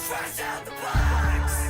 Fresh out the box!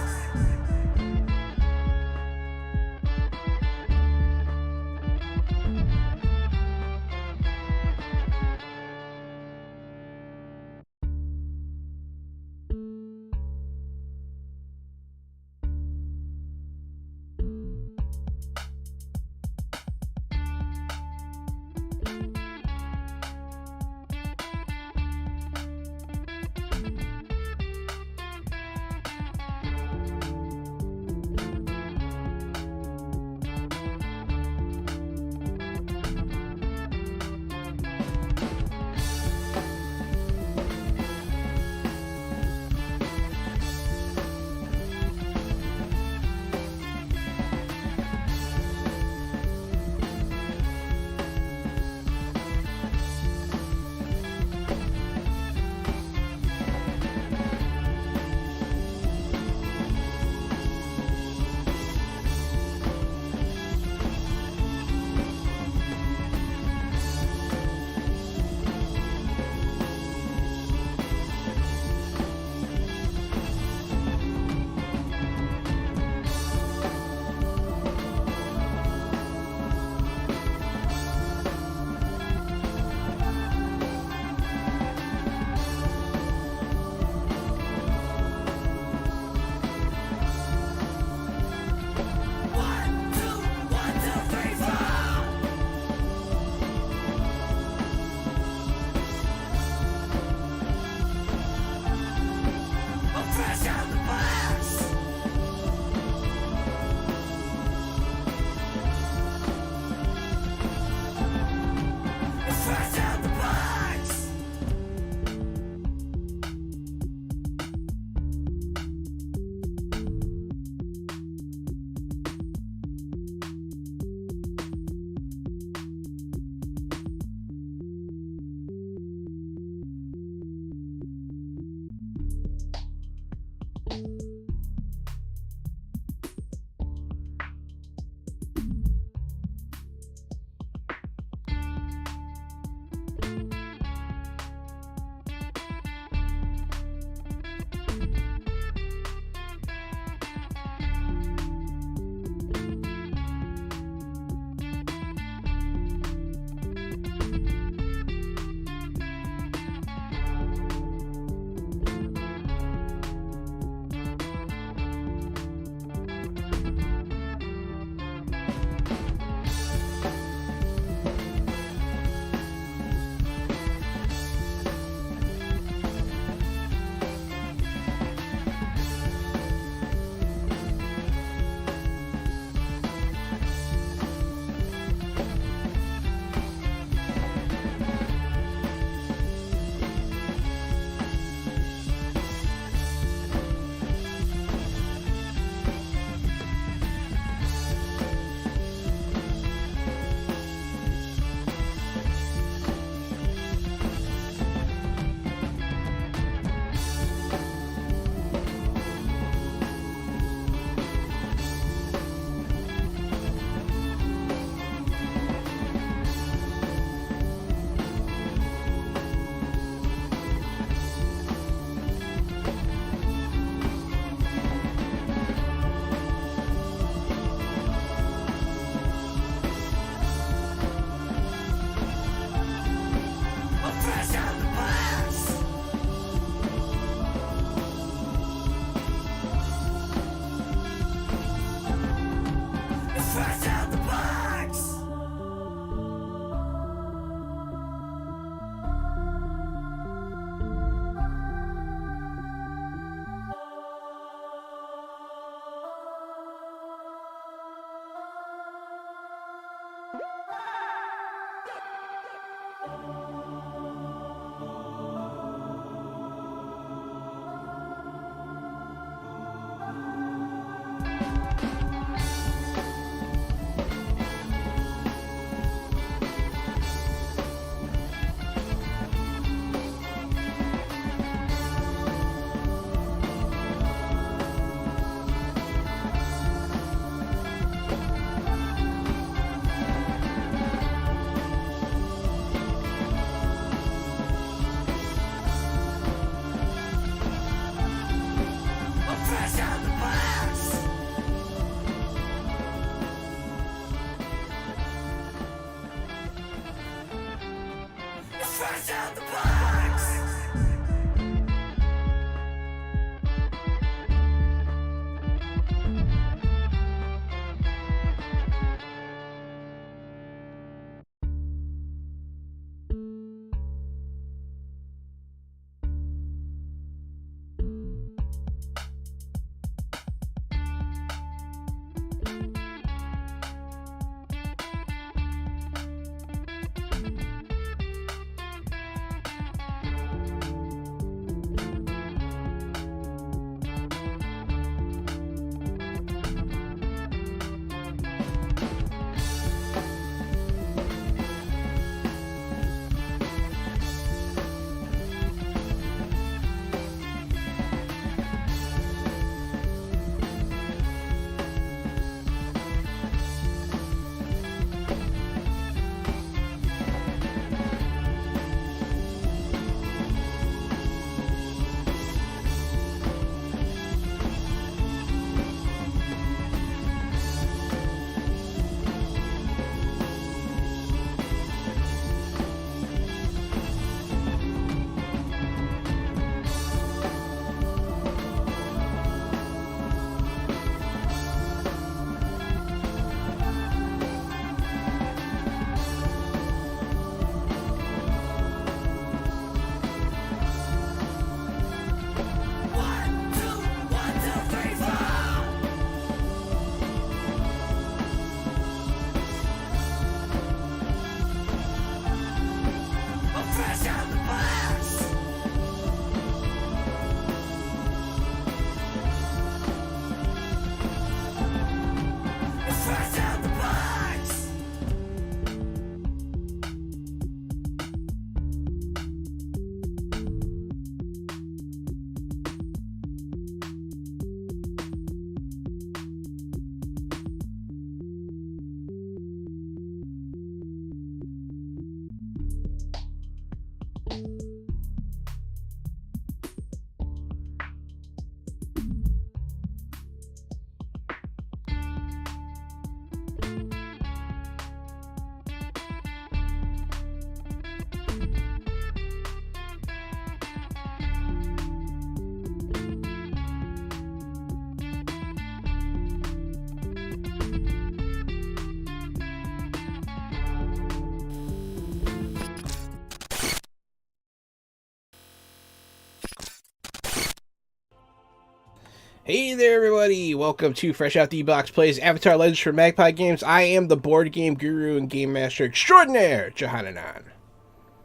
Hey there, everybody! Welcome to Fresh Out the Box Plays Avatar Legends for Magpie Games. I am the board game guru and game master extraordinaire, Johananan.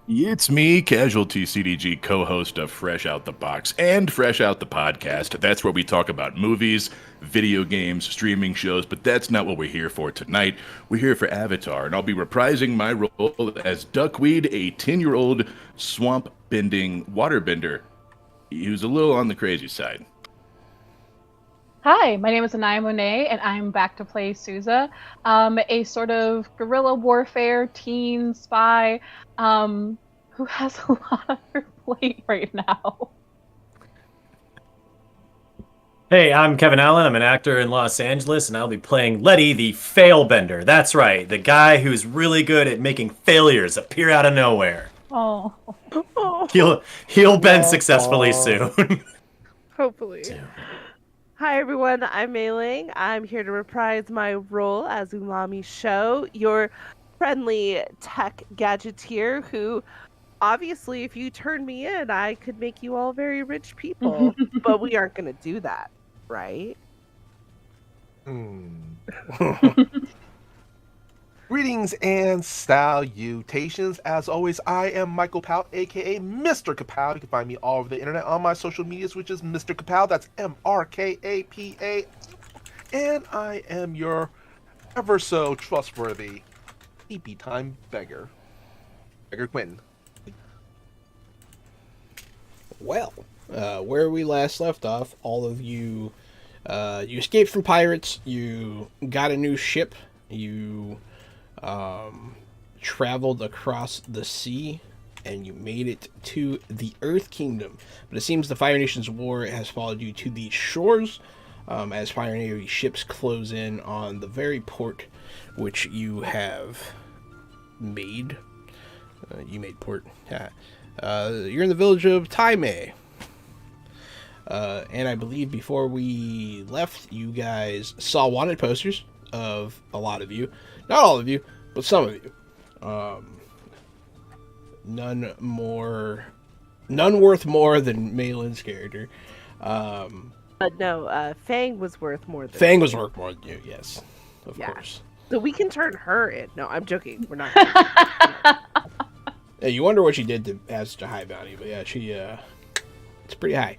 It's me, Casualty CDG, co-host of Fresh Out the Box and Fresh Out the Podcast. That's where we talk about movies, video games, streaming shows, but that's not what we're here for tonight. We're here for Avatar, and I'll be reprising my role as Duckweed, a 10-year-old swamp-bending waterbender. He was a little on the crazy side. Hi, my name is Anaya Monet, and I'm back to play Souza, a sort of guerrilla warfare teen spy who has a lot on her plate right now. Hey, I'm Kevin Allen. I'm an actor in Los Angeles, and I'll be playing Letty, the fail-bender. That's right, the guy who's really good at making failures appear out of nowhere. Oh. He'll bend successfully soon. Hopefully. Hi everyone, I'm Mei Ling. I'm here to reprise my role as Umami Sho, your friendly tech gadgeteer who, obviously, if you turn me in, I could make you all very rich people. But we aren't going to do that, right? Greetings and salutations. As always, I am Michael Powell, aka Mr. Kapow. You can find me all over the internet on my social medias, which is Mr. Kapow. That's MRKAPA. And I am your ever so trustworthy EP time beggar. Beggar Quentin. Well, where we last left off, all of you, you escaped from pirates, you got a new ship, you traveled across the sea, and you made it to the Earth Kingdom. But it seems the Fire Nation's war has followed you to these shores, as Fire Navy ships close in on the very port which you have made. You made port. You're in the village of Taimei. And I believe before we left, you guys saw wanted posters of a lot of you. Not all of you, but some of you. None worth more than Malin's character. No, Fang was worth more than Fang was worth more than you, yes. Of course. So we can turn her in. No, I'm joking. We're not. Yeah, you wonder what she did to have such a high bounty, but yeah, it's pretty high.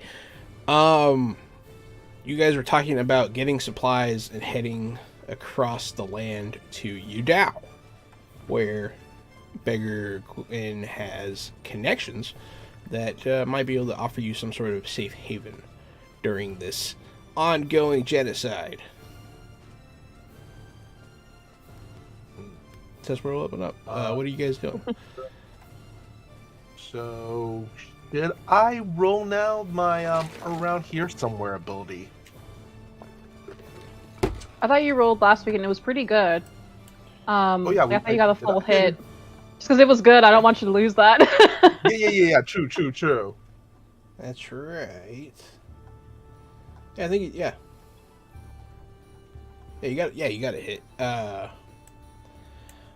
You guys were talking about getting supplies and heading across the land to Yu Dao, where Beggar Quinn has connections that might be able to offer you some sort of safe haven during this ongoing genocide. Test world open up. What are you guys doing? So, did I roll now my around here somewhere ability? I thought you rolled last week and it was pretty good. I thought you got a full hit. Just because it was good, I don't want you to lose that. Yeah. True. That's right. Yeah, I think yeah. Yeah, you got a hit. I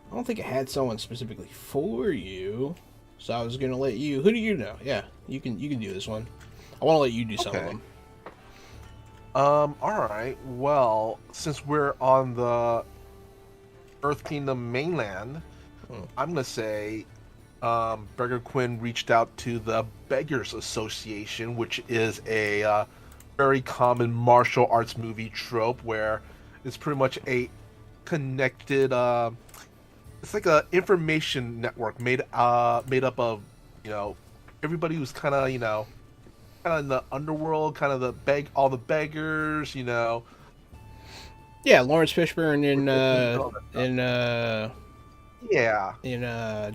don't think I had someone specifically for you, so I was gonna let you. Who do you know? Yeah, you can do this one. I want to let you do some of them. Alright, well, since we're on the Earth Kingdom mainland, I'm gonna say Beggar Quinn reached out to the Beggars Association, which is a very common martial arts movie trope where it's pretty much a connected, it's like a information network made up of, everybody who's kind of, in the underworld, kind of all the beggars, Yeah, Lawrence Fishburne in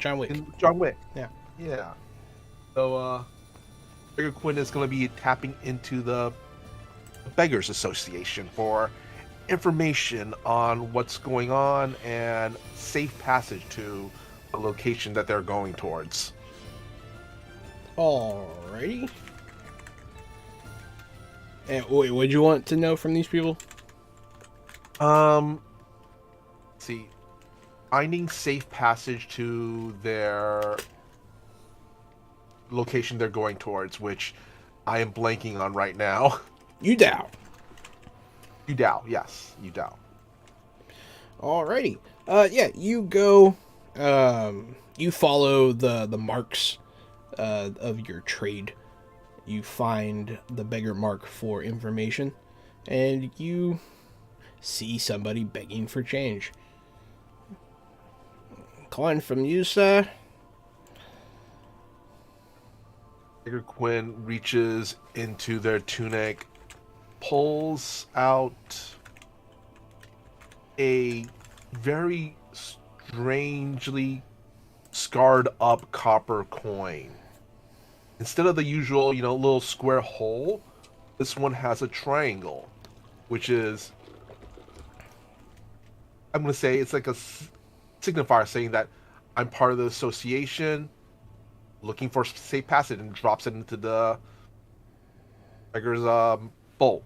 John Wick. John Wick. Yeah. So, Beggar Quinn is going to be tapping into the Beggars Association for information on what's going on and safe passage to the location that they're going towards. Alrighty. And wait, what do you want to know from these people? See, finding safe passage to their location they're going towards, which I am blanking on right now. Yu Dao. Yu Dao, yes, Yu Dao. Alrighty. Yeah, you go. You follow the marks of your trade. You find the beggar mark for information, and you see somebody begging for change. Coin from you, sir. Beggar Quinn reaches into their tunic, pulls out a very strangely scarred up copper coin. Instead of the usual, little square hole, this one has a triangle, which is, I'm going to say, it's like a signifier saying that I'm part of the association, looking for safe passage, and drops it into the beggar's bowl.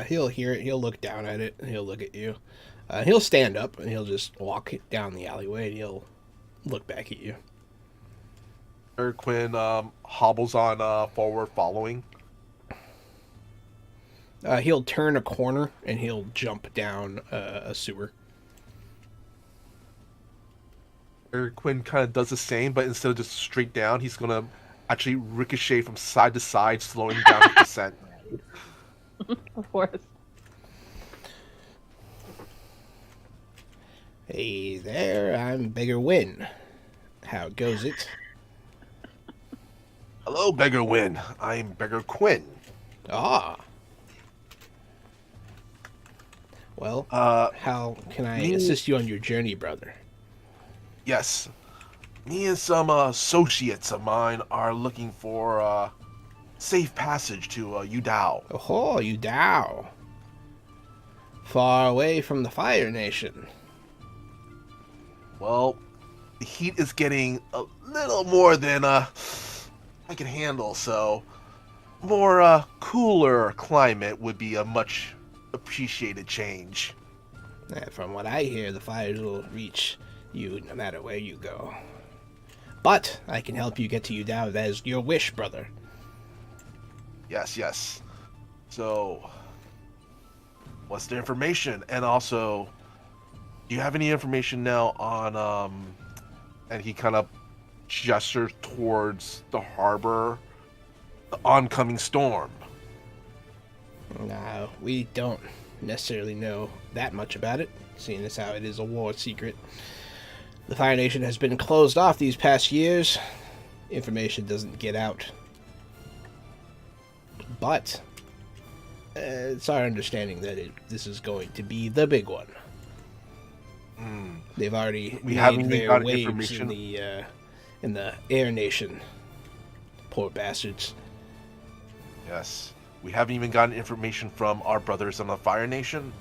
He'll hear it. He'll look down at it. And he'll look at you. He'll stand up and he'll just walk down the alleyway and he'll look back at you. Beggar Quinn hobbles on forward, following. He'll turn a corner and he'll jump down a sewer. Beggar Quinn kind of does the same, but instead of just straight down, he's going to actually ricochet from side to side, slowing down his descent. Of course. Hey there, I'm Beggar Win. How goes it? Hello, Beggar Win. I'm Beggar Quinn. Ah. Well, how can I assist you on your journey, brother? Yes. Me and some associates of mine are looking for safe passage to Yu Dao. Oh, Yu Dao. Far away from the Fire Nation. Well, the heat is getting a little more than I can handle, so more cooler climate would be a much appreciated change. From what I hear, the fires will reach you no matter where you go. But I can help you get to Yu Dao. That is your wish, brother. Yes. So, what's the information? And also, do you have any information now on, and he kind of gestures towards the harbor, the oncoming storm? No, we don't necessarily know that much about it, seeing as how it is a war secret. The Fire Nation has been closed off these past years. Information doesn't get out. But it's our understanding that this is going to be the big one. They've already made their waves in the Air Nation. Poor bastards. Yes. We haven't even gotten information from our brothers on the Fire Nation.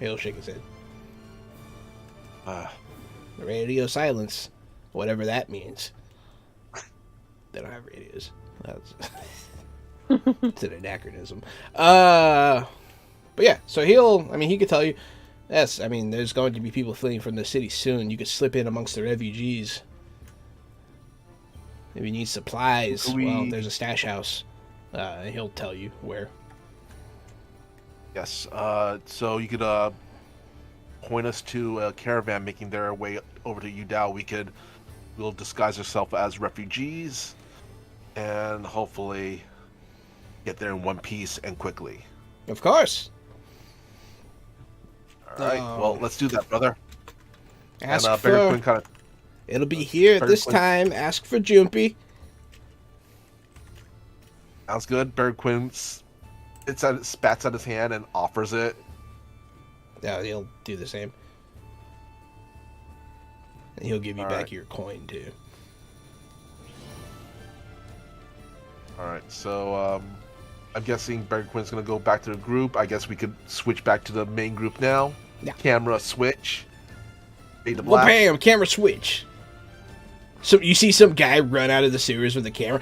He'll shake his head. Radio silence, whatever that means. They don't have radios. That's it's an anachronism. But yeah, so he could tell you, yes, there's going to be people fleeing from the city soon. You could slip in amongst the refugees. If you need supplies, well, there's a stash house. And he'll tell you where. Yes, so you could point us to a caravan making their way over to Yu Dao. We'll disguise ourselves as refugees and hopefully get there in one piece and quickly. Of course. All right, well, let's do that, brother. Ask Beggar Quinn kind of. It'll be here at this time. Ask for Jumpy. Sounds good. Beggar Quinn spats at his hand and offers it. Yeah, he'll do the same. And he'll give you All back right. your coin, too. Alright, so I'm guessing Beggar Quinn's going to go back to the group. I guess we could switch back to the main group now. Yeah. Camera switch. Fade to Well, black. bam! Camera switch. So you see some guy run out of the sewers with a camera.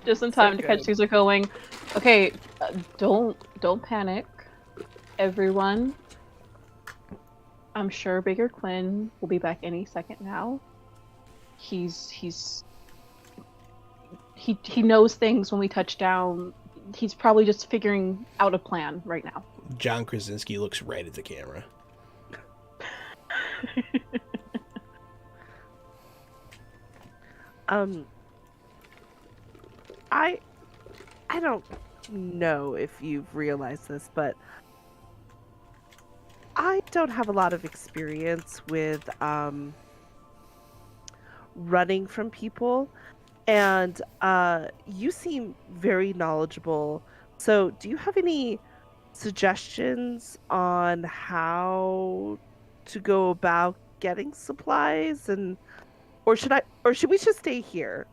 Just in time to catch good. Caesar going, okay, don't panic, everyone. I'm sure Beggar Quinn will be back any second now. He's he knows things when we touch down. He's probably just figuring out a plan right now. John Krasinski looks right at the camera. I don't know if you've realized this, but I don't have a lot of experience with running from people, and you seem very knowledgeable. So, do you have any suggestions on how to go about getting supplies, and or should we just stay here?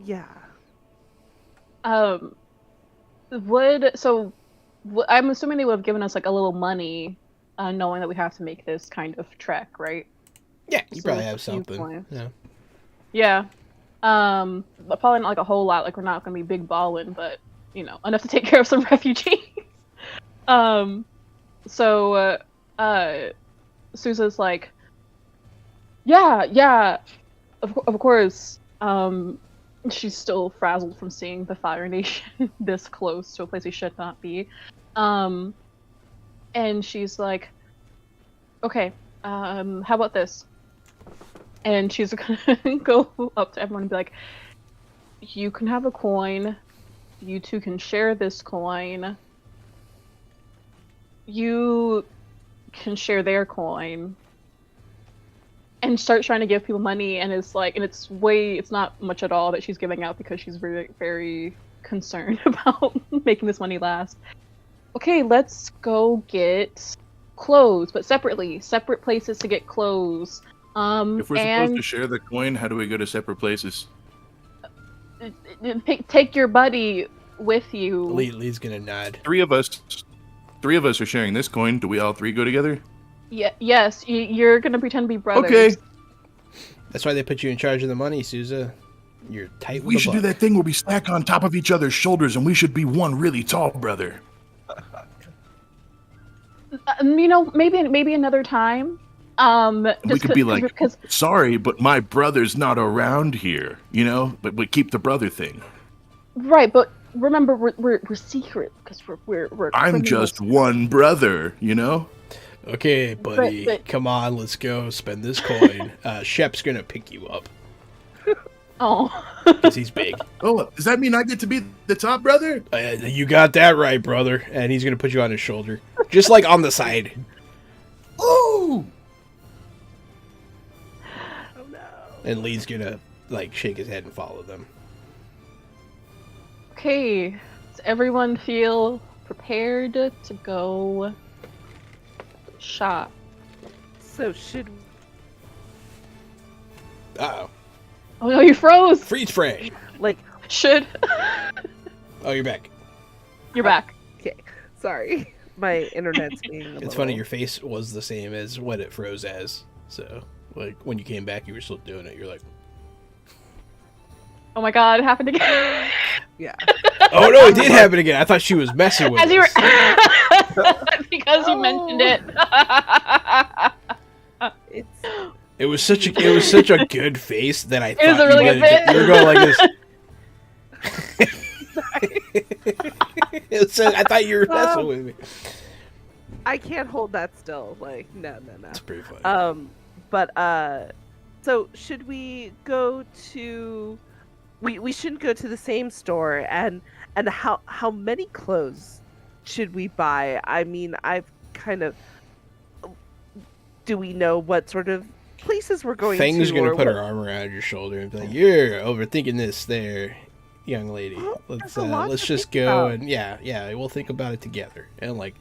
Yeah. I'm assuming they would have given us like a little money, knowing that we have to make this kind of trek, right? Yeah, you So probably have a few something. points. Yeah. Yeah. But probably not like a whole lot. Like we're not gonna be big ballin', but enough to take care of some refugees. Sousa's like, yeah, of course. She's still frazzled from seeing the Fire Nation this close to a place we should not be. And she's like, okay, how about this? And she's gonna go up to everyone and be like, you can have a coin. You two can share this coin. You can share their coin. And start trying to give people money, and it's not much at all that she's giving out because she's very, very concerned about making this money last. Okay, let's go get clothes, but separate places to get clothes. If we're supposed to share the coin, how do we go to separate places? Take your buddy with you. Lee's gonna nod. Three of us are sharing this coin. Do we all three go together? Yeah. Yes, you're gonna pretend to be brothers. Okay. That's why they put you in charge of the money, Sousa. You're tight with We should do that thing where we stack on top of each other's shoulders, and we should be one really tall brother. Maybe another time. We could be like, sorry, but my brother's not around here. But we keep the brother thing. Right, but remember, we're secret because we're. I'm just one brother. Okay, buddy, but come on, let's go spend this coin. Shep's gonna pick you up Oh. because he's big. Oh, does that mean I get to be the top brother? You got that right, brother. And he's gonna put you on his shoulder, just like on the side. Ooh! Oh no. And Lee's gonna shake his head and follow them. Okay, does everyone feel prepared to go shop? So should Uh-oh. Oh no, you froze! Freeze frame. Should. Oh, you're back. You're back. Okay, sorry. My internet's being It's funny, your face was the same as what it froze as. So, when you came back, you were still doing it. You're like, Oh my god, it happened again. Yeah. oh no, it did happen again. I thought she was messing with As you us. were because you mentioned it. It's It was such a good face that I thought was a really good face. you were going like this. I thought you were messing with me. I can't hold that still. No. That's pretty funny. So should we go to? We shouldn't go to the same store. And how many clothes should we buy? I mean, I've kind of. Do we know what sort of places we're going to? Fang's gonna put her arm around your shoulder and be like, "You're overthinking this, there, young lady. Let's just go and yeah, we'll think about it together." And Okay.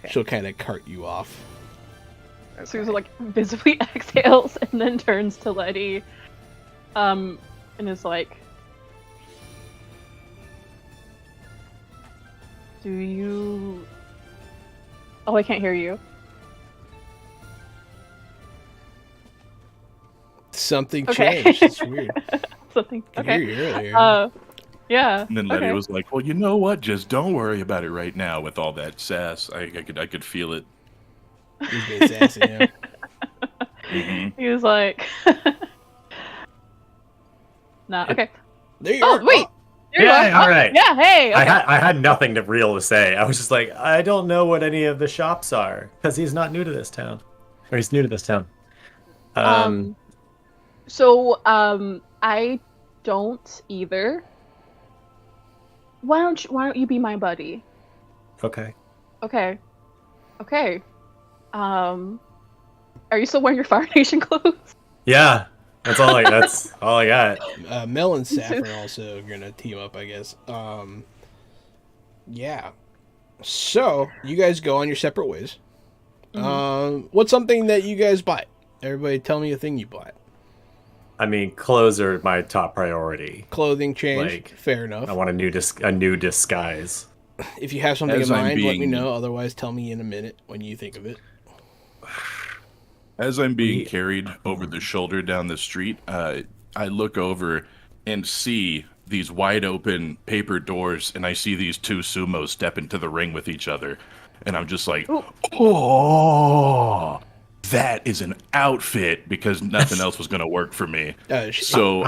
she'll kind of cart you off. Susan visibly exhales and then turns to Letty, and is like, "Do you?" Oh, I can't hear you. Something Okay. changed. It's weird. Something. I could Okay. hear you earlier. Yeah. And then Letty okay. was like, "Well, you know what? Just don't worry about it right now." With all that sass, I could feel it. He's being sassy, yeah. Mhm. He was like, No. Okay. There you Oh are. wait. There you Yeah, are. all right. Yeah. Hey. Okay. I had nothing to real to say. I was just like, I don't know what any of the shops are because he's not new to this town, or he's new to this town. So I don't either. Why don't you be my buddy? Okay. Okay. Okay. Are you still wearing your Fire Nation clothes? Yeah, that's all I got. Mel and Saf are also gonna team up, I guess. Yeah. So you guys go on your separate ways. What's something that you guys bought? Everybody, tell me a thing you bought. I mean, clothes are my top priority. Clothing change. Like, Fair enough. I want a new disguise. If you have something As in I'm mind, let me being- know. Otherwise, tell me in a minute when you think of it. As I'm being carried over the shoulder down the street, I look over and see these wide open paper doors, and I see these two sumos step into the ring with each other. And I'm just like, oh, that is an outfit, because nothing else was going to work for me. So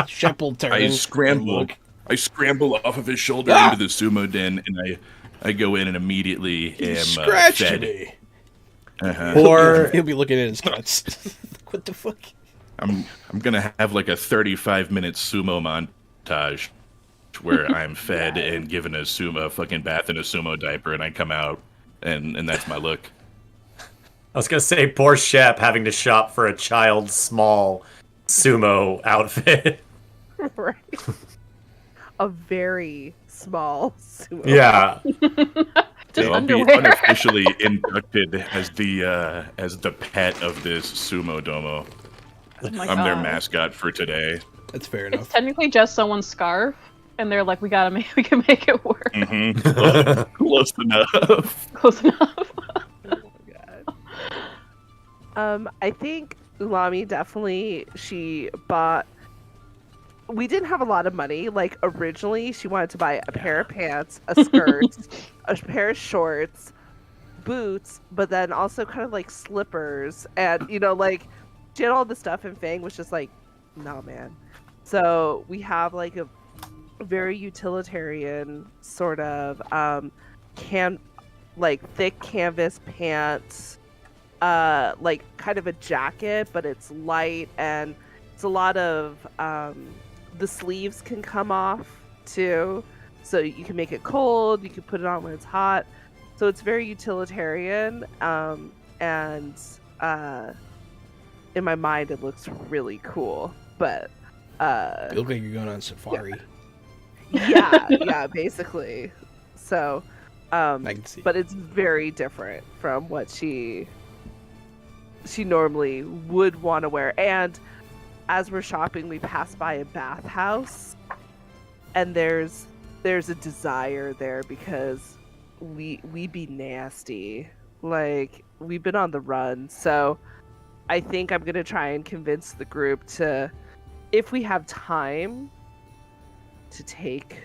Sheppel turn. I scramble off of his shoulder into the sumo den, and I go in and immediately am Scratch fed. today. Or He'll be looking at his nuts. What the fuck? I'm gonna have like a 35-minute sumo montage where I'm fed and given a fucking bath in a sumo diaper, and I come out and that's my look. I was gonna say, poor Shep having to shop for a child's small sumo outfit. Right. A very small sumo. Yeah. Just So I'll be underwear. unofficially inducted as the pet of this sumo domo. Oh my I'm their God. mascot for today. That's fair It's enough. technically just someone's scarf, and they're like, we can make it work. Close enough. Close enough. I think Ulami definitely, she bought. We didn't have a lot of money. Like, originally, she wanted to buy a pair of pants, a skirt, a pair of shorts, boots, but then also kind of like slippers. And, like, she had all the stuff, and Fang was just like, no, man. So we have like a very utilitarian sort of thick canvas pants, like kind of a jacket, but it's light, and it's a lot of the sleeves can come off too, so you can make it cold, you can put it on when it's hot, so it's very utilitarian, and in my mind it looks really cool, but You look like you're going on safari. yeah, basically. So I can see. but it's very different from what she normally would want to wear. And as we're shopping, we pass by a bathhouse, and there's a desire there because we be nasty. Like, we've been on the run, so I think I'm gonna try and convince the group to, if we have time, to take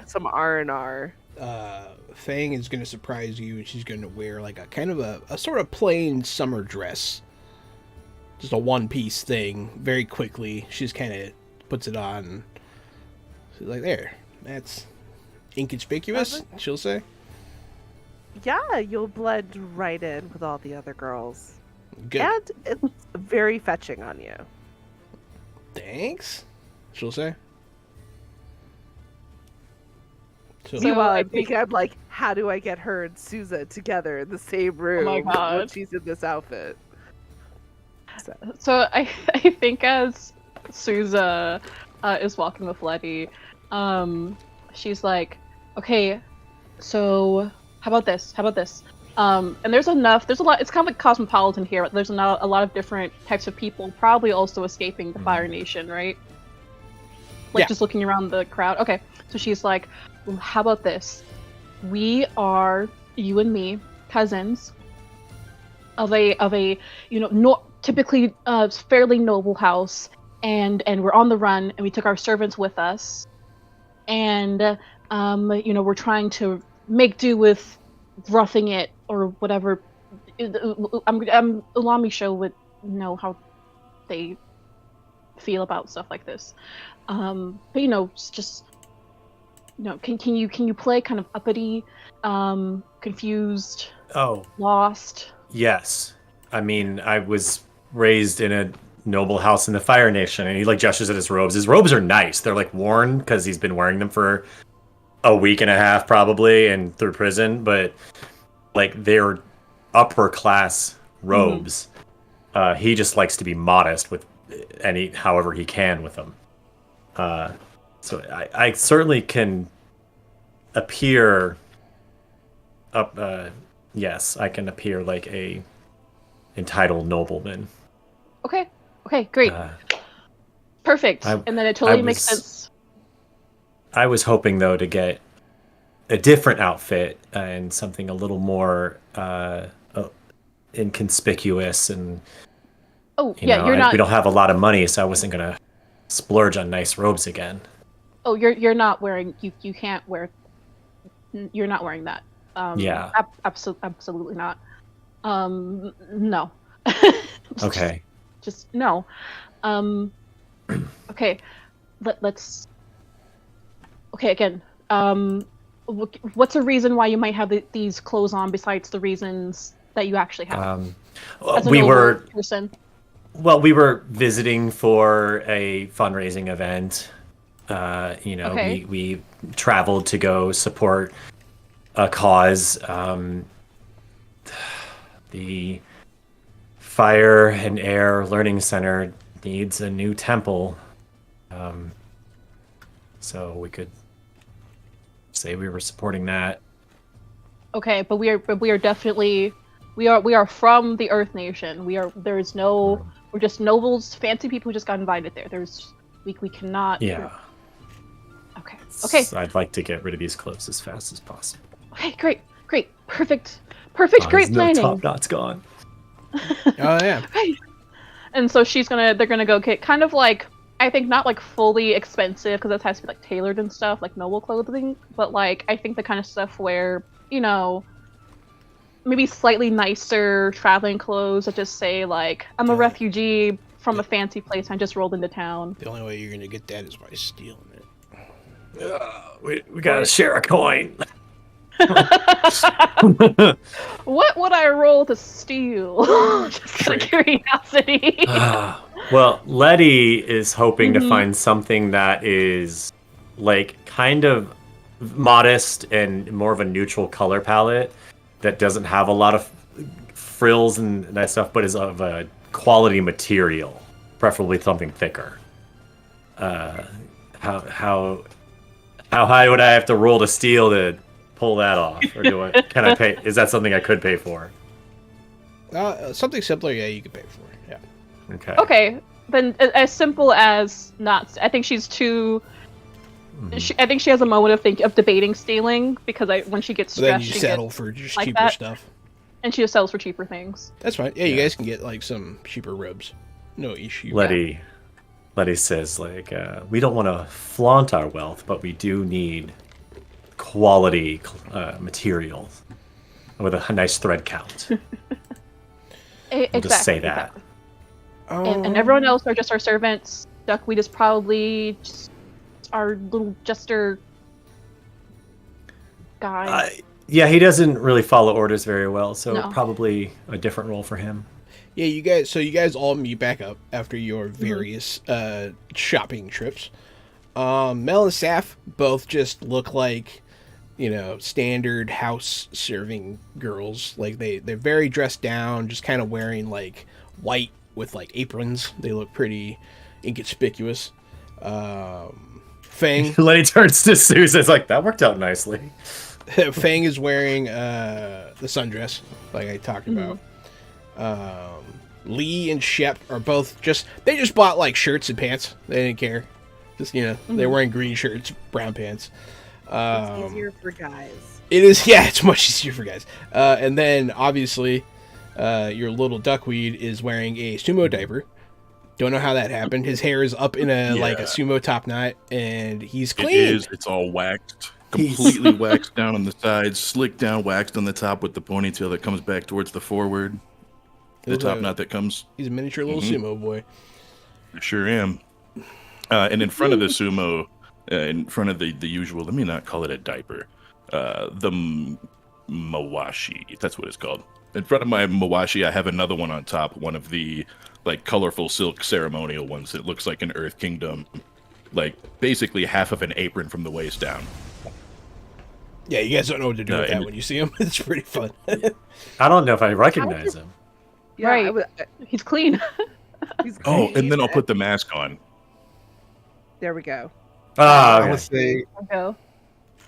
some R&R. Fang is going to surprise you, and she's going to wear like a kind of a sort of plain summer dress. Just a one-piece thing. Very quickly, she just kind of puts it on. She's like, there, that's inconspicuous, she'll say. Yeah, you'll blend right in with all the other girls. Good. And it's very fetching on you. Thanks, she'll say. So, Meanwhile, I I'm thinking, I'm like, how do I get her and Sousa together in the same room my God. when she's in this outfit? So I think as Sousa is walking with Letty, she's like, okay, so how about this? And there's a lot, it's kind of like cosmopolitan here, but there's a lot of different types of people probably also escaping the Fire Nation, right? Like, Yeah. just looking around the crowd. Okay, so she's like, well, how about this? We are, you and me, cousins of a typically fairly noble house, and we're on the run, and we took our servants with us, and we're trying to make do with roughing it or whatever. Ulami Show would know how they feel about stuff like this. But you know, just you know, can you play kind of uppity, confused, lost? Yes. I mean, I was raised in a noble house in the Fire Nation, and he like gestures at his robes. His robes are nice. They're like worn because he's been wearing them for a week and a half probably and through prison, but like they're upper class robes. He just likes to be modest with however he can with them. So I certainly can appear up. Yes, I can appear like a entitled nobleman. Okay, great. Perfect. And then it totally makes sense. I was hoping, though, to get a different outfit and something a little more inconspicuous. And you're not. We don't have a lot of money, so I wasn't gonna splurge on nice robes again. Oh, you're not wearing. You can't wear. You're not wearing that. Yeah. Absolutely not. No. Okay. Just no. Okay. Let's. Okay, again. What's a reason why you might have these clothes on besides the reasons that you actually have? We were person. Well, we were visiting for a fundraising event. Okay. We traveled to go support a cause. The Fire and Air Learning Center needs a new temple. So we could say we were supporting that. Okay, but we are definitely we are from the Earth Nation. We're just nobles, fancy people who just got invited there. We cannot. Yeah. Okay. I'd like to get rid of these clothes as fast as possible. Okay, great, perfect, great planning. No top knot's gone. Oh yeah. Right. And so they're gonna go get kind of like, I think not like fully expensive because it has to be like tailored and stuff, like noble clothing, but like I think the kind of stuff where, you know, maybe slightly nicer traveling clothes that just say like, I'm a refugee from a fancy place, I just rolled into town. The only way you're gonna get that is by stealing it. We gotta share a coin. What would I roll to steal? Just out of curiosity. Well, Letty is hoping to find something that is like kind of modest and more of a neutral color palette that doesn't have a lot of frills and that stuff, but is of a quality material, preferably something thicker. How high would I have to roll to steal to pull that off, or can I pay? Is that something I could pay for? Something simpler, yeah, you could pay for. Yeah. Okay, then as simple as not. I think she's too. I think she has a moment of debating stealing because when she gets stressed, then you settle for just like cheaper that, stuff. and she just settles for cheaper things. That's fine. Yeah, you guys can get like some cheaper robes. No issue. Letty says like, we don't want to flaunt our wealth, but we do need quality material with a nice thread count. Exactly. Just say that. Exactly. And everyone else are just our servants. Duckweed is probably just our little jester guy. Yeah, he doesn't really follow orders very well, so No. Probably a different role for him. Yeah, you guys all meet back up after your various shopping trips. Mel and Saf both just look like, you know, standard house serving girls. Like they're very dressed down, just kind of wearing like white with like aprons. They look pretty inconspicuous. Fang Letty turns to Susan. It's like, that worked out nicely. Fang is wearing the sundress, like I talked about. Lee and Shep are both they just bought like shirts and pants. They didn't care. Just, you know, they're wearing green shirts, brown pants. It's easier for guys. It is, yeah, it's much easier for guys. And then obviously, your little duckweed is wearing a sumo diaper. Don't know how that happened. His hair is up in like a sumo top knot, and he's clean. It is. It's all waxed. Completely waxed down on the sides, slicked down, waxed on the top with the ponytail that comes back towards the forward. The top knot that comes. He's a miniature little sumo boy. I sure am. And in front of the sumo, in front of the usual, let me not call it a diaper, the mawashi. That's what it's called. In front of my mawashi, I have another one on top, one of the like colorful silk ceremonial ones that looks like an Earth Kingdom, like basically half of an apron from the waist down. Yeah, you guys don't know what to do with that when you see him. It's pretty fun. I don't know if I recognize him. Yeah, Right. He's clean. he's Oh, great. and then I'll put the mask on. There we go. Ah, I'm okay. gonna say Go.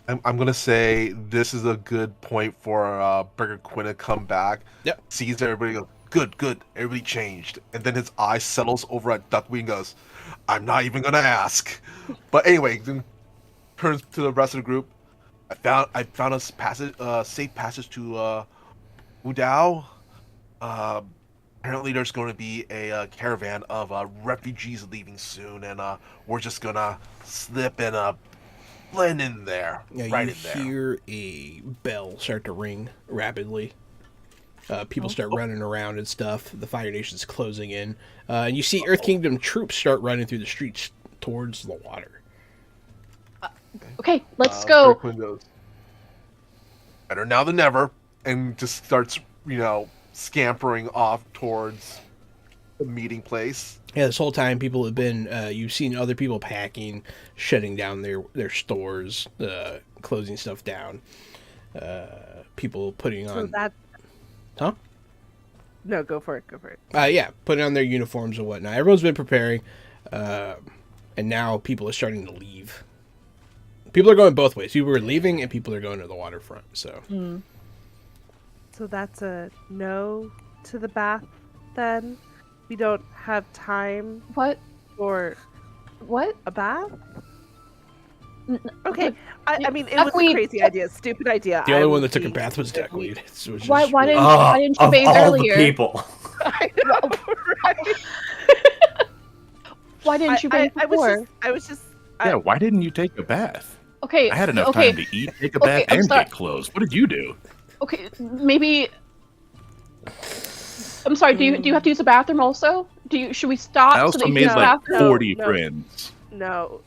I'm gonna say this is a good point for Burger Quinn to come back. Yep. Sees everybody go, good. Everybody changed, and then his eye settles over at Duckweed and goes, "I'm not even gonna ask." But anyway, then turns to the rest of the group. I found a passage, safe passage to Yu Dao. Apparently, there's going to be a caravan of refugees leaving soon, and we're just gonna slip and blend in there. Yeah, right you in there. hear a bell start to ring rapidly. People start running around and stuff. The Fire Nation's closing in. And you see Earth Kingdom troops start running through the streets towards the water. Okay, let's Burger go. Quinn goes, better now than never, and just starts, scampering off towards the meeting place. Yeah, this whole time people have been, you've seen other people packing, shutting down their stores, closing stuff down. People putting So on... that. Huh? No, go for it. Go for it. Yeah, putting on their uniforms and whatnot. Everyone's been preparing, and now people are starting to leave. People are going both ways. People are leaving, and people are going to the waterfront. So, So that's a no to the bath. Then we don't have time What? for What? a bath. N- Okay, I mean it was a Duckweed. crazy idea, stupid idea. the only I one will that took a be- bath was Duckweed. It was Why? just Why really- didn't? Why didn't you Of bathe all earlier? the people. I know, right? Why didn't you bathe I before? was just. Yeah, why didn't you take a bath? Okay. I had enough okay. time to eat, take a Okay, bath, I'm and sorry. get clothes. What did you do? Okay, maybe. I'm sorry. Do you have to use the bathroom also? Should we stop? I so also that you made can use the like bathroom? 40 No. friends. No,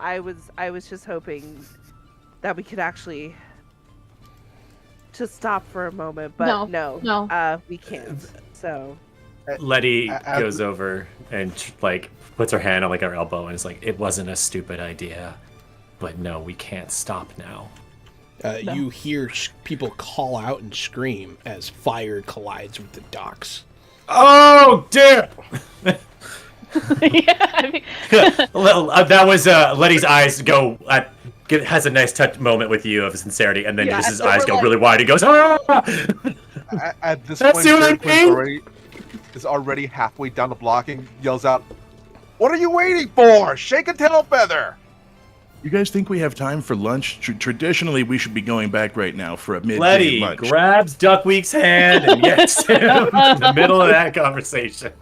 I was just hoping that we could actually just stop for a moment, but No. we can't. So Letty I- goes over and like puts her hand on like her elbow and is like, "It wasn't a stupid idea, but no, we can't stop now." You hear people call out and scream as fire collides with the docks. Oh dear! Yeah. I mean, That was Letty's eyes go. Has a nice touch moment with you of sincerity, and then Yeah, just his and eyes we're go like- really wide. He goes, "Ah!" At this That's point, the only Burger Quinn's thing? is already halfway down the block and yells out, "What are you waiting for? Shake a tail feather!" You guys think we have time for lunch? Traditionally, we should be going back right now for a midday Letty lunch. grabs Duckweek's hand and gets him in the middle of that conversation.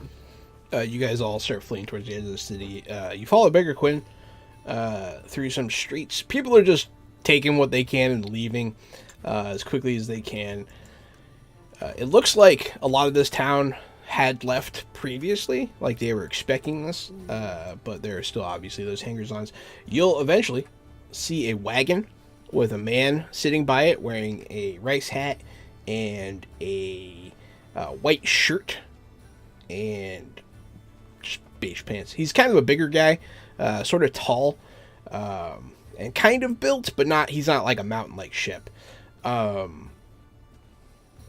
You guys all start fleeing towards the end of the city. You follow Beggar Quinn through some streets. People are just taking what they can and leaving as quickly as they can. It looks like a lot of this town had left previously, like they were expecting this, but there are still obviously those hangers-ons. You'll eventually see a wagon with a man sitting by it wearing a rice hat and a white shirt and just beige pants. He's kind of a bigger guy, sort of tall, and kind of built, but he's not like a mountain-like ship. And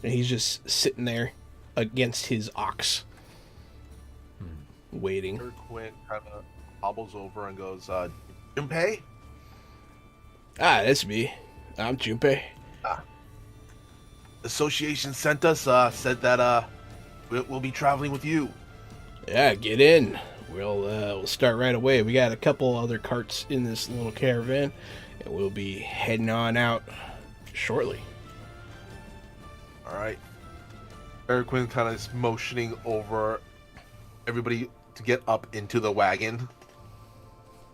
he's just sitting there against his ox, waiting. Burger Quinn kind of hobbles over and goes, "Junpei? That's me. I'm Junpei. Association sent us, said that we'll be traveling with you." Yeah, get in. We'll start right away. We got a couple other carts in this little caravan, and we'll be heading on out shortly. All right. Burger Quinn kind of is motioning over everybody to get up into the wagon.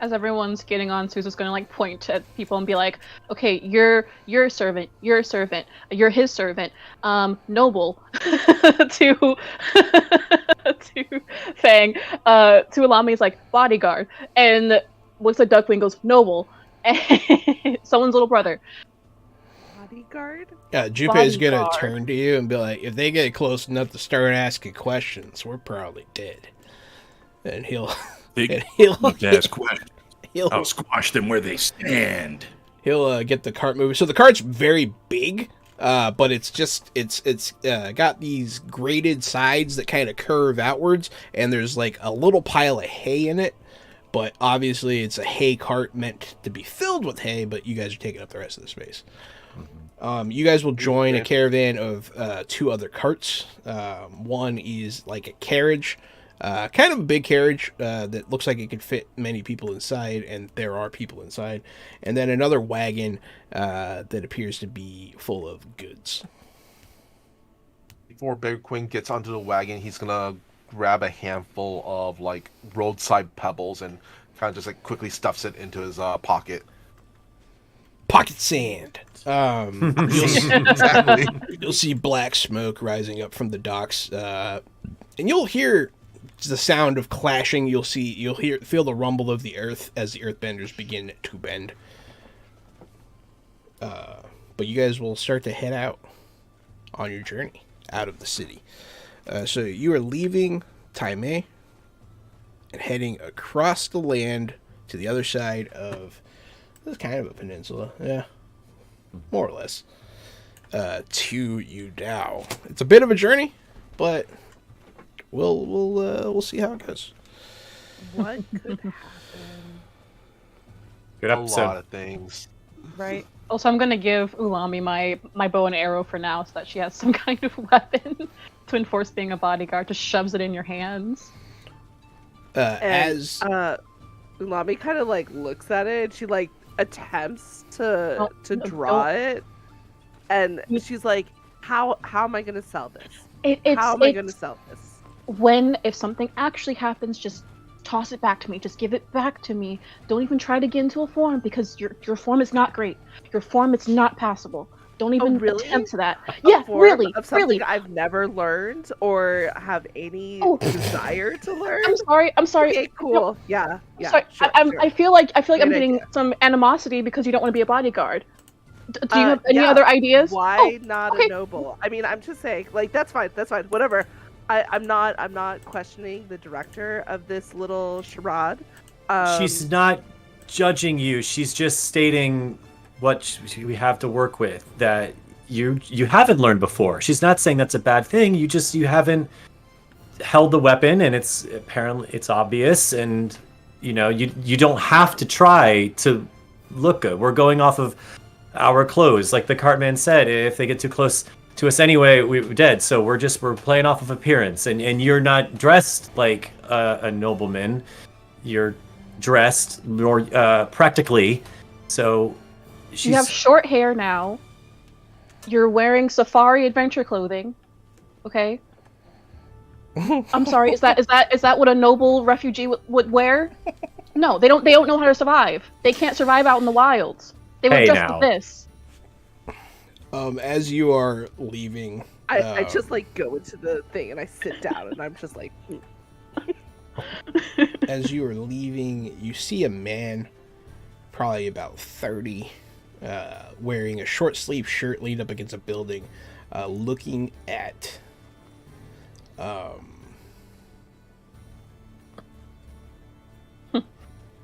As everyone's getting on, Susan's gonna like point at people and be like, "Okay, you're a servant. You're a servant. You're his servant. Noble." to to Fang. To Alami's like bodyguard, and looks at Duckling, goes noble, and someone's little brother. Bodyguard? Yeah, Junpei's gonna Bodyguard. turn to you and be like, if they get close enough to start asking questions, we're probably dead. And he'll Ask questions. he'll I'll squash them where they stand. he'll get the cart moving. So the cart's very big, but it's got these graded sides that kind of curve outwards, and there's like a little pile of hay in it. But obviously, it's a hay cart meant to be filled with hay. But you guys are taking up the rest of the space. You guys will join a caravan of 2 other carts. One is like a carriage. Kind of a big carriage that looks like it could fit many people inside, and there are people inside. And then another wagon that appears to be full of goods. Before Beggar Queen gets onto the wagon, he's gonna grab a handful of like roadside pebbles and kind of just like quickly stuffs it into his pocket. Pocket sand. Exactly. You'll see black smoke rising up from the docks, and you'll hear the sound of clashing. You'll feel the rumble of the earth as the earthbenders begin to bend. But you guys will start to head out on your journey out of the city. So you are leaving Taimei and heading across the land to the other side of this kind of a peninsula, yeah, more or less, to Yu Dao. It's a bit of a journey, but we'll see how it goes. What could happen? Good A episode. lot of things. Right? Also, I'm gonna give Ulami my bow and arrow for now, so that she has some kind of weapon to enforce being a bodyguard. Just shoves it in your hands. As Ulami kind of like looks at it and she like attempts to draw it, and she's like, how am I gonna sell this? How am I gonna sell this? If something actually happens, just toss it back to me. Just give it back to me. Don't even try to get into a form, because your form is not great. Your form is not passable. Don't even really? attempt that. A Yeah, form really, of something really. I've never learned or have any desire to learn. I'm sorry. Okay, cool. Yeah. Sorry, Sure, sure. I feel like I'm Great getting idea. some animosity because you don't want to be a bodyguard. Do you have any yeah. other ideas? Why not okay. a noble? I mean, I'm just saying, like, that's fine, whatever. I'm not questioning the director of this little charade. She's not judging you. She's just stating what we have to work with that you haven't learned before. She's not saying that's a bad thing. You haven't held the weapon, and it's obvious, and you don't have to try to look good. We're going off of our clothes, like the cartman said. If they get too close to us anyway, we're dead. So we're playing off of appearance, and you're not dressed like a nobleman. You're dressed more practically. So You have short hair now. You're wearing safari adventure clothing. Okay. I'm sorry. Is that what a noble refugee would wear? No, they don't know how to survive. They can't survive out in the wilds. They would just now. with this. As you are leaving, I just like go into the thing and I sit down and I'm just like, as you are leaving, you see a man, probably about 30, wearing a short sleeve shirt, leaned up against a building, looking at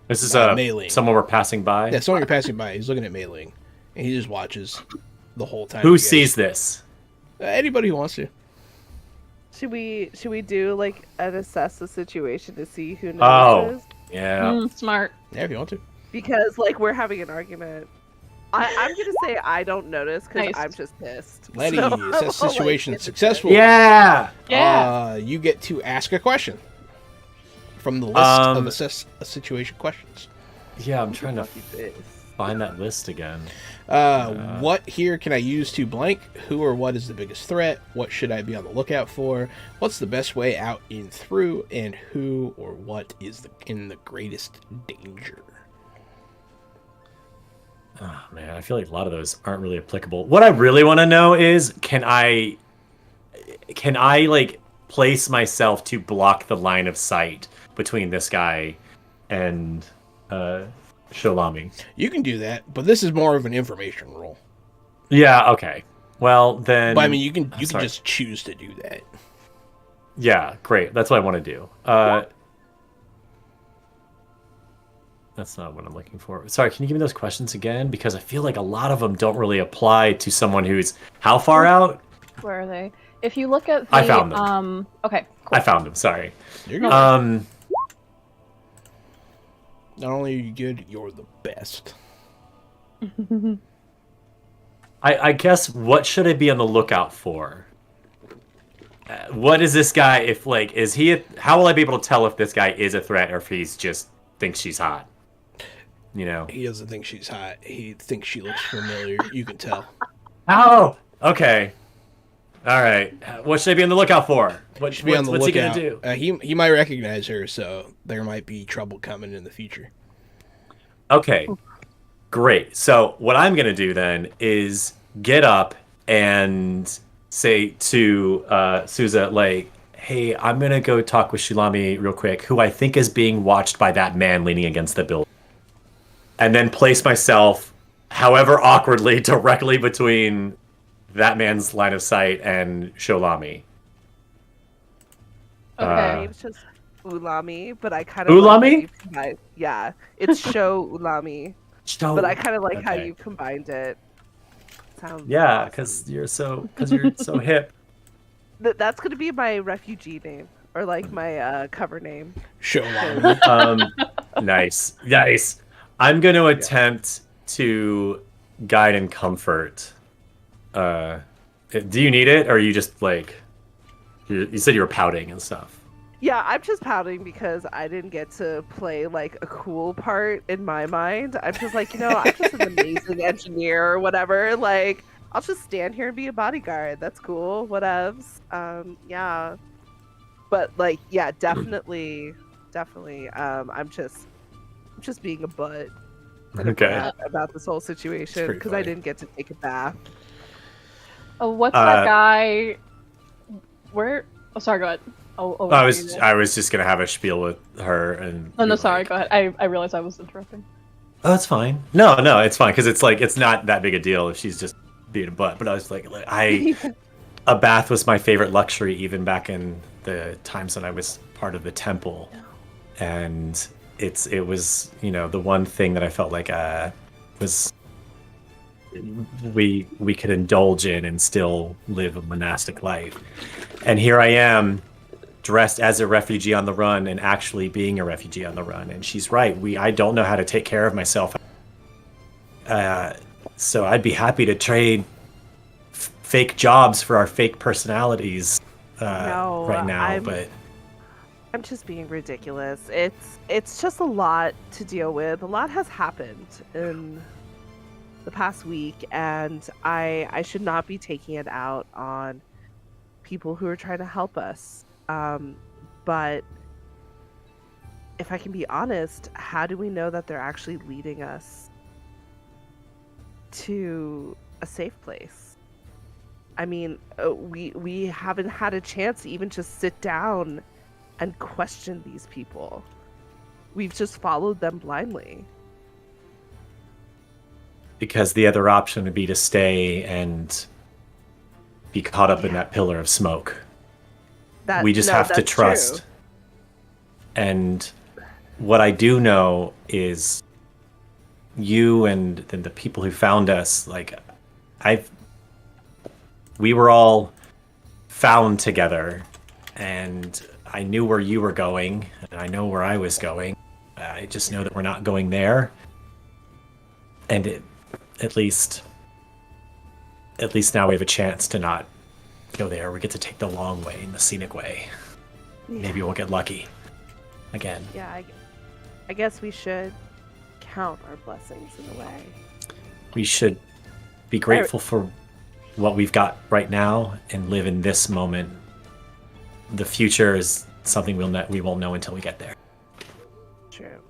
this is Mei Ling. someone we're passing by. Yeah, someone you're passing by. He's looking at Mei Ling, and he just watches the whole time. Who you guys- sees this? Anybody who wants to. should we do like an assess the situation to see who Oh. notices? Yeah. Smart. Yeah, if you want to. Because like we're having an argument. I'm gonna say I don't notice because Nice. I'm just pissed. Letty, So, assess I'll, like, situation get the successful. Yeah. Yeah. You get to ask a question from the list of assess a situation questions. Yeah, I'm trying to Lucky face. find that list again. What here can I use to blank? Who or what is the biggest threat? What should I be on the lookout for? What's the best way out in through? And who or what is in the greatest danger? Oh, man, I feel like a lot of those aren't really applicable. What I really want to know is, can I like place myself to block the line of sight between this guy and Sholami? You can do that, but this is more of an information role. Yeah, okay. Well, then... But I mean, you can just choose to do that. Yeah, great. That's what I want to do. That's not what I'm looking for. Sorry, can you give me those questions again? Because I feel like a lot of them don't really apply to someone who's... How far out? Where are they? If you look at the... I found them. Okay, cool. I found them, sorry. You're good. Um... Not only are you good, you're the best. I guess, what should I be on the lookout for? What is this guy, if, like, is he... How will I be able to tell if this guy is a threat or if he's just thinks she's hot? You know? He doesn't think she's hot. He thinks she looks familiar. You can tell. Oh! Okay. All right. What should I be on the lookout for? What's he gonna do? He might recognize her, so there might be trouble coming in the future. Okay. Great. So what I'm gonna do then is get up and say to Souza, like, hey, I'm gonna go talk with Shulami real quick, who I think is being watched by that man leaning against the building. And then place myself, however awkwardly, directly between that man's line of sight and Sholami. Okay, it's just Ulami, but I kind of Ulami? Yeah, it's Show Ulami, but I kind of like how you combined it. Sounds yeah, awesome. because you're so hip. That's gonna be my refugee name, or like my cover name. Show Nice. I'm going to attempt to guide and comfort. Do you need it, or are you just like... You said you were pouting and stuff. Yeah, I'm just pouting because I didn't get to play like a cool part in my mind. I'm just like, I'm just an amazing engineer or whatever. Like, I'll just stand here and be a bodyguard. That's cool. Whatevs. Yeah. But like, yeah, definitely. I'm just being a butt. Okay. About this whole situation because I didn't get to take a bath. Oh, what's that guy? Where? Oh, sorry. Go ahead. I was just gonna have a spiel with her and. Oh no, sorry. Go ahead. I realized I was interrupting. Oh, it's fine. No, it's fine because it's not that big a deal if she's just being a butt. But I was like a bath was my favorite luxury even back in the times when I was part of the temple, and it was the one thing that I felt like was we could indulge in and still live a monastic life. And here I am, dressed as a refugee on the run and actually being a refugee on the run. And she's right. I don't know how to take care of myself. So I'd be happy to trade fake jobs for our fake personalities right now. But I'm just being ridiculous. It's just a lot to deal with. A lot has happened in the past week, and I should not be taking it out on people who are trying to help us. But if I can be honest, how do we know that they're actually leading us to a safe place? I mean, we haven't had a chance to even just sit down and question these people. We've just followed them blindly. Because the other option would be to stay and be caught up in that pillar of smoke. We just have to trust. True. And what I do know is you and the people who found us, we were all found together, and I knew where you were going, and I know where I was going. I just know that we're not going there. And at least now we have a chance to not go there. We get to take the long way and the scenic way. Yeah. Maybe we'll get lucky again. Yeah, I guess we should count our blessings in a way. We should be grateful for what we've got right now and live in this moment. The future is something we won't know until we get there. True.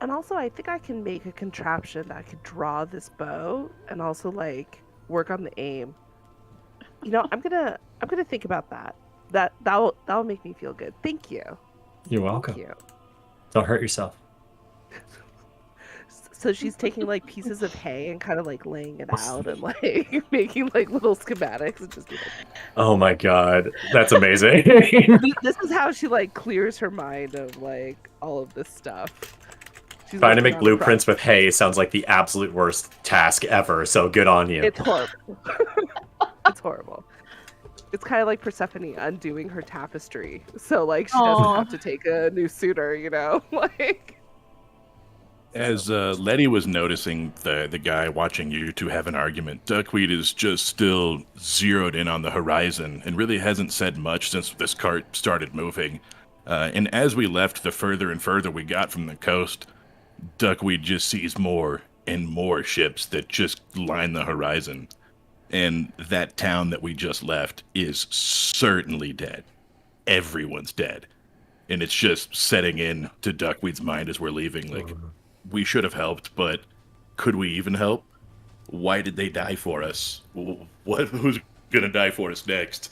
And also, I think I can make a contraption that could draw this bow and also like work on the aim. You know, I'm gonna think about that. That'll make me feel good. Thank you. You're welcome. Thank you. Don't hurt yourself. So she's taking like pieces of hay and kind of like laying it out and like making like little schematics and just be like, Oh my god, that's amazing. this is how she like clears her mind of like all of this stuff. She's Trying to working make on blueprints with projects. hay sounds like the absolute worst task ever, so good on you. It's horrible. It's horrible. It's kind of like Persephone undoing her tapestry. So like she doesn't Aw. have to take a new suitor, you know? Like As Letty was noticing the guy watching you two have an argument, Duckweed is just still zeroed in on the horizon and really hasn't said much since this cart started moving. And as we left, the further and further we got from the coast, Duckweed just sees more and more ships that just line the horizon. And that town that we just left is certainly dead. Everyone's dead. And it's just setting in to Duckweed's mind as we're leaving, like, we should have helped, but could we even help? Why did they die for us? Who's gonna die for us next?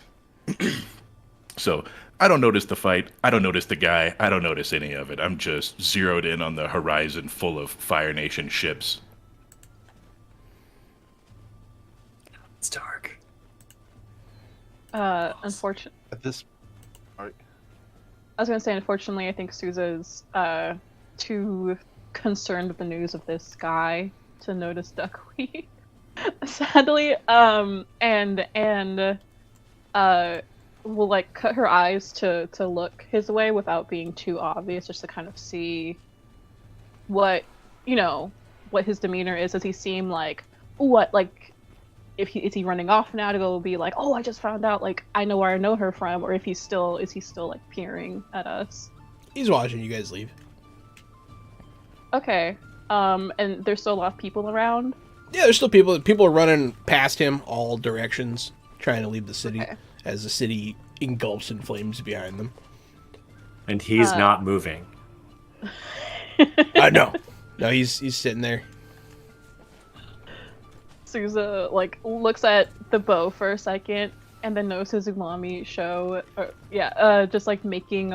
So, I don't notice the fight. I don't notice the guy. I don't notice any of it. I'm just zeroed in on the horizon full of Fire Nation ships. It's dark. Unfortunately, At this, all right. I was gonna say, unfortunately, I think Sousa's too concerned with the news of this guy to notice Duckweed. Sadly, will like cut her eyes to look his way without being too obvious, just to kind of see what what his demeanor is. Does he seem like what like? Is he running off now to go be like, oh, I just found out, like, I know where I know her from, or is he still like peering at us? He's watching you guys leave. Okay. And there's still a lot of people around. Yeah, there's still people. People are running past him all directions, trying to leave the city Okay. as the city engulfs in flames behind them. And he's not moving. No, he's sitting there. Sousa like looks at the bow for a second and then notices Umami just like making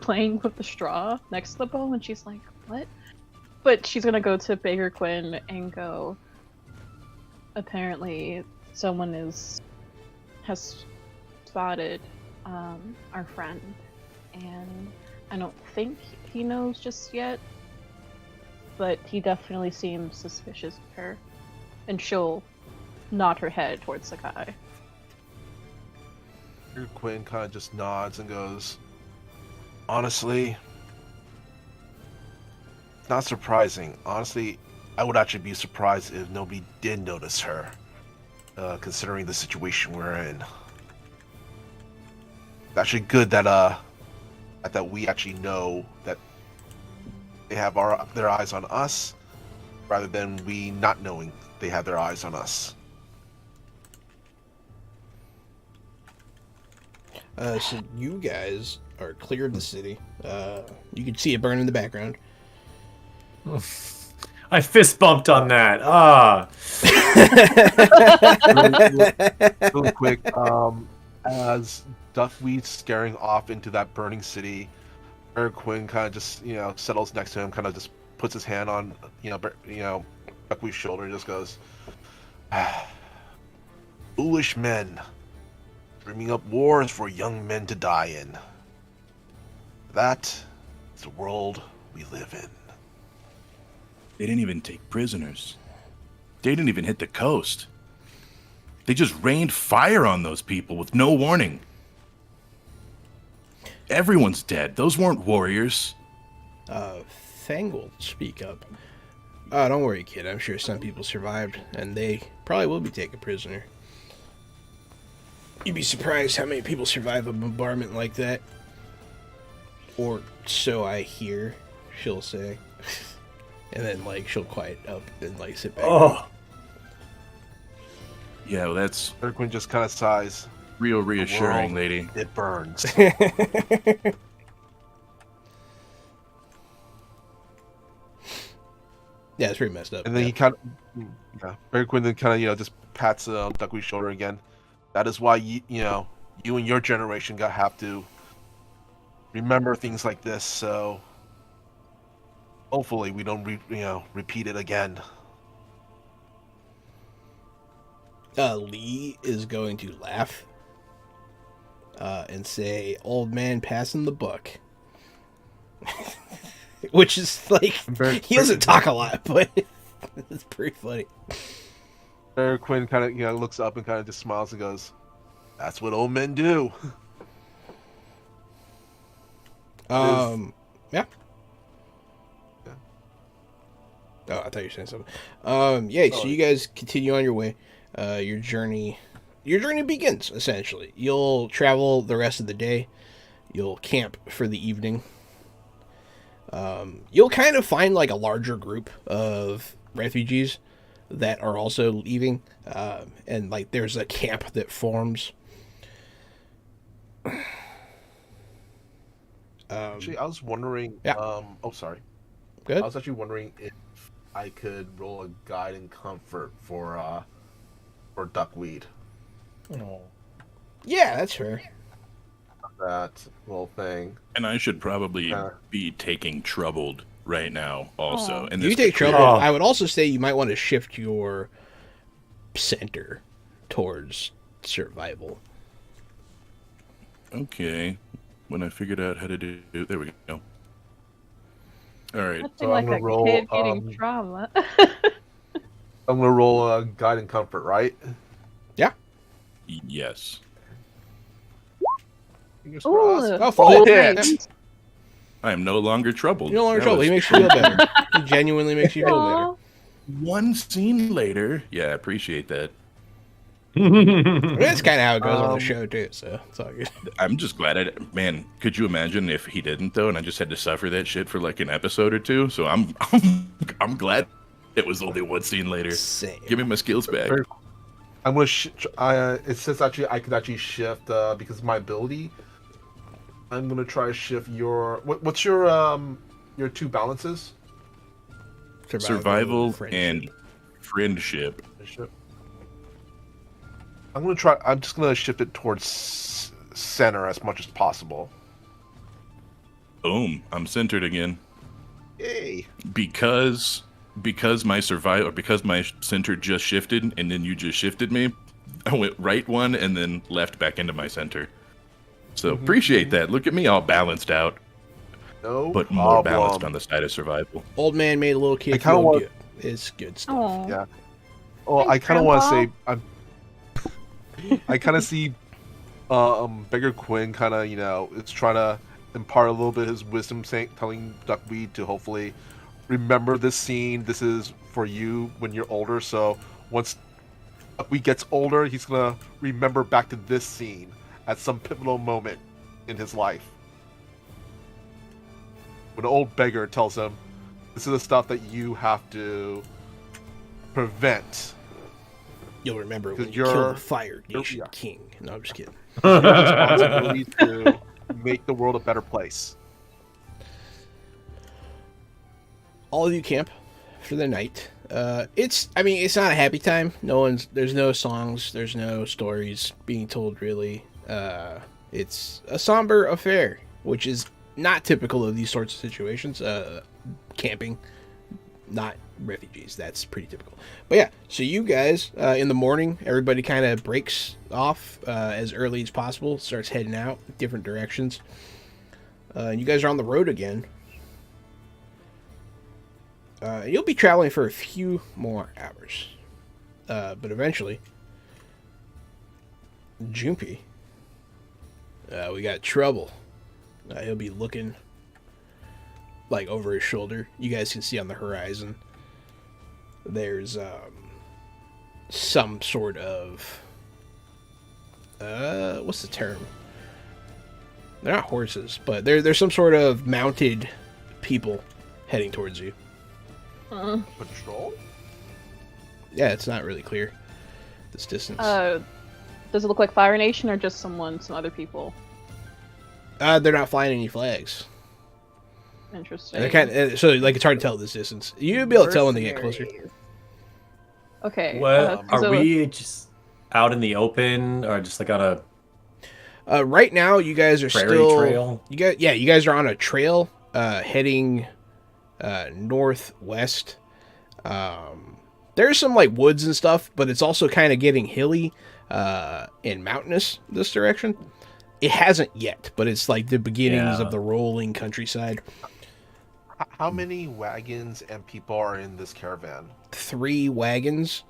playing with the straw next to the bow, and she's like, what? But she's gonna go to Baker Quinn and go, apparently someone has spotted our friend, and I don't think he knows just yet, but he definitely seems suspicious of her. And she'll nod her head towards the guy. Quinn kind of just nods and goes, honestly, not surprising. Honestly, I would actually be surprised if nobody did notice her, considering the situation we're in. It's actually good that we actually know that they have their eyes on us, rather than we not knowing they have their eyes on us. So you guys are clear of the city. You can see it burn in the background. I fist bumped on that. Really quick, as Duckweed's staring off into that burning city, Eric Quinn kind of just, settles next to him, kind of just puts his hand on, Duckweed's shoulder, and just goes, foolish men, dreaming up wars for young men to die in. That is the world we live in. They didn't even take prisoners. They didn't even hit the coast. They just rained fire on those people with no warning. Everyone's dead. Those weren't warriors. Fang will speak up. Don't worry, kid. I'm sure some people survived, and they probably will be taken prisoner. You'd be surprised how many people survive a bombardment like that. Or so I hear. she'll say. And then, like, she'll quiet up and, like, sit back. Oh, Yeah, well, that's Berger Quinn just kind of sighs. real reassuring, world. lady. It burns. Yeah, it's pretty messed up. And then yeah. he kind of, yeah, Berger Quinn then kind of, just pats Duckweed's shoulder again. That is why you and your generation have to remember things like this. So hopefully we don't, repeat it again. Lee is going to laugh and say, "Old man passing the buck," which is like he doesn't talk a lot, but it's pretty funny. Berger Quinn kind of, looks up and kind of just smiles and goes, "That's what old men do." Yeah. Yeah. Oh, I thought you were saying something. Yeah. So you guys continue on your way. Your journey begins essentially. You'll travel the rest of the day. You'll camp for the evening. You'll kind of find like a larger group of refugees that are also leaving, and like there's a camp that forms. Actually, I was wondering. Yeah. Oh, sorry. Good. I was actually wondering if I could roll a guide and comfort for Duckweed. Yeah, that's fair. That little thing. And I should probably be taking troubled right now also. Aw. And You this take could- trouble. Oh. I would also say you might want to shift your center towards survival. Okay. When I figured out how to do it, there we go. All right. Nothing So like I'm gonna a roll, kid getting trauma. I'm gonna roll a guide and comfort, right? Yes. Fingers Ooh. crossed. Oh, full hit. nice. I am no longer troubled. You're no longer That trouble. was He makes you feel better. He genuinely makes you feel Aw. one scene later. Yeah, I appreciate that. better. That's kind of how it goes on the Um, show too. So it's all good. I'm just glad man, could you imagine if he didn't though and I just had to suffer that shit for like an episode or two? So I'm glad it was only one scene later. Same. Give me my skills back. I'm gonna. It says actually I could actually shift because of my ability. I'm gonna try to shift your. What's your two balances? Survival friendship. and friendship. I'm gonna try. I'm just gonna shift it towards center as much as possible. Boom. I'm centered again. Yay! Because my center just shifted and then you just shifted me, I went right one and then left back into my center. So appreciate that. Look at me all balanced out, No, but more problem. balanced on the side of survival. Old man made a little kid I kinda feel want- good. It's good stuff. Aw. Yeah. Oh, I Thanks, kind of want to Grandpa. say I kind of see Beggar Quinn kind of is trying to impart a little bit of his wisdom, telling Duckweed to hopefully remember this scene. This is for you when you're older. So once Duckweed gets older, he's gonna remember back to this scene at some pivotal moment in his life. When an old beggar tells him, "This is the stuff that you have to prevent." You'll remember when 'Cause you kill you're- the Fire Nation yeah. King. No, I'm just kidding. Responsibility to make the world a better place. All of you camp for the night. It's not a happy time. There's no songs, there's no stories being told really. It's a somber affair, which is not typical of these sorts of situations. Camping, not refugees. That's pretty typical. But yeah, so you guys, in the morning, everybody kind of breaks off as early as possible, starts heading out different directions. You guys are on the road again. You'll be traveling for a few more hours. But eventually, Jumpy, we got trouble. He'll be looking like over his shoulder. You guys can see on the horizon there's some sort of what's the term? They're not horses, but there's some sort of mounted people heading towards you. Patrol? Yeah, it's not really clear. This distance. Does it look like Fire Nation or just some other people? They're not flying any flags. Interesting. They're it's hard to tell this distance. You'll be able to tell when they get closer. Okay. What are so- we just out in the open or just like on a Right now, you guys are prairie still. trail? You guys are on a trail heading northwest. There's some like woods and stuff, but it's also kind of getting hilly and mountainous this direction. It hasn't yet, but it's like the beginnings of the rolling countryside. How many wagons and people are in this caravan? 3 wagons.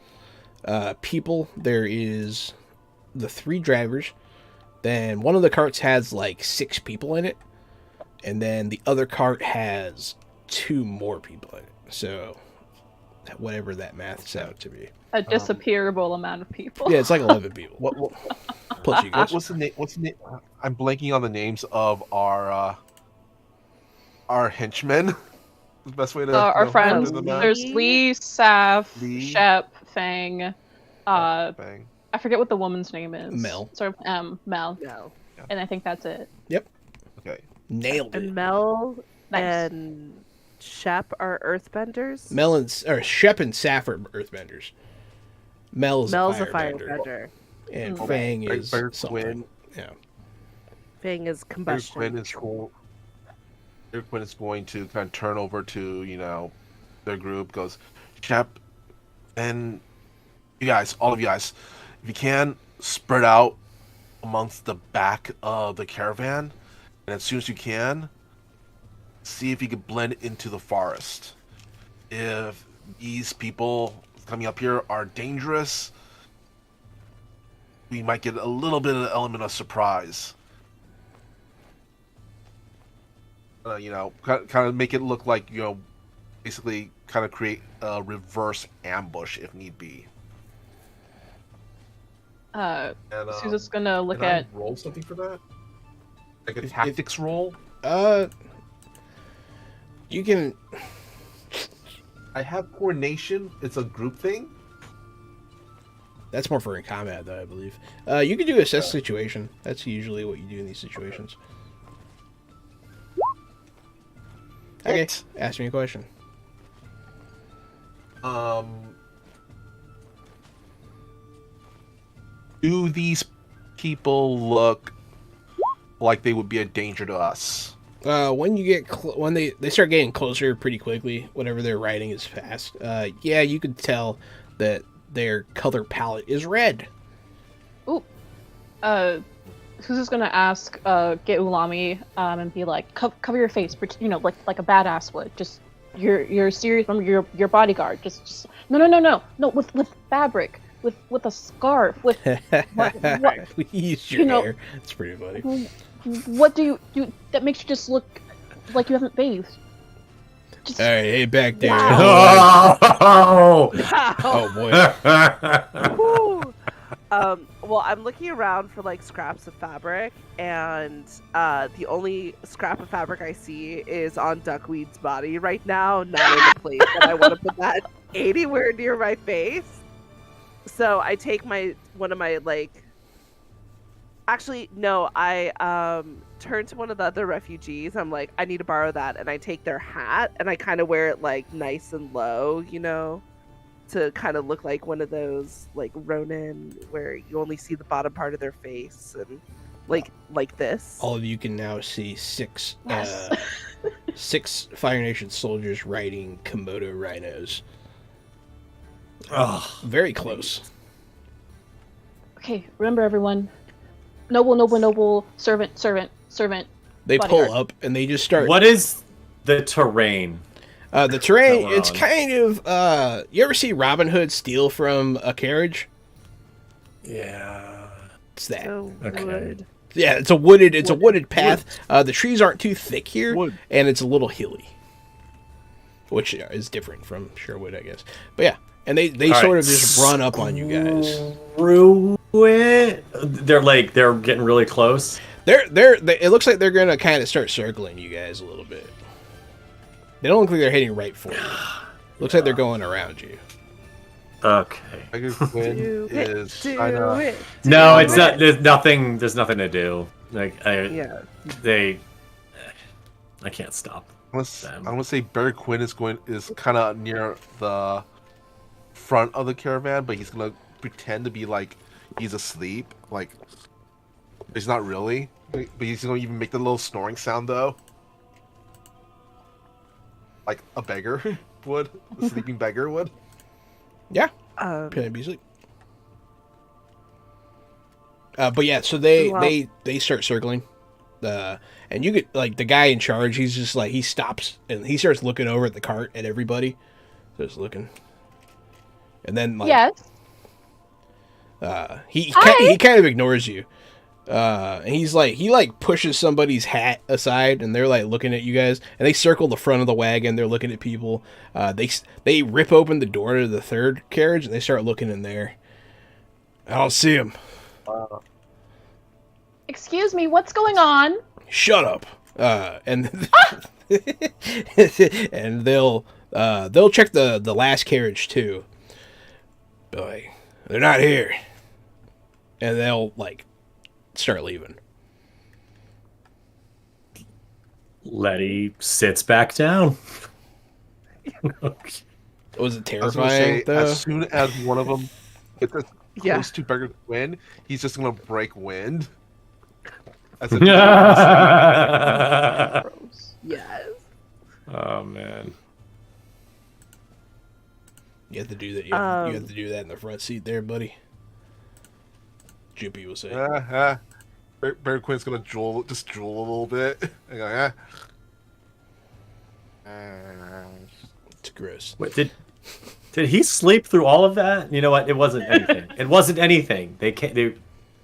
People, there is the 3 drivers. Then one of the carts has like 6 people in it. And then the other cart has 2 more people in it. So, whatever that maths out to be. A disappearable amount of people. Yeah, it's like 11 people. What Plus you guys. what's the name? What's the name? I'm blanking on the names of our henchmen. The best way to Our friends. them out? There's Lee, Saf, Lee. Shep, Fang. Bang. I forget what the woman's name is. Mel. Sort of Mel. No. And I think that's it. Okay. Nailed it. And Mel Nice. and Shep are earthbenders. Shep and Saf are earthbenders. Mel's a firebender. firebender. And Mm. Fang is Bear something. Quinn. Yeah. Fang is Bear combustion. Quinn is going to kind of turn over to their group. Goes, Shep, and you guys, all of you guys, if you can, spread out amongst the back of the caravan, and as soon as you can, see if you can blend into the forest. If these people coming up here are dangerous, we might get a little bit of the element of surprise. Kind of make it look like, basically kind of create a reverse ambush if need be. And, Susan's gonna look can I at. roll something for that? Like a tactics roll? You can. I have coordination. It's a group thing. That's more for in combat, though, I believe. You can do assess situation. That's usually what you do in these situations. Okay, ask me a question. Do these people look like they would be a danger to us? When you get when they start getting closer pretty quickly, whenever they're riding is fast. Yeah, you could tell that their color palette is red. Ooh. Susan's gonna ask, get Ulami, and be like, cover your face, like a badass would. Just you're serious, your bodyguard. Just no, with fabric, with a scarf, with what Use your hair. It's pretty funny. What do you that makes you just look like you haven't bathed? Just, All right, hey, back there. Oh! Oh boy. Woo. Well, I'm looking around for like scraps of fabric, and the only scrap of fabric I see is on Duckweed's body right now, not in the place that I want to put that anywhere near my face. So I take one of my actually no, I turn to one of the other refugees. I'm like, I need to borrow that, and I take their hat and I kind of wear it like nice and low, to kind of look like one of those like Ronin where you only see the bottom part of their face and like this. All of you can now see 6 Yes. 6 Fire Nation soldiers riding Komodo rhinos. Oh, Very close. okay, remember everyone. Noble, servant. They bodyguard. pull up and they just start. what is the terrain? The terrain, that we're it's on? kind of, you ever see Robin Hood steal from a carriage? Yeah. It's that. So Okay. wood. Yeah, it's a wooded path. The trees aren't too thick here, Wood. and it's a little hilly. Which is different from Sherwood, I guess. But yeah, and they All sort right, of just run up on you guys. Screw it. They're getting really close. They it looks like they're gonna kind of start circling you guys a little bit. They don't look like they're heading right for you. Looks like they're going around you. Okay. Beggar Quinn Do is it, kind do of. it. No, do it's it. not. There's nothing. There's nothing to do. Like Yeah. I can't stop. I'm gonna say Beggar Quinn is kind of near the front of the caravan, but he's gonna pretend to be like he's asleep, like he's not really. But he's gonna even make the little snoring sound though, like a beggar would, a sleeping beggar would. Yeah. Pretend to be asleep. But yeah, so they start circling, and you get like the guy in charge. He's just like he stops and he starts looking over at the cart at everybody, just looking, and then like Yes. he kind of ignores you, and he pushes somebody's hat aside, and they're like looking at you guys, and they circle the front of the wagon. They're looking at people. They rip open the door to the third carriage, and they start looking in there. I don't see him. Excuse me, what's going on? Shut up. And and they'll check the last carriage too. Boy, they're not here. And they'll like start leaving. Letty sits back down. Was it I was gonna terrifying say, though? as soon as one of them gets close Yeah. to Beggar Quinn, he's just gonna break wind. As if Yes. Oh man. You have to do that. You have to do that in the front seat there, buddy. Jippy will say. Beggar Quinn's gonna drool a little bit. And go, It's gross. Wait, did he sleep through all of that? You know what? It wasn't anything. It wasn't anything. They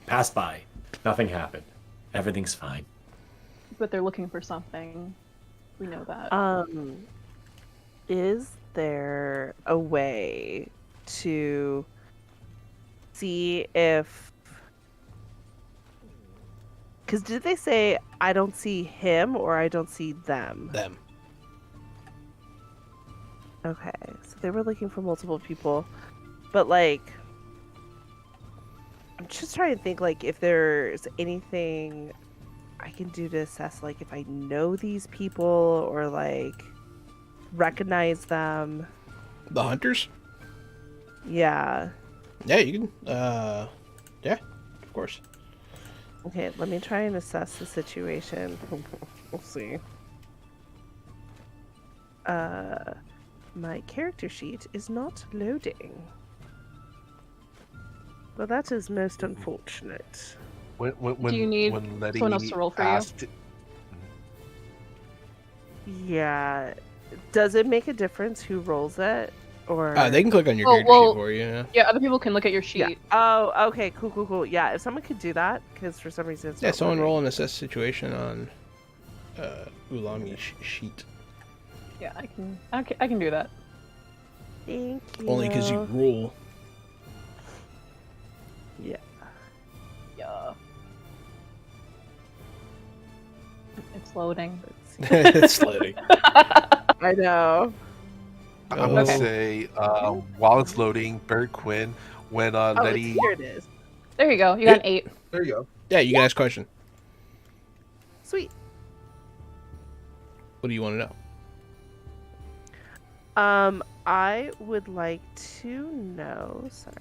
passed by. Nothing happened. Everything's fine. But they're looking for something. We know that. Is there a way to see if? Because did they say I don't see him or I don't see them? Them. Okay, so they were looking for multiple people, but like, I'm just trying to think like if there's anything I can do to assess like if I know these people or like recognize them. The hunters? Yeah. Yeah, you can. Yeah, of course. Okay, let me try and assess the situation. We'll see. My character sheet is not loading. Well, that is most unfortunate. when Do you need when Letty someone else to roll for you? asked, Yeah. Does it make a difference who rolls it? Or They can click on your Oh, character well- sheet for you. Yeah. Yeah, other people can look at your sheet. Yeah. Oh, okay, cool. Yeah, if someone could do that, because for some reason it's Yeah, not someone loading. roll an assess situation on Ulami's sheet. Yeah, I can do that. Thank you. Only because you rule. Yeah. Yeah. It's loading. It's loading. I know. I'm gonna Okay. say while it's loading, Beggar Quinn, when Letty. Here it is. There you go. You got an 8. There you go. Yeah, you can ask a question. Sweet. What do you want to know? I would like to know. Sorry.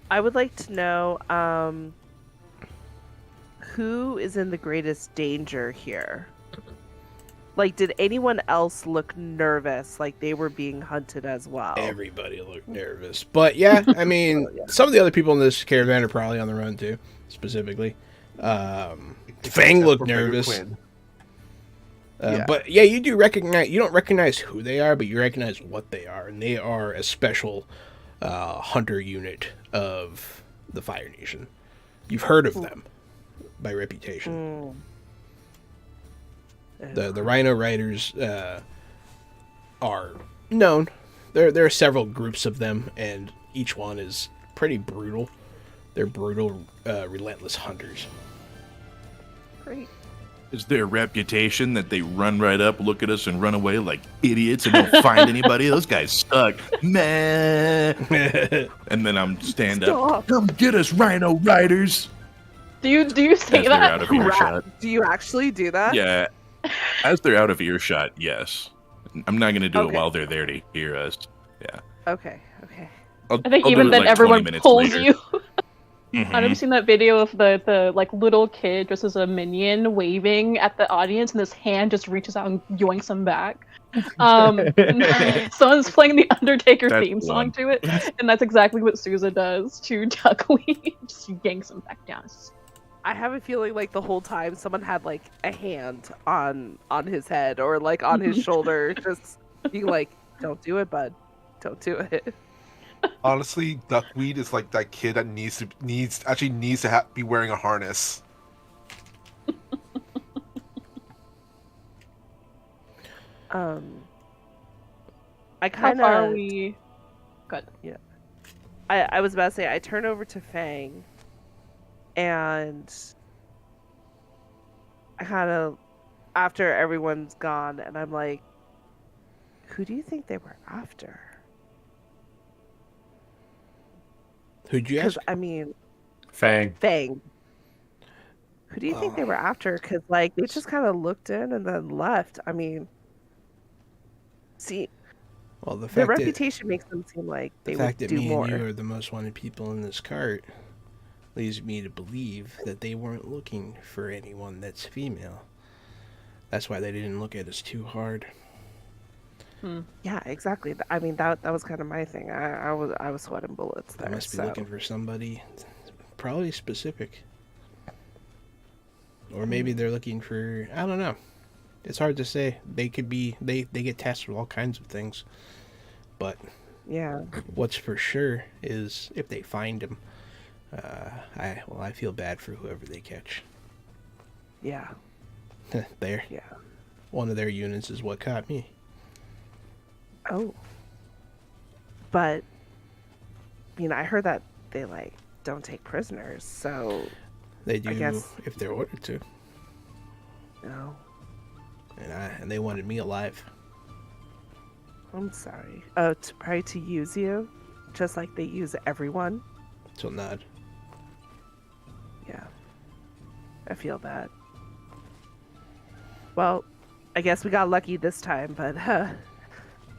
I would like to know who is in the greatest danger here. Like, did anyone else look nervous, like they were being hunted as well? Everybody looked nervous. But yeah, I mean, some of the other people in this caravan are probably on the run too, specifically. Fang Except looked for Beggar nervous. Quinn. Yeah. But yeah, you don't recognize who they are, but you recognize what they are. And they are a special hunter unit of the Fire Nation. You've heard of them by reputation. The Rhino Riders are known. There are several groups of them, and each one is pretty brutal. They're brutal, relentless hunters. Great. Is their reputation that they run right up, look at us, and run away like idiots and don't find anybody? Those guys suck. Meh. And then I'm stand up. Come get us, Rhino Riders. Do you say As they're that? out of earshot. Do you actually do that? Yeah. As they're out of earshot, yes. I'm not going to do it Okay. while they're there to hear us. Yeah. Okay. I think I'll even do it then like 20 everyone minutes pulls later. you. Mhm. I've never seen that video of the like little kid dressed as a minion waving at the audience, and his hand just reaches out and yoinks him back. Someone's playing the Undertaker That's theme the song one. to it, and that's exactly what Sousa does to Duckweed. Just yanks him back down. I have a feeling like the whole time someone had like a hand on his head or like on his shoulder, just being like, "Don't do it, bud. Don't do it." Honestly, Duckweed is like that kid that needs to be wearing a harness. I How kind far are of. we? Good. I was about to say I turn over to Fang, and I kind of, after everyone's gone, and I'm like, "Who do you think they were after?" Who'd you ask? Because I mean, Fang. Fang. Who do you think they were after? Because like they just kind of looked in and then left. I mean, see, Well, the their fact that reputation makes them seem like the they fact would that do me more. and you are the most wanted people in this cart leads me to believe that they weren't looking for anyone that's female. That's why they didn't look at us too hard. Yeah, exactly. I mean, that was kind of my thing. I was sweating bullets They there. must be so. looking for somebody probably specific. Or maybe they're looking for, I don't know. It's hard to say. They could be, they get tasked with all kinds of things. But Yeah. what's for sure is if they find him, I feel bad for whoever they catch. Yeah. There. Yeah. One of their units is what caught me. Oh. But, you know, I heard that they like don't take prisoners, so They do guess- if they're ordered to. you know, And they wanted me alive. I'm sorry. Probably to use you, just like they use everyone. So nod. Yeah. I feel bad. Well, I guess we got lucky this time, but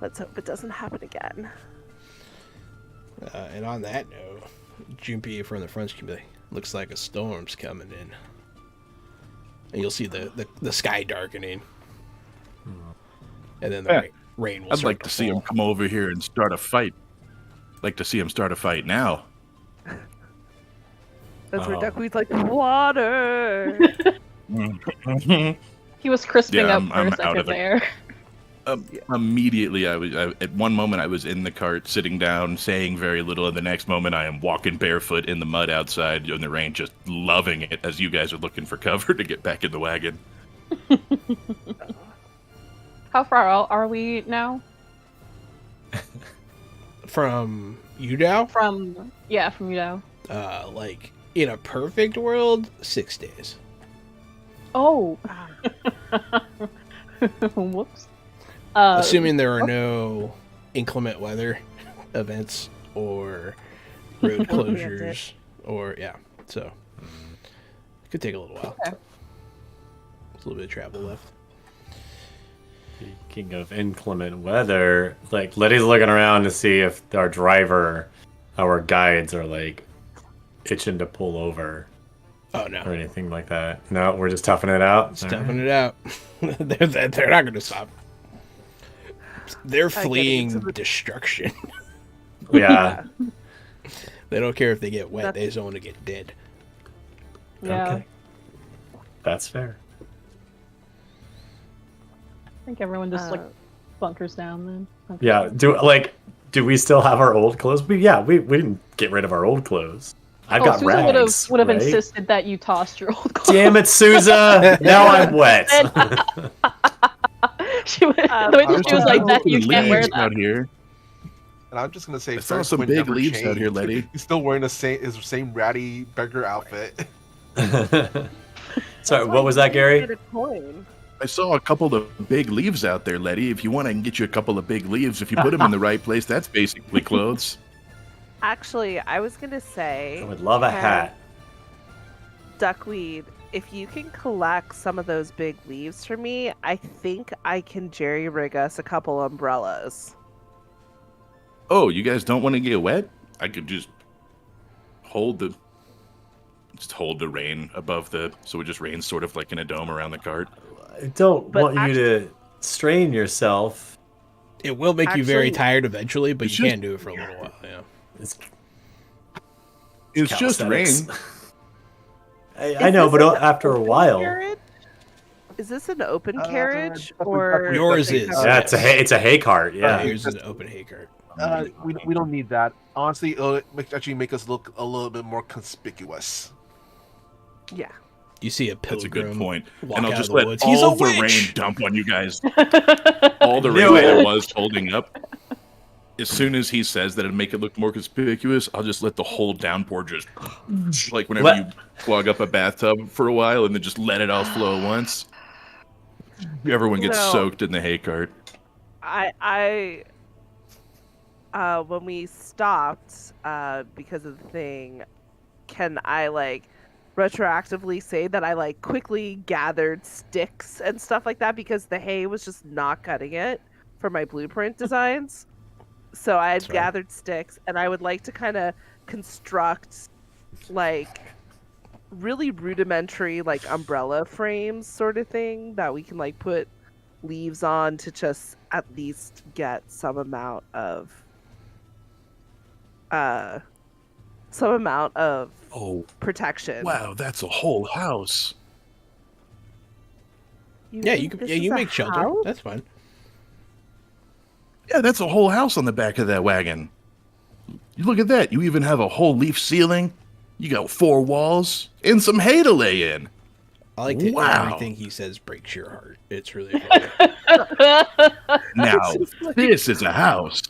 let's hope it doesn't happen again. And on that note, Junpei from the front can be like, looks like a storm's coming in. And you'll see the sky darkening. And then the Yeah. rain will I'd start like to see him fall. come over here and start a fight. Like to see him start a fight now. That's where Oh. Duckweed's like, water! He was crisping Yeah, up I'm for a out of second the- there. Immediately, at one moment I was in the cart, sitting down, saying very little, and the next moment I am walking barefoot in the mud outside in the rain, just loving it as you guys are looking for cover to get back in the wagon. How far out are we now? From Yu Dao, From Yu Dao. like in a perfect world, 6 days. Oh. Whoops. Assuming there are no inclement weather events or road closures or so it could take a little while. Okay. There's a little bit of travel left. Speaking of inclement weather, like Letty's looking around to see if our driver, our guides are like itching to pull over Oh or no, anything like that. No, we're just toughing it out. it's toughing it out. they're not going to stop. They're getting fleeing into the- destruction. Yeah. They don't care if they get wet. That's- They just don't want to get dead. Yeah. Okay. That's fair. I think everyone just like Uh, bunkers down then. Okay. Yeah. Do we still have our old clothes? We didn't get rid of our old clothes. I've got Susan rags. would have right? insisted that you tossed your old clothes. Damn it, Sousa! Now I'm wet. she was, Um, the way I was she was just like, looking that at you the can't wear leaves that. out here. And I'm just gonna say, I saw Barry some Quinn big never leaves out here, changed. Letty. He's still wearing his same ratty beggar outfit. Sorry, what was that, Gary? Get a coin. I saw a couple of big leaves out there, Letty. If you want, I can get you a couple of big leaves. If you put them in the right place, that's basically clothes. Actually, I was gonna say. I would love a hat. Duckweed, if you can collect some of those big leaves for me, I think I can jerry rig us a couple umbrellas. Oh, you guys don't want to get wet? I could just hold the rain above so it just rains sort of like in a dome around the cart. I don't But want you to strain yourself. It will make you very Actually- tired eventually, but It's you just- can do it for a little while. Yeah. It's It's just calisthenics. rain. I know, Is but this an after a open while. carriage? Is this an open carriage definitely- or Yours definitely- is. Yeah, it's a hay cart. Yeah. Here's an open hay cart. We don't need that. Honestly, it'll actually make us look a little bit more conspicuous. Yeah. You see a That's a pilgrim good point. walk And I'll out just of the let woods. He's a all the witch! rain dump on you guys. All the rain Knew it. there was holding up. As soon as he says that it'd make it look more conspicuous, I'll just let the whole downpour just like whenever you clog up a bathtub for a while and then just let it all flow at once. Everyone gets No. soaked in the hay cart. When we stopped because of the thing, can I like retroactively say that I like quickly gathered sticks and stuff like that because the hay was just not cutting it for my blueprint designs. So I had Sorry. gathered sticks and I would like to kind of construct like really rudimentary like umbrella frames sort of thing that we can like put leaves on to just at least get some amount of Oh, protection. wow, that's a whole house. Yeah, you can. This Yeah, is you a make shelter. house? That's fine. Yeah, that's a whole house on the back of that wagon. You look at that. You even have a whole leaf ceiling. You got 4 walls and some hay to lay in. I like that Wow. everything he says breaks your heart. It's really funny. Now, this is a house.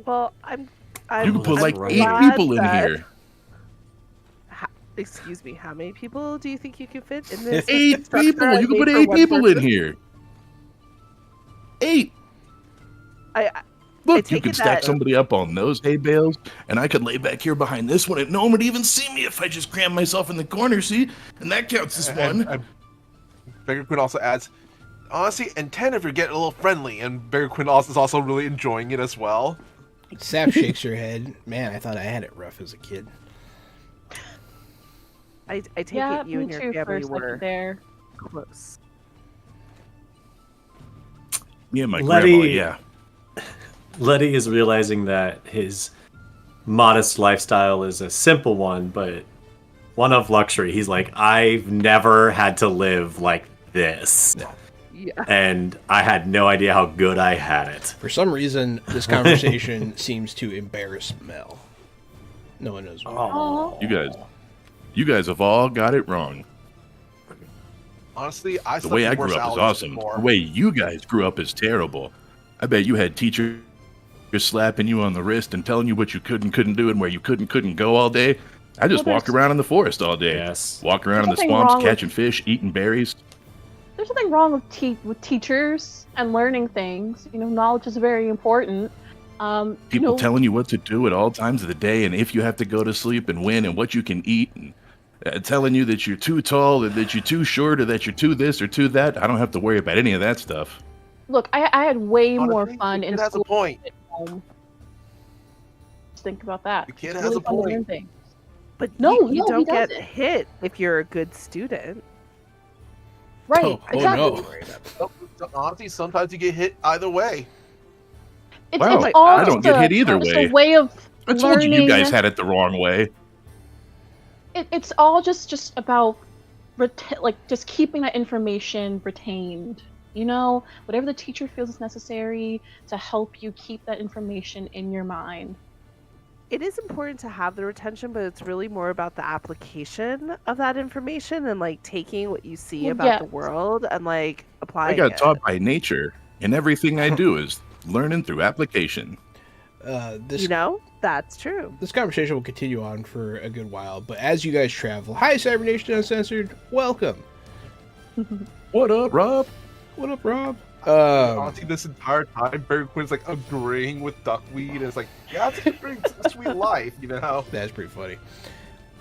Well, You can put I'm like right. 8 glad people in that- here. Excuse me, how many people do you think you can fit in this? 8 structure people. I You can made put for 8 one people in person? here. 8. I Look, you take could it stack that- somebody up on those hay bales, and I could lay back here behind this one, and no one would even see me if I just crammed myself in the corner, see? And that counts as one. And Beggar Quinn also adds, honestly, and 10 if you're getting a little friendly, and Beggar Quinn also is also really enjoying it as well. Sap shakes her head. Man, I thought I had it rough as a kid. I take Yeah, it you me and your too. family First, were like there. close. Me and my Letty- grandma, yeah. Letty is realizing that his modest lifestyle is a simple one, but one of luxury. He's like, I've never had to live like this. Yeah. And I had no idea how good I had it. For some reason, this conversation seems to embarrass Mel. No one knows why. Oh. You guys have all got it wrong. Honestly, I The way I grew up is awesome. The way you guys grew up is terrible. I bet you had teachers slapping you on the wrist and telling you what you could and couldn't do and where you could and couldn't go all day. I just Well, walked there's- around in the forest all day. Yes. Walk around in the Nothing swamps, wrong with- catching fish, eating berries. There's nothing wrong with teachers and learning things. You know, knowledge is very important. People you know, telling you what to do at all times of the day and if you have to go to sleep and when and what you can eat and telling you that you're too tall or that you're too short or that you're too this or too that. I don't have to worry about any of that stuff. Look, I had way more Honestly, fun the in kid has a school point. than at home. Just think about that. The kid It's has really a fun to point. learn things. But No, you no, he don't get doesn't. hit if you're a good student. Right, Oh, exactly. no. Honestly, sometimes you get hit either way. It's, Wow, it's all I don't just get hit either just way. a way of I told learning. you guys had it the wrong way. It's all just about just keeping that information retained. You know, whatever the teacher feels is necessary to help you keep that information in your mind. It is important to have the retention, but it's really more about the application of that information and like taking what you see Well, about yeah. the world and like I applying got it. taught by nature, and everything I do is learning through application. This You know, That's true. This conversation will continue on for a good while, but as you guys travel, hi Cyber Nation Uncensored, welcome. What up, Rob? What up, Rob? Honestly, this entire time, Barry Quinn's like agreeing with duckweed, and it's like, yeah, it's a pretty sweet life, you know? That's pretty funny.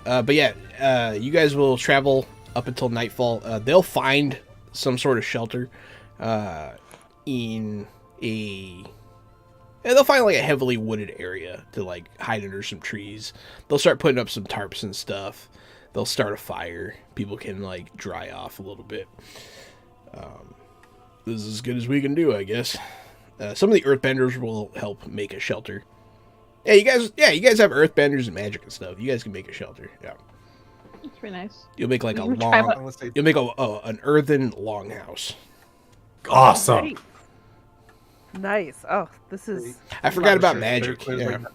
But yeah, you guys will travel up until nightfall. They'll find some sort of shelter in a... And they'll find like a heavily wooded area to like hide under some trees. They'll start putting up some tarps and stuff. They'll start a fire. People can like dry off a little bit. This is as good as we can do, I guess. Some of the earthbenders will help make a shelter. Yeah, you guys have earthbenders and magic and stuff. You guys can make a shelter. Yeah. It's pretty nice. You'll make like a You can try long. You'll make an earthen longhouse. Awesome. Nice. Oh, this is. I forgot about magic. Barry Quinn's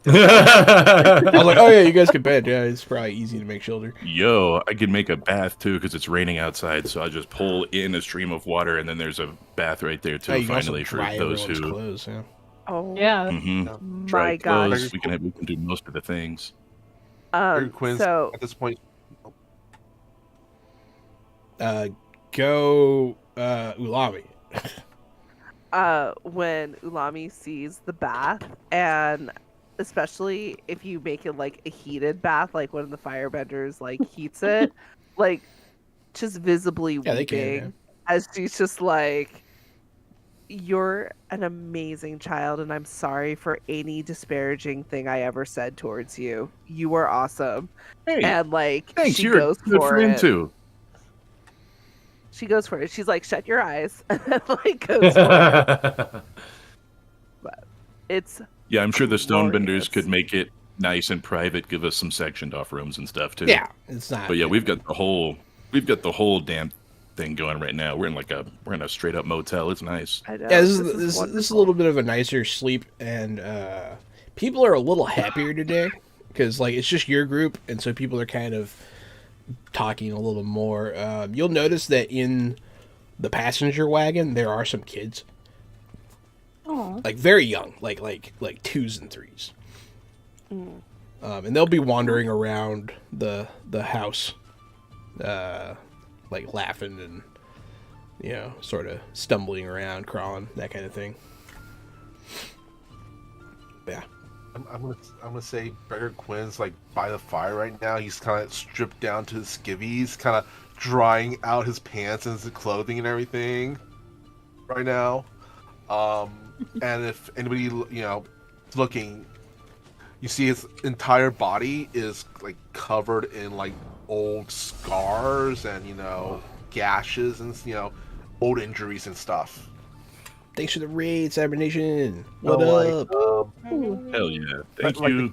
Yeah. like, I was like, oh yeah, you guys can bed. Yeah, it's probably easy to make shelter. Yo, I could make a bath too because it's raining outside, so I just pull in a stream of water, and then there's a bath right there too. Oh, you can also Finally, for dry those everyone's who clothes. Yeah. Oh, Yeah. dry my God. clothes, we can do most of the things. Barry Quinn's So, at this point. Go Ulami. when Ulami sees the bath, and especially if you make it like a heated bath, like one of the firebenders like heats it, like just visibly Yeah, they can, weeping as she's just like, "You're an amazing child, and I'm sorry for any disparaging thing I ever said towards you. You were awesome." Hey, And like thanks. she You're a goes good for friend it. too. She goes for it. She's like, "Shut your eyes," and then like goes for it. But it's Yeah, I'm sure the glorious. Stonebenders could make it nice and private, give us some sectioned off rooms and stuff too. Yeah, it's not. But yeah, we've got the whole damn thing going right now. We're in a straight up motel. It's nice. I know, Yeah, this is a wonderful. little bit of a nicer sleep, and people are a little happier today because like it's just your group, and so people are kind of talking a little more. You'll notice that in the passenger wagon there are some kids, Oh. like very young, like 2s and 3s, and they'll be wandering around the house, like laughing and sort of stumbling around, crawling, that kind of thing. Yeah. I'm gonna say Barry Quinn's like by the fire right now. He's kind of stripped down to his skivvies, kind of drying out his pants and his clothing and everything right now. And if anybody is looking, you see his entire body is like covered in like old scars and gashes and old injuries and stuff. Thanks for the raid, Cyber Nation. What So, up? Hell yeah! Thank Like- you.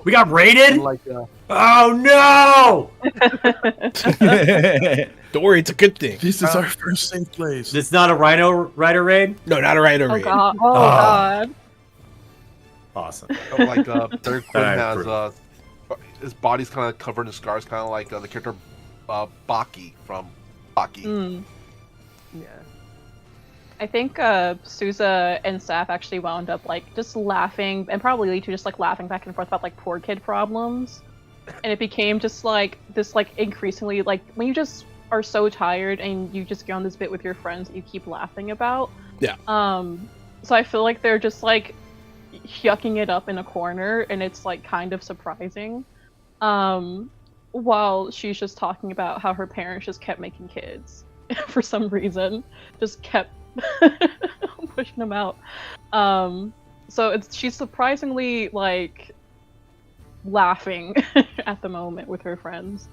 We got raided? Like Oh no! Don't worry, it's a good thing. This is our first safe place. It's not a Rhino Rider raid? No, not a rhino Oh raid. god. Oh god. Awesome. like Barry Quinn I has approve. his body's kind of covered in scars, kind of like the character Baki from Baki. Mm. Yeah. I think Sousa and Saf actually wound up like just laughing, and probably Lee too, just like laughing back and forth about like poor kid problems, and it became just like this like increasingly like when you just are so tired and you just get on this bit with your friends that you keep laughing about. Yeah. So I feel like they're just like yucking it up in a corner, and it's like kind of surprising. While she's just talking about how her parents just kept making kids for some reason, just kept pushing them out. So she's surprisingly like laughing at the moment with her friends.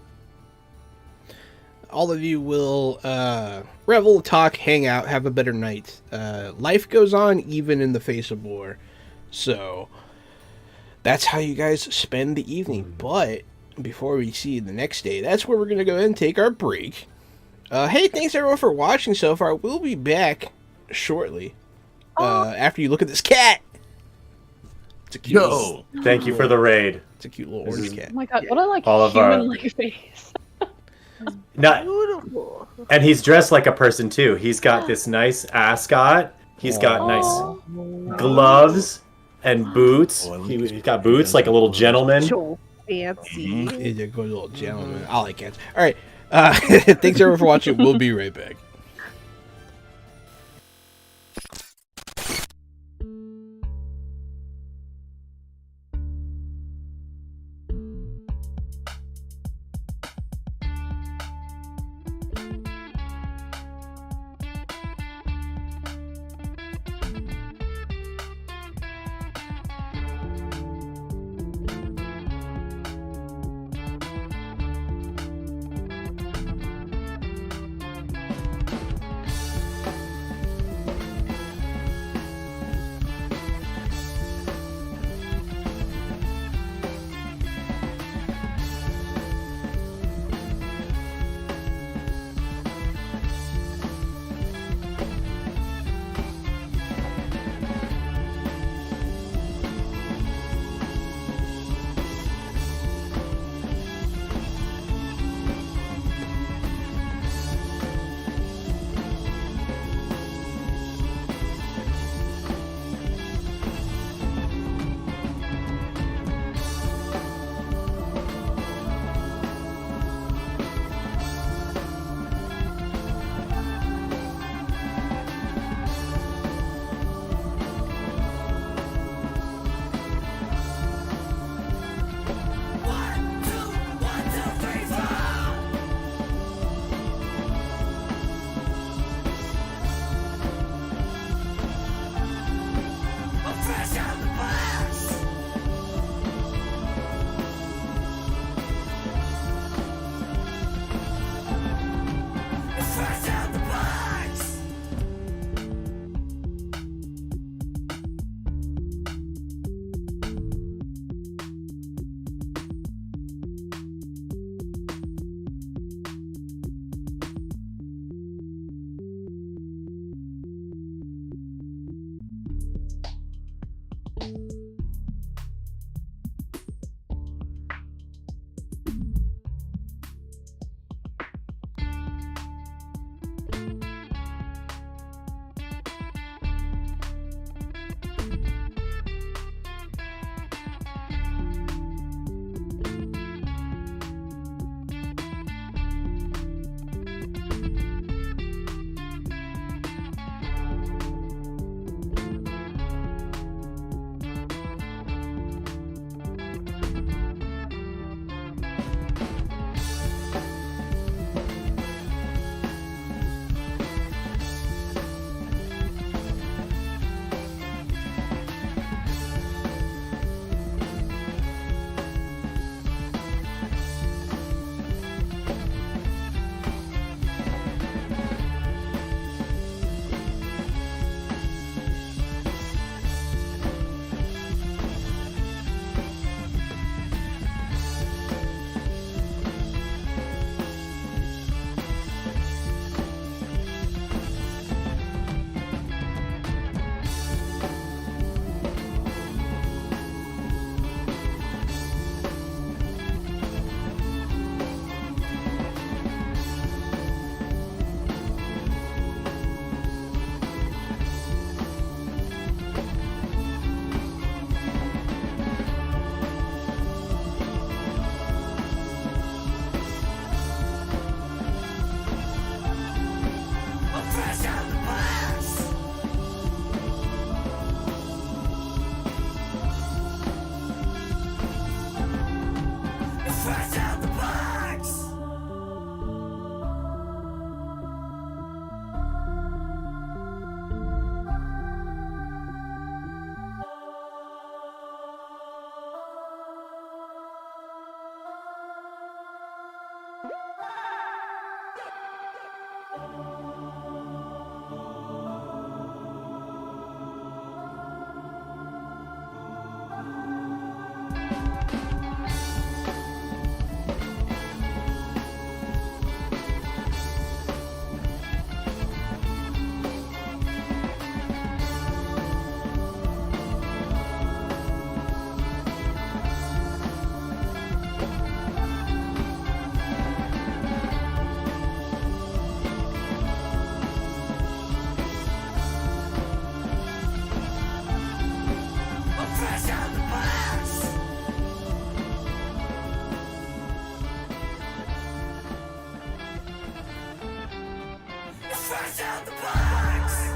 All of you will revel, talk, hang out, have a better night. Life goes on even in the face of war. So that's how you guys spend the evening. But before we see you the next day, that's where we're going to go ahead and take our break. Hey, thanks everyone for watching so far. We'll be back shortly after you look at this cat. It's a cute little, Thank you for the raid. it's a cute little This orange is- cat. Oh my god, what a like All of our- human like face. Not, Beautiful. and he's dressed like a person too. He's got this nice ascot. He's got nice gloves. and boots. He's got boots like a little gentleman. So fancy. He's a good little gentleman. I like cats. All right. Thanks everyone for watching. We'll be right back. Fresh out the box.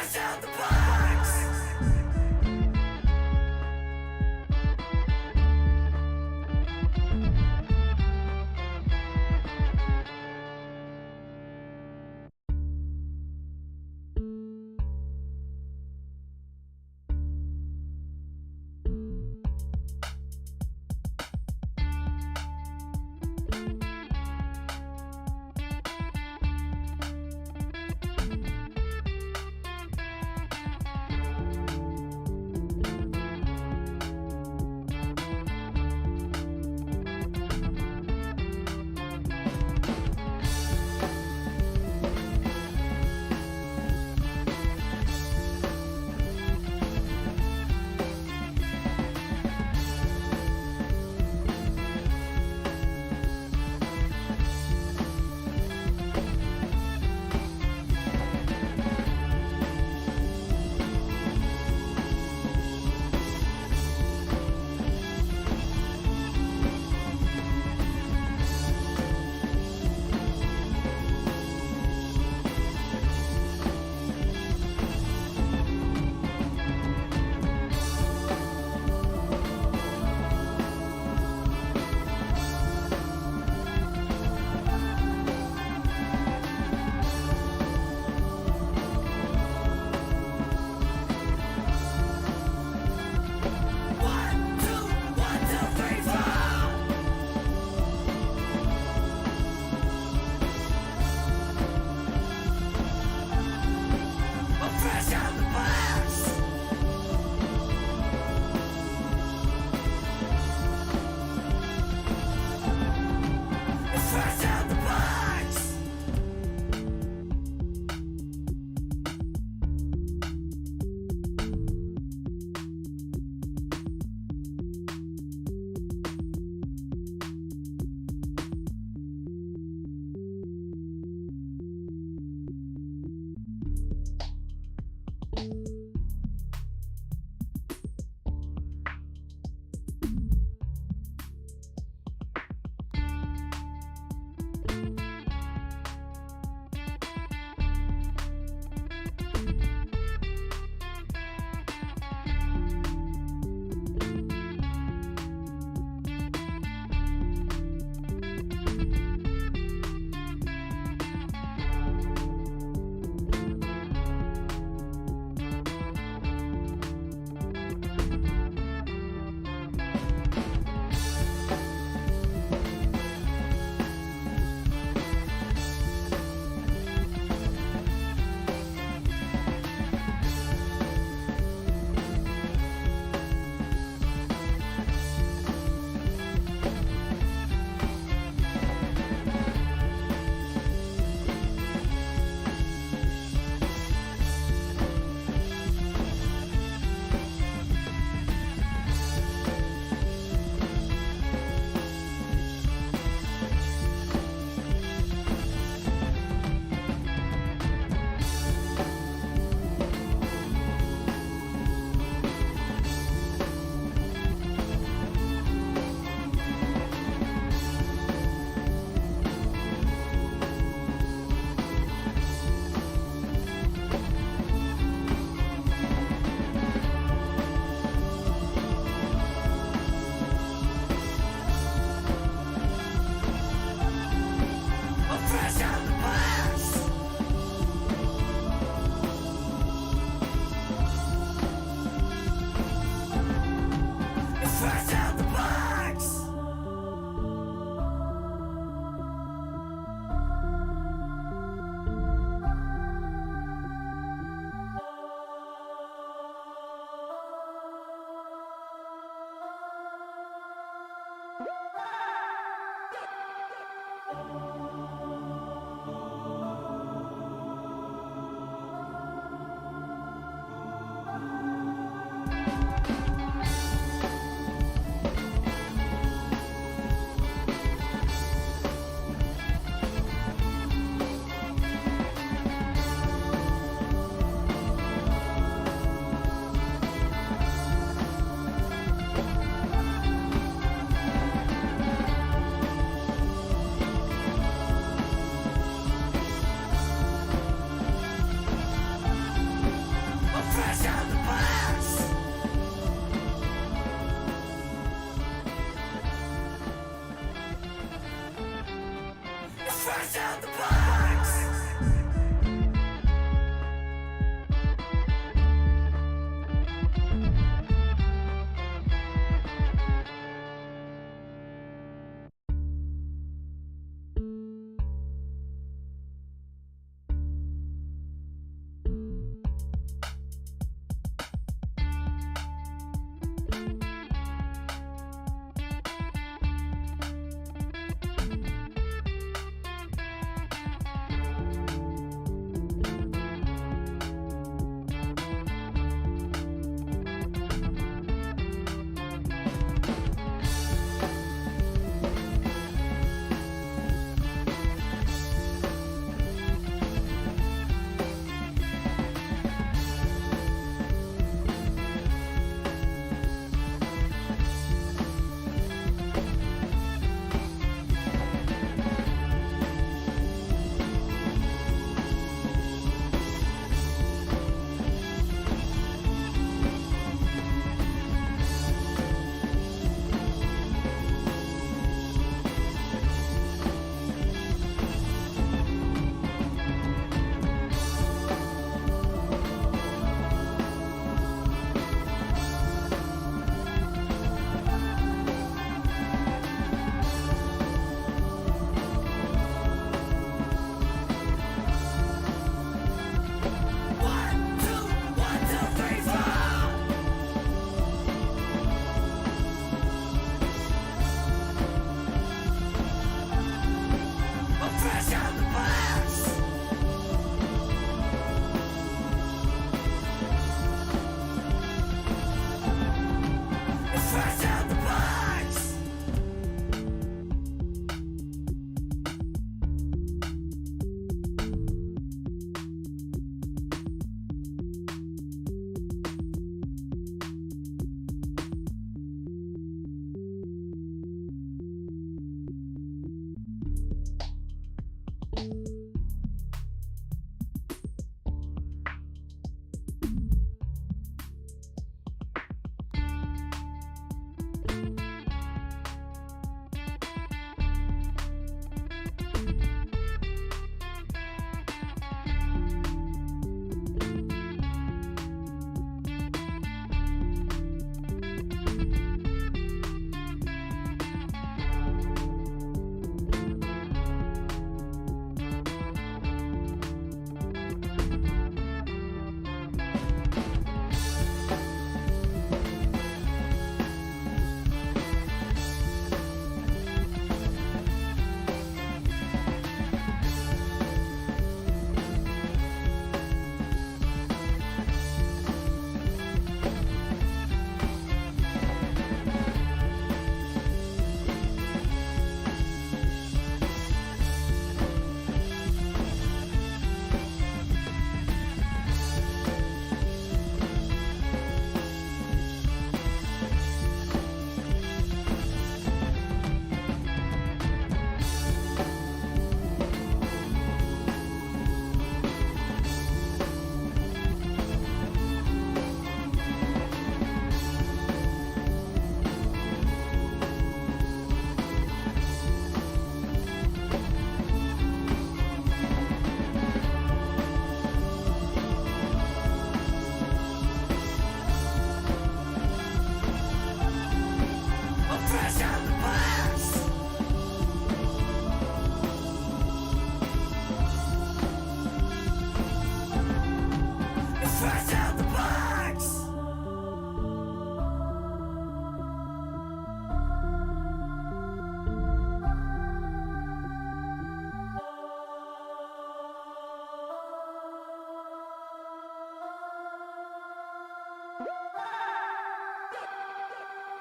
Fresh out the box.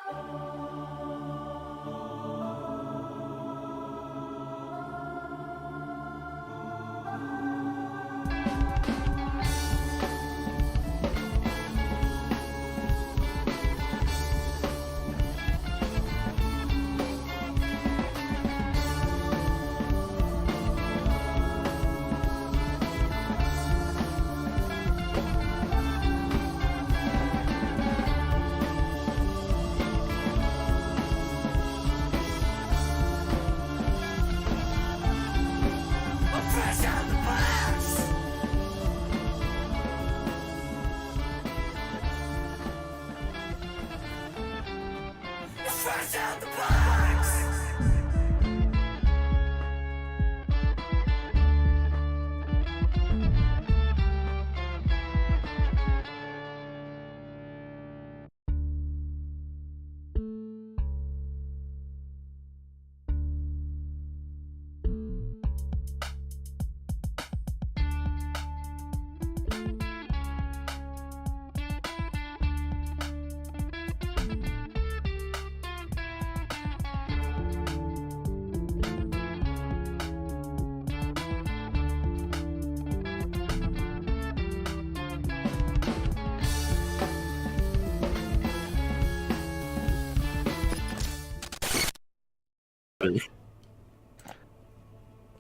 Fresh out the box. Fresh out the box.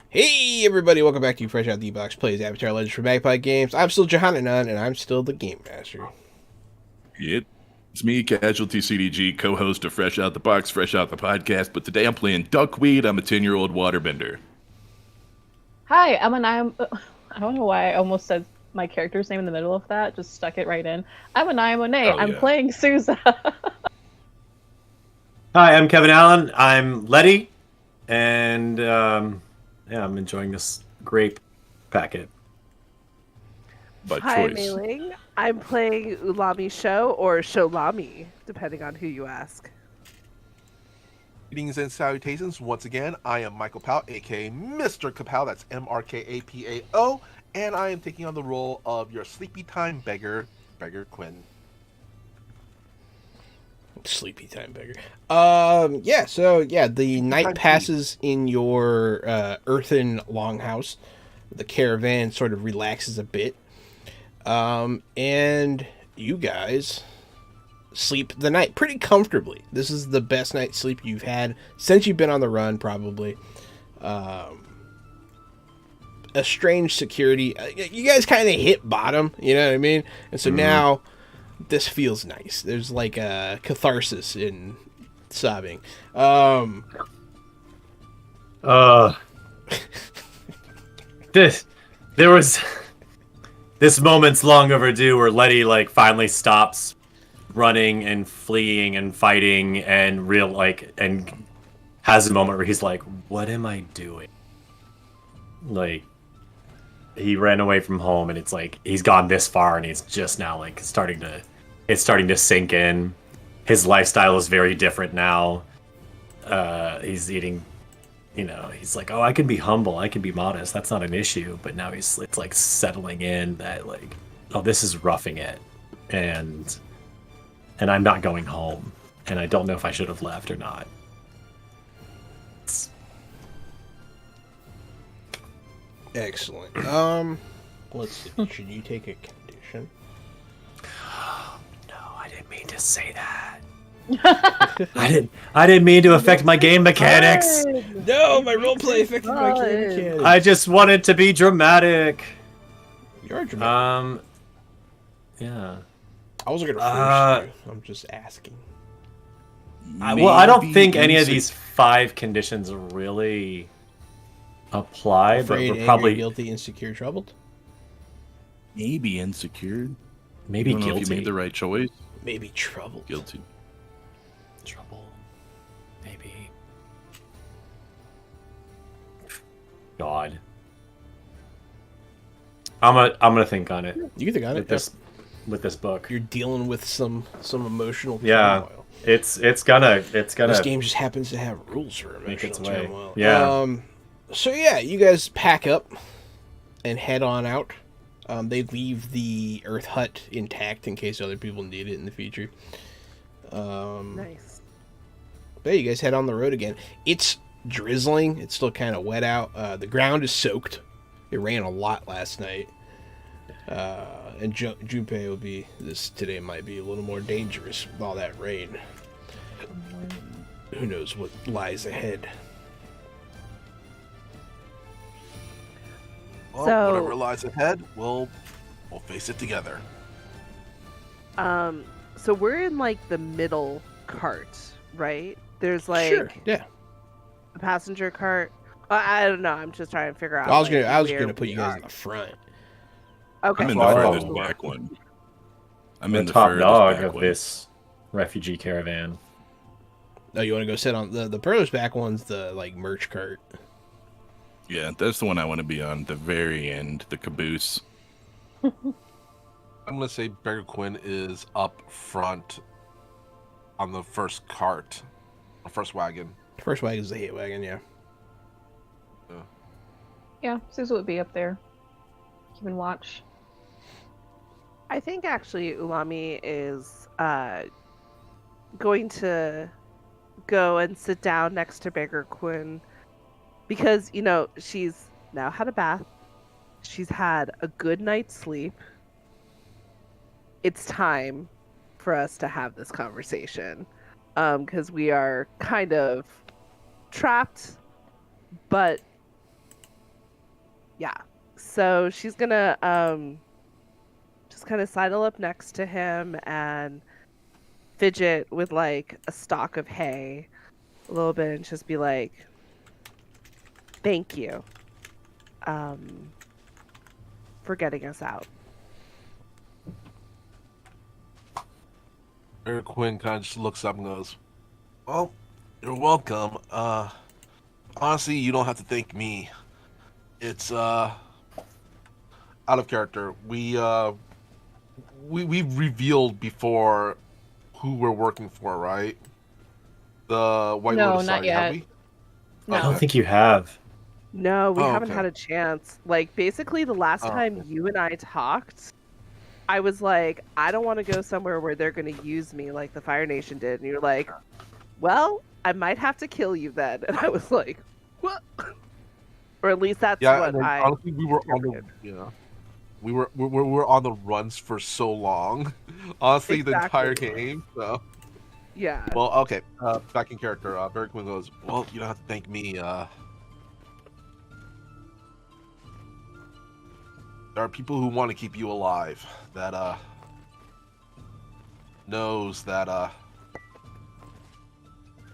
Hey everybody, welcome back to Fresh Out the Box Plays Avatar Legends for Magpie Games. I'm still Johannanon, and I'm still the Game Master. It's me, Casualty CDG, co-host of Fresh Out the Box, Fresh Out the Podcast, but today I'm playing Duckweed. I'm a 10-year-old waterbender. Hi, I don't know why I almost said my character's name in the middle of that. Just stuck it right in. I'm Anaya Monet. Oh, I'm yeah. playing Souza. Hi, I'm Kevin Allen. I'm Letty, and I'm enjoying this grape packet. By Hi, I'm choice. Mei-Ling. I'm playing Ulami Sho, or Sholami, depending on who you ask. Greetings and salutations. Once again, I am Michael Pao, aka Mr. Kapao. That's MRKAPAO, and I am taking on the role of your sleepy time beggar, Beggar Quinn. Sleepy time beggar. The night time passes in your earthen longhouse. The caravan sort of relaxes a bit. And you guys sleep the night pretty comfortably. This is the best night's sleep you've had since you've been on the run, probably. A strange security. You guys kind of hit bottom, you know what I mean? And so now this feels nice. There's like a catharsis in sobbing. This moment's long overdue where Letty finally stops running and fleeing and fighting and and has a moment where he's like, what am I doing? He ran away from home and it's like he's gone this far and he's just now starting to sink in. His lifestyle is very different now. He's eating, he's like, oh, I can be humble, I can be modest, that's not an issue. But now it's settling in that oh, this is roughing it, and I'm not going home, and I don't know if I should have left or not. Excellent. Let's see. Should you take a condition? No, I didn't mean to say that. I didn't mean to affect my game mechanics. No, my roleplay affected my game mechanics. I just wanted to be dramatic. You're dramatic. Yeah. I wasn't gonna force you. I'm just asking. Well, I don't Maybe think any of insec- these 5 conditions really apply, but Afraid, we're angry, probably guilty, insecure, troubled. Maybe insecure. maybe I don't know guilty. if you made the right choice. Maybe troubled. Guilty. Trouble. Maybe. God. I'm gonna think on it You can think on with it. with this book. You're dealing with some emotional Yeah. turmoil. It's gonna This game just happens to have rules for make its emotional way. turmoil. Yeah. So yeah, you guys pack up and head on out. They leave the Earth hut intact in case other people need it in the future. Nice. But yeah, you guys head on the road again. It's drizzling. It's still kind of wet out. The ground is soaked. It rained a lot last night. And Junpei will be today might be a little more dangerous with all that rain. Who knows what lies ahead? Well, So- whatever lies ahead, we'll face it together. So we're in like the middle cart, right? There's like Sure. Yeah. a passenger cart. I don't know. I'm just trying to figure out. I was like, gonna where put you we guys are. in the front. Okay. I'm in the Oh. furthest back one. I'm the in the top furthest dog back of one. this refugee caravan. Oh, you want to go sit on the furthest back one's the like merch cart. Yeah, that's the one I want to be on. The very end, the caboose. I'm gonna say Beggar Quinn is up front on the first cart, the first wagon. First wagon's the hate wagon, yeah. Yeah, Susan would be up there, keeping watch. I think actually Ulami is going to go and sit down next to Beggar Quinn because, you know, she's now had a bath. She's had a good night's sleep. It's time for us to have this conversation because we are kind of trapped, but yeah. So she's gonna just kind of sidle up next to him and fidget with like a stalk of hay a little bit and just be like, thank you for getting us out. Beggar Quinn kind of just looks up and goes, "Well, you're welcome. Honestly, you don't have to thank me. It's out of character. We've revealed before who we're working for, right? The White No, Lotus not Society, have yet. we? No. I don't think you have. No, we Oh, haven't okay. had a chance. Like, basically, the last Oh, time okay. you and I talked, I was like, I don't want to go somewhere where they're going to use me like the Fire Nation did. And you're like, well, I might have to kill you then. And I was like, what? Or at least that's Yeah, what and then, I. honestly, we were on the interpreted. we were on the runs for so long. Honestly, the entire Exactly. game. So. Yeah. Well, okay. Back in character, Barry Quinn goes, "Well, you don't have to thank me. There are people who want to keep you alive. That knows that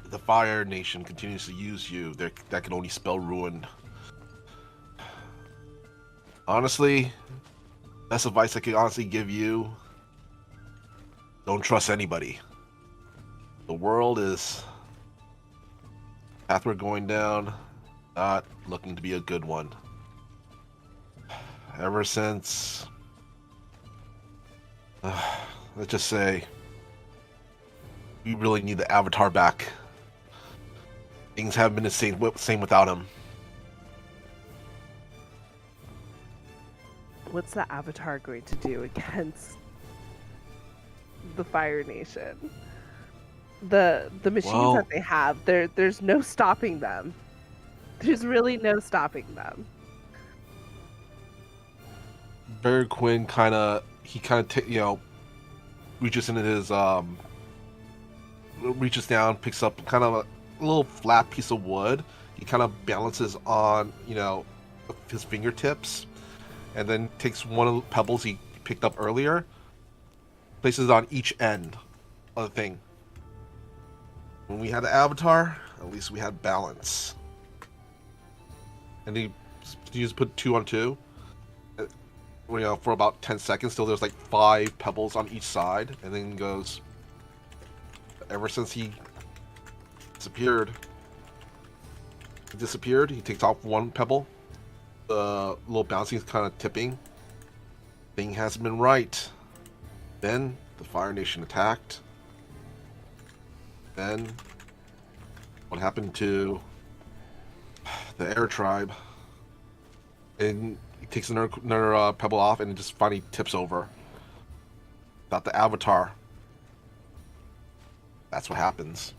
the Fire Nation continues to use you. That can only spell ruin. Honestly, best advice I could honestly give you: don't trust anybody. The world is path we're going down, not looking to be a good one. Ever since, let's just say, we really need the Avatar back. Things haven't been the same without him. What's the Avatar going to do against the Fire Nation? The machines Well- that they have, there's no stopping them. There's really no stopping them. Barry Quinn reaches into his reaches down, picks up kind of a little flat piece of wood. He kind of balances on, his fingertips, and then takes one of the pebbles he picked up earlier, places it on each end of the thing. When we had the Avatar, at least we had balance. And he just put 2 on 2. For about 10 seconds, till there's like 5 pebbles on each side, and then goes, ever since he disappeared, he takes off 1 pebble. The little bouncy is kind of tipping. Thing hasn't been right. Then the Fire Nation attacked. Then what happened to the Air Tribe? And he takes another pebble off, and it just finally tips over. Without the Avatar, that's what happens.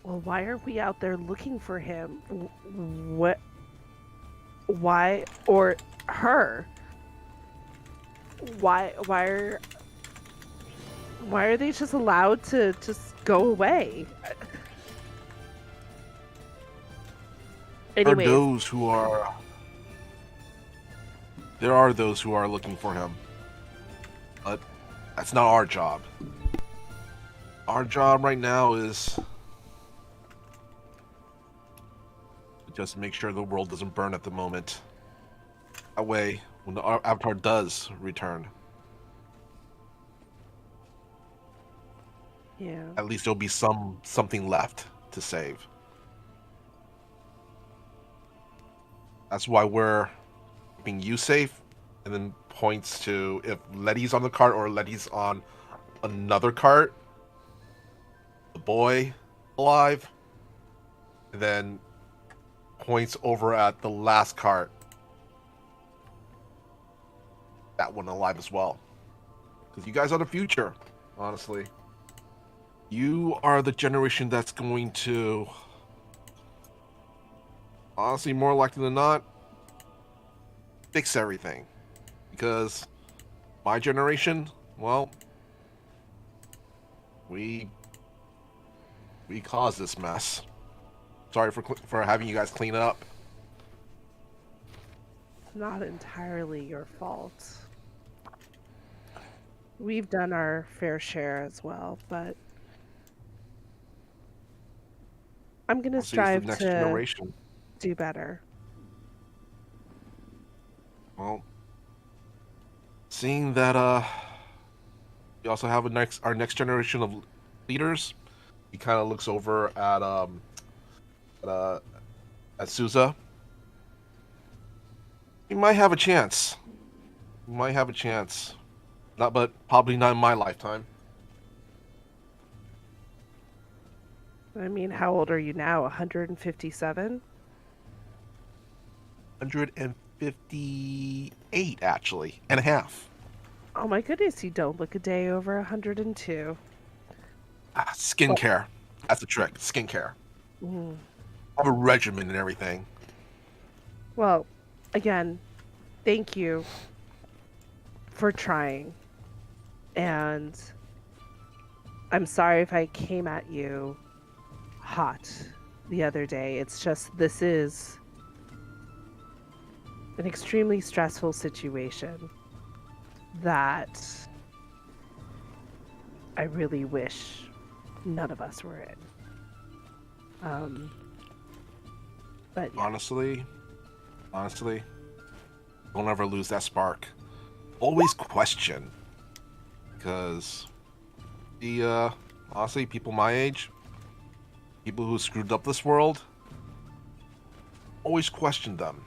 Well, why are we out there looking for him? What? Why or her? Why are they just allowed to just go away? There are Anyways, those who are looking for him. But that's not our job. Our job right now is just make sure the world doesn't burn at the moment. That way, when the Avatar does return, yeah. at least there'll be something left to save. That's why we're keeping you safe, and then points to if Letty's on the cart or Letty's on another cart, the boy alive, and then points over at the last cart, that one alive as well. Because you guys are the future, honestly. You are the generation that's going to, honestly, more likely than not, fix everything. Because my generation, well, we caused this mess. Sorry for having you guys clean it up. It's not entirely your fault. We've done our fair share as well, but I'm gonna I'll see it's the strive next to generation. do better. Well, seeing that we also have our next generation of leaders, he kind of looks over at Souza. We might have a chance. We might have a chance. But probably not in my lifetime. I mean, how old are you now? 157? 158, actually, and a half. Oh my goodness, you don't look a day over 102. Skincare. That's the trick. Skincare. Mm. I have a regimen and everything. Well, again, thank you for trying. And I'm sorry if I came at you hot the other day. It's just, this is an extremely stressful situation that I really wish none of us were in. But yeah. Honestly, don't ever lose that spark. Always question. Because honestly, people my age, people who screwed up this world, always question them.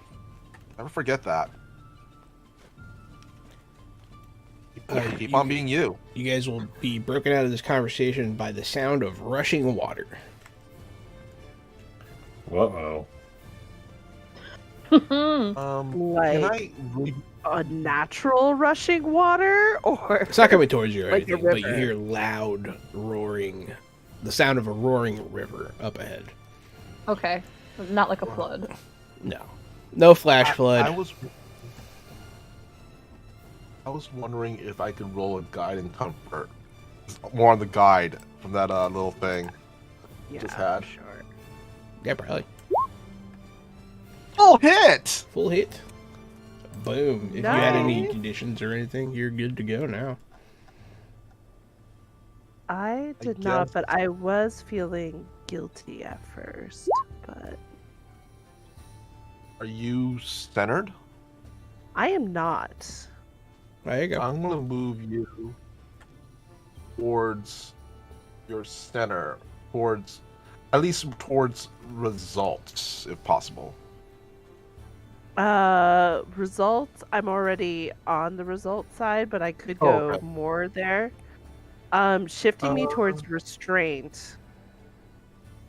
Never forget that. Keep on being you. You guys will be broken out of this conversation by the sound of rushing water. Whoa. Like Can I a natural rushing water, or It's not coming towards you or Like a anything, but you river. hear loud roaring, the sound of a roaring river up ahead. Okay. Not like a flood. No flash flood. I was wondering if I could roll a guide and comfort. More on the guide from that little thing. yeah, Just had. sure. Yeah, probably. Full hit! Full hit. Boom. If you had any Nice. conditions or anything, you're good to go now. I did guess. not, but I was feeling guilty at first. But Are you centered? I am not. There you go. I'm gonna move you towards your center, at least towards results, if possible. Results. I'm already on the result side, but I could Oh, go okay. more there. Shifting me towards restraint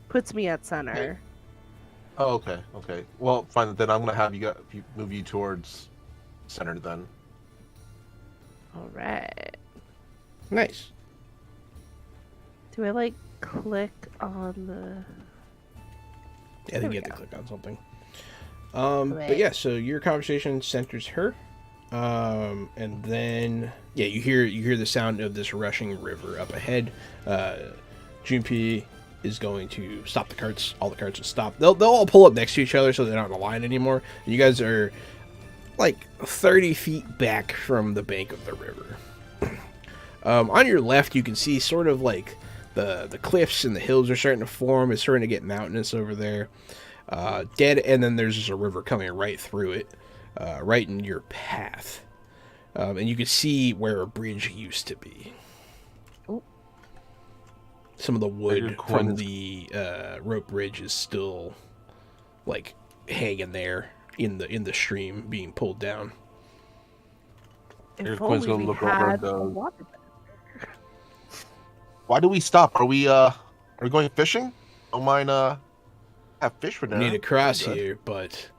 puts me at center. Oh, okay. Well, fine. Then I'm gonna have you move you towards center then. All right. Nice. Do I like click on the? Yeah, I think you have to click on something. But yeah, so your conversation centers her, and then you hear the sound of this rushing river up ahead. Junpei is going to stop the carts. All the carts will stop. They'll all pull up next to each other so they're not in a line anymore. You guys are like 30 feet back from the bank of the river. On your left, you can see sort of like the cliffs and the hills are starting to form. It's starting to get mountainous over there. Dead, and then there's just a river coming right through it, right in your path. And you can see where a bridge used to be. Oh. Some of the wood from the rope bridge is still like hanging there in the stream, being pulled down. If Quinn's only gonna we look over and had a go, water. why do we stop? Are we going fishing? Don't mind have fish for We dinner. need to cross Good. here, but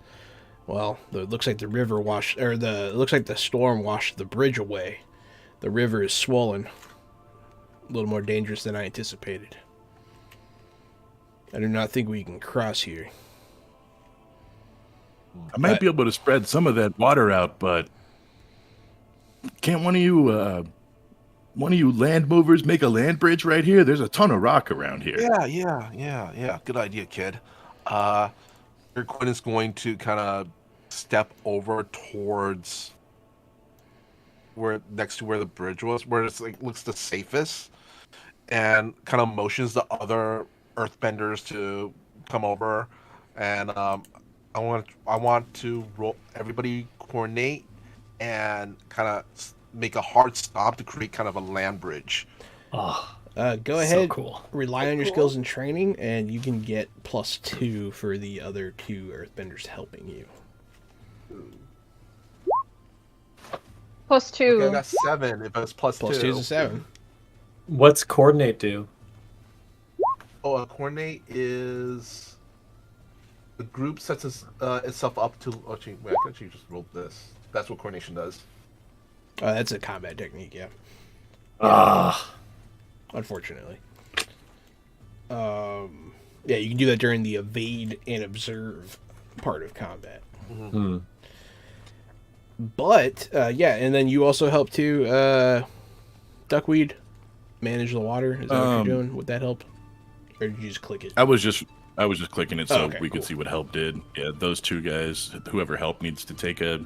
well, it looks like the river washed, or it looks like the storm washed the bridge away. The river is swollen, a little more dangerous than I anticipated. I do not think we can cross here. I might be able to spread some of that water out, but can't one of you land movers make a land bridge right here? There's a ton of rock around here. Yeah. Good idea, kid. Quinn is going to kind of step over towards next to where the bridge was, where it's like looks the safest, and kind of motions the other earthbenders to come over, and I want to roll everybody coordinate and kind of make a hard stop to create kind of a land bridge. Oh, Go so ahead, cool. rely on your skills and training, and you can get +2 for the other 2 earthbenders helping you. +2. Okay, I got 7. If it's +2. +2 is a 7. What's coordinate do? Oh, a coordinate is the group sets itself up to. Oh, gee, wait, I can actually just roll this. That's what coordination does. That's a combat technique, yeah. Ah. Unfortunately. Yeah, you can do that during the evade and observe part of combat. Hmm. But and then you also help to duckweed manage the water. Is that what you're doing? Would that help, or did you just click it? I was just clicking it so okay, we could cool. see what help did. Yeah, those 2 guys, whoever helped needs to take a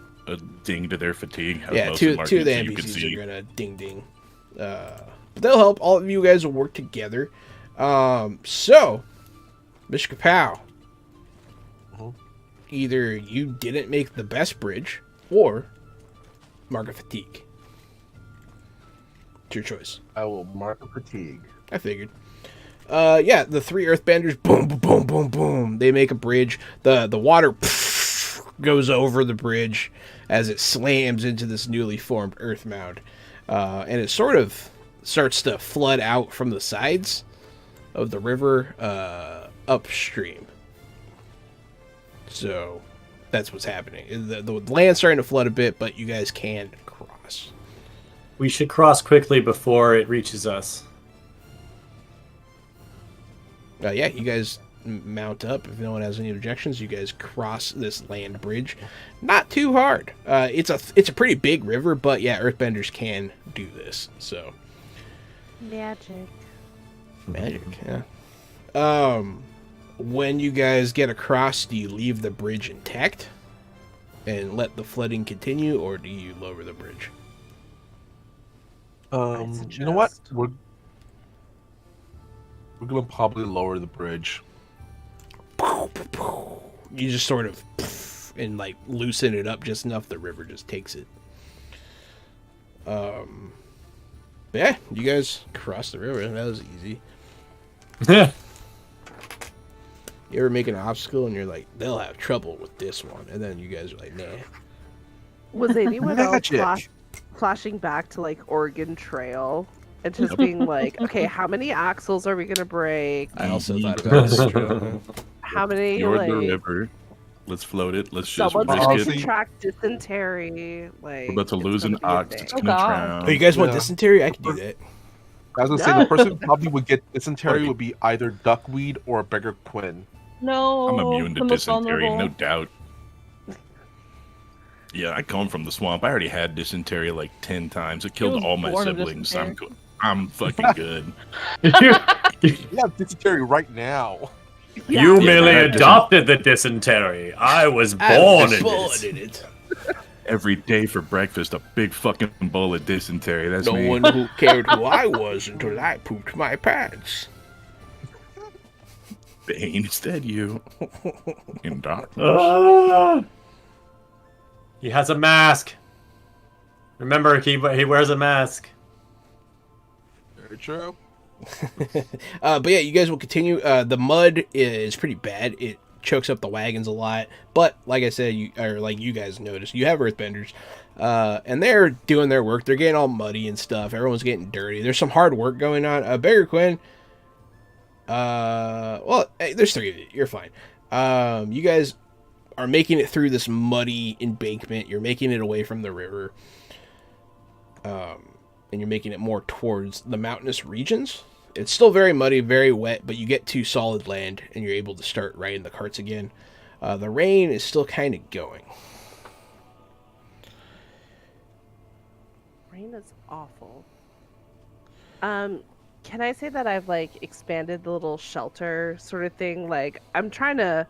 ding to their fatigue. Yeah, Most two of the markings that you can NPCs see. are gonna ding. But they'll help. All of you guys will work together. So, Mr. Kapow, either you didn't make the best bridge, or mark a fatigue. It's your choice. I will mark a fatigue. I figured. The 3 earthbenders, boom, boom, boom, boom, boom. They make a bridge. The water goes over the bridge as it slams into this newly formed earth mound. And it sort of starts to flood out from the sides of the river upstream. So that's what's happening. The land's starting to flood a bit, but you guys can cross. We should cross quickly before it reaches us. You guys mount up. If no one has any objections, you guys cross this land bridge. Not too hard. It's a pretty big river, but yeah, earthbenders can do this. So Magic. yeah. When you guys get across, do you leave the bridge intact and let the flooding continue, or do you lower the bridge? You know what? We're gonna probably lower the bridge. You just sort of and like loosen it up just enough. The river just takes it. Yeah, you guys cross the river, and that was easy. You ever make an obstacle and you're like, they'll have trouble with this one, and then you guys are like, nah. Was anyone else Magic. flashing back to like Oregon Trail and just being like, okay, how many axles are we gonna break? I also thought about this. True. How many You're like the river. Let's float it. Let's just someone's risk gonna it. contract dysentery? Like We're about to it's lose gonna an be a ox. thing. It's Oh, gonna God. drown. Oh, you guys want Yeah. dysentery? I can do that. I was gonna say the person who probably would get dysentery would be either Duckweed or Beggar Quinn. No, I'm immune to the most dysentery, vulnerable. no doubt. Yeah, I come from the swamp. I already had dysentery like 10 times. It killed was all my born of siblings. dysentery. I'm fucking good. You have dysentery right now. You Yeah. merely that doesn't- adopted the dysentery. I was I born was in born it. in it. Every day for breakfast, a big fucking bowl of dysentery. That's No me. one who cared who I was until I pooped my pants. Bane, instead you. In darkness. Ah! He has a mask. Remember, he wears a mask. Very true. But yeah, you guys will continue. The mud is pretty bad. It chokes up the wagons a lot. But like I said, you guys noticed, you have earthbenders, and they're doing their work. They're getting all muddy and stuff. Everyone's getting dirty. There's some hard work going on. Beggar Quinn. Well, hey, there's three of you. You're fine. You guys are making it through this muddy embankment. You're making it away from the river. And you're making it more towards the mountainous regions. It's still very muddy, very wet, but you get to solid land and you're able to start riding the carts again. The rain is still kind of going. Rain is awful. Can I say that I've like expanded the little shelter sort of thing? Like I'm trying to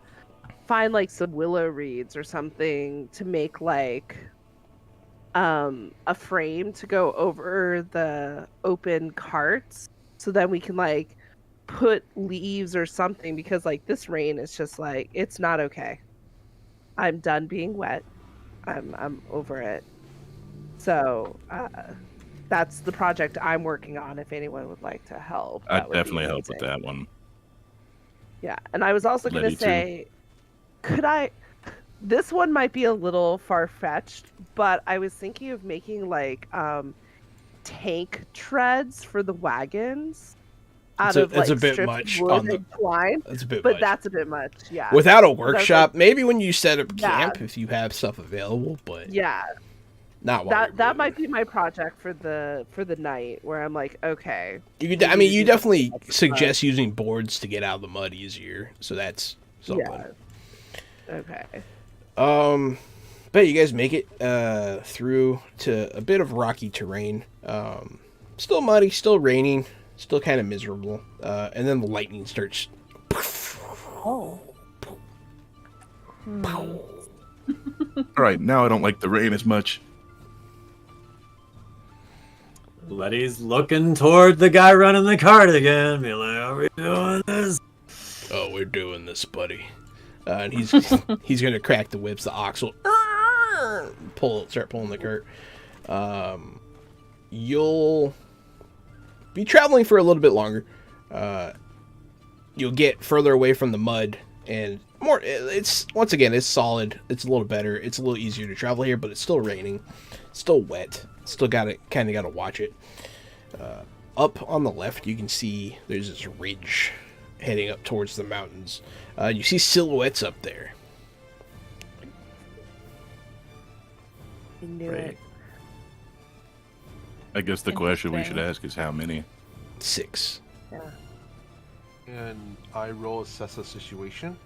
find like some willow reeds or something to make like a frame to go over the open carts, so then we can like put leaves or something, because like this rain is just like, it's not okay. I'm done being wet. I'm over it. So that's the project I'm working on. If anyone would like to help, I'd that would be definitely help with amazing. that one. Yeah, and I was also Let going me to too. say, could I? This one might be a little far-fetched, but I was thinking of making like tank treads for the wagons out of It's like a bit stripped much wood on the. and twine. That's a bit But much. that's a bit much, yeah. Without a was workshop, like- maybe when you set up Yeah. camp, if you have stuff available, but Yeah, not while you're that might moving. be my project for the night, where I'm like, okay, You could, we I mean, need you to do definitely something suggest using boards to get out of the mud easier. So that's something. yeah, okay. But you guys make it through to a bit of rocky terrain. Still muddy, still raining, still kind of miserable. And then the lightning starts. Oh. All right, now I don't like the rain as much. Letty's looking toward the guy running the cart again. Be like, are we doing this? Oh, we're doing this, buddy. And he's he's gonna crack the whips. The ox will start pulling the cart. You'll be traveling for a little bit longer. You'll get further away from the mud and more. It's once again, it's solid. It's a little better. It's a little easier to travel here, but it's still raining, still wet. Still gotta watch it. Up on the left, you can see there's this ridge heading up towards the mountains. You see silhouettes up there. I knew Right. it. I guess the question we should Interesting. ask is how many? 6. And I roll assess the situation.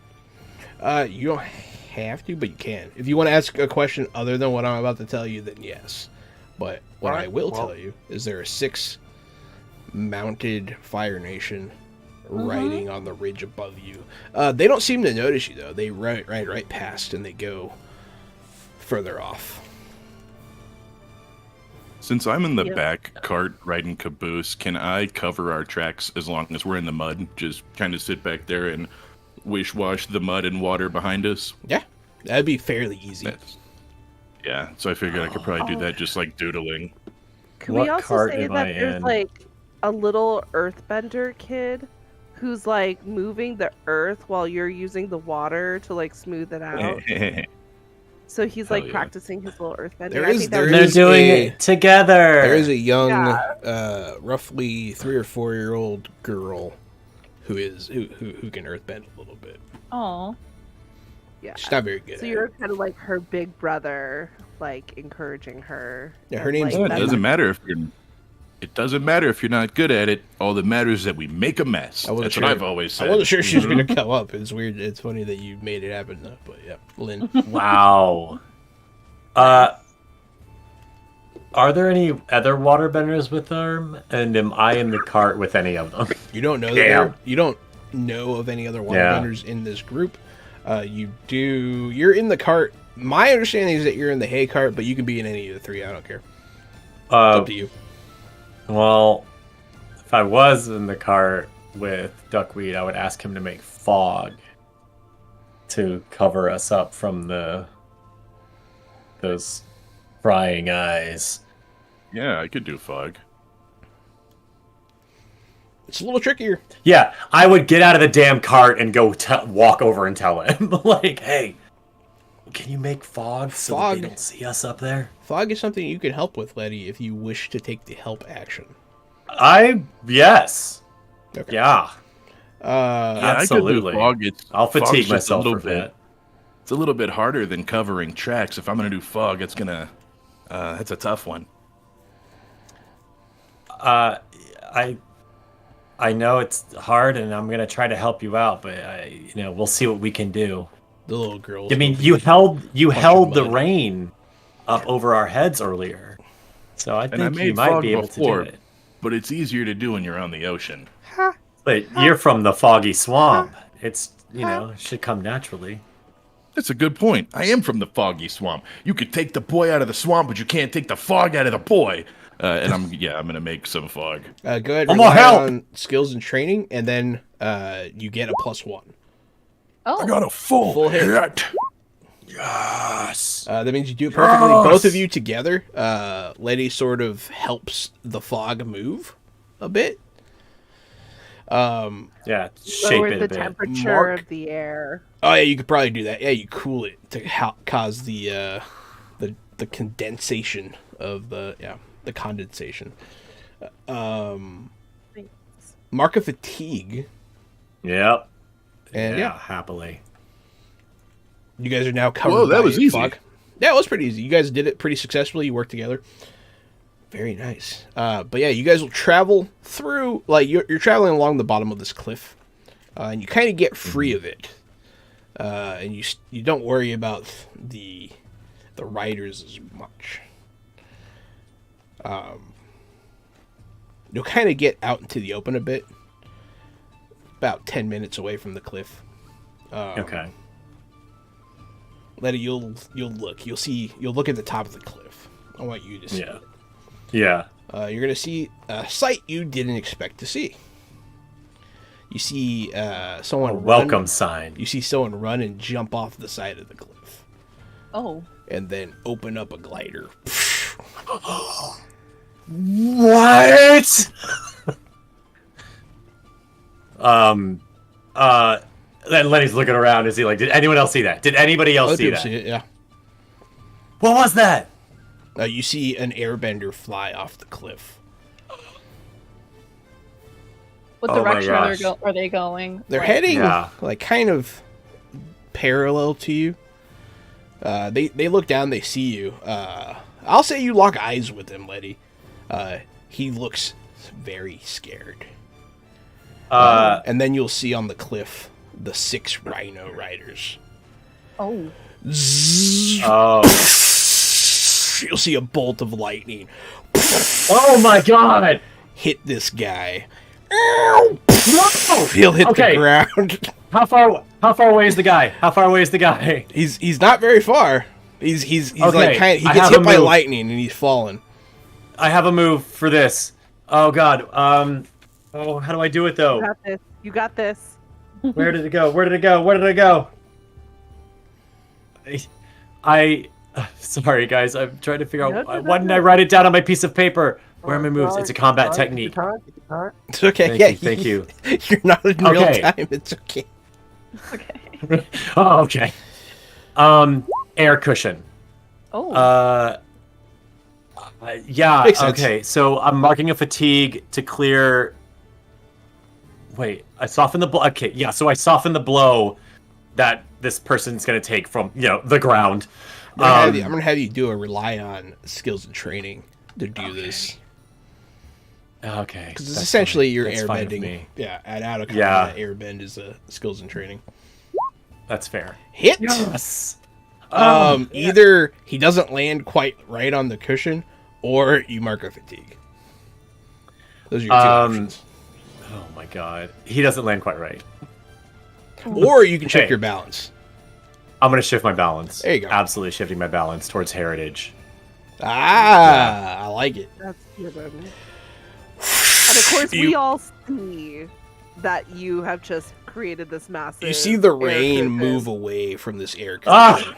You don't have to, but you can. If you want to ask a question other than what I'm about to tell you, then yes. But what I Alright, will well- tell you is there are 6 mounted Fire Nation riding on the ridge above you. They don't seem to notice you, though. They ride right past, and they go further off. Since I'm in the Yeah. back cart riding caboose, can I cover our tracks as long as we're in the mud? Just kind of sit back there and wish-wash the mud and water behind us? Yeah, that'd be fairly easy. Yeah, so I figured I could probably do that just like doodling. Can What we also cart say am that I there's in? like a little earthbender kid who's like moving the earth while you're using the water to like smooth it out? So he's Hell like yeah. practicing his little earthbender. There I is- think there that They're is doing a- it together. There is a young, Yeah. roughly 3 or 4 year old girl who can earthbend a little bit. Oh. yeah. She's not very good. So at you're it. kind of like her big brother, like encouraging her. Yeah, and, her name's- like, It that's- doesn't matter if you're It doesn't matter if you're not good at it. All that matters is that we make a mess. That's what I've always said. I wasn't sure she was going to come up. It's weird. It's funny that you made it happen, though. But yeah, Lynn. Wow. Are there any other waterbenders with them? And am I in the cart with any of them? You don't know you don't know of any other waterbenders in this group. You do. You're in the cart. My understanding is that you're in the hay cart, but you can be in any of the three. I don't care. It's up to you. Well, if I was in the cart with Duckweed, I would ask him to make fog to cover us up from those prying eyes. Yeah, I could do fog. It's a little trickier. Yeah, I would get out of the damn cart and go walk over and tell him, like, hey, can you make fog so that they don't see us up there? Fog is something you can help with, Letty, if you wish to take the help action. Yes. Okay. Yeah. Absolutely. I could do fog. I'll fatigue myself for a bit. It's a little bit harder than covering tracks. If I'm going to do fog, it's gonna. That's a tough one. I know it's hard, and I'm gonna try to help you out, but we'll see what we can do. The little girls. I mean, you held the rain up over our heads earlier, so I think you might be able to do it. But it's easier to do when you're on the ocean. But you're from the foggy swamp. It's it should come naturally. That's a good point. I am from the foggy swamp. You could take the boy out of the swamp, but you can't take the fog out of the boy. And I'm gonna make some fog. Go ahead and rely on skills and training, and then you get a +1. I got a full hit. Yes. That means you do it perfectly. Both of you together. Letty sort of helps the fog move a bit. Yeah, shape lower it the a bit. temperature of the air. Oh yeah, you could probably do that. Yeah, you cool it to cause the condensation of the condensation. Mark of fatigue. Yep. And yeah, happily. You guys are now covered. Whoa, that by was easy. fog. Yeah, it was pretty easy. You guys did it pretty successfully. You worked together. Very nice. But yeah, you guys will travel through, like, you're traveling along the bottom of this cliff, and you kind of get free of it. And you don't worry about the riders as much. You'll kind of get out into the open a bit. About 10 minutes away from the cliff. Okay. Letty, you'll look. You'll look at the top of the cliff. I want you to see it. Yeah. You're going to see a sight you didn't expect to see. You see someone run. Welcome sign. You see someone run and jump off the side of the cliff. Oh. And then open up a glider. What? Then Lenny's looking around. Is he like, did anyone else see that? Did anybody else see that? See it, yeah. What was that? You see an airbender fly off the cliff. What direction are they going? They're heading like kind of parallel to you. They look down, they see you. I'll say you lock eyes with him, Letty. He looks very scared. And then you'll see on the cliff the 6 rhino riders. Oh. Zzz. Oh. You'll see a bolt of lightning. Oh my god! Hit this guy. No! He'll hit the ground. How far away is the guy? How far away is the guy? He's not very far. He's like he gets hit by lightning and he's falling. I have a move for this. Oh god. Oh, how do I do it though? You got this. You got this. Where did it go? Where did it go? Where did it go? Sorry guys, I'm trying to figure out why didn't I write it down on my piece of paper? Where are my moves? It's a combat technique. It's okay. Thank you. You're not in real time. It's okay. Okay. Oh, okay. Air cushion. Oh. Yeah. Makes sense. Okay. So I'm marking a fatigue to clear. Wait, I soften the blow. Okay. Yeah. So I soften the blow that this person's gonna take from the ground. I'm gonna have you do a rely on skills and training to do this. Okay. Because it's that's essentially fine. your That's fine with airbending. me. Yeah, and out of Yeah. combat, airbend is skills and training. That's fair. Hit. Yes. Oh, Either he doesn't land quite right on the cushion, or you mark a fatigue. Those are your two options. Oh my god. He doesn't land quite right. Or you can check Hey. your balance. I'm gonna shift my balance. There you go. Absolutely shifting my balance towards heritage. I like it. That's given. And of course, we all see that you have just created this massive. You see the air rain curtain. move away from this air Ah!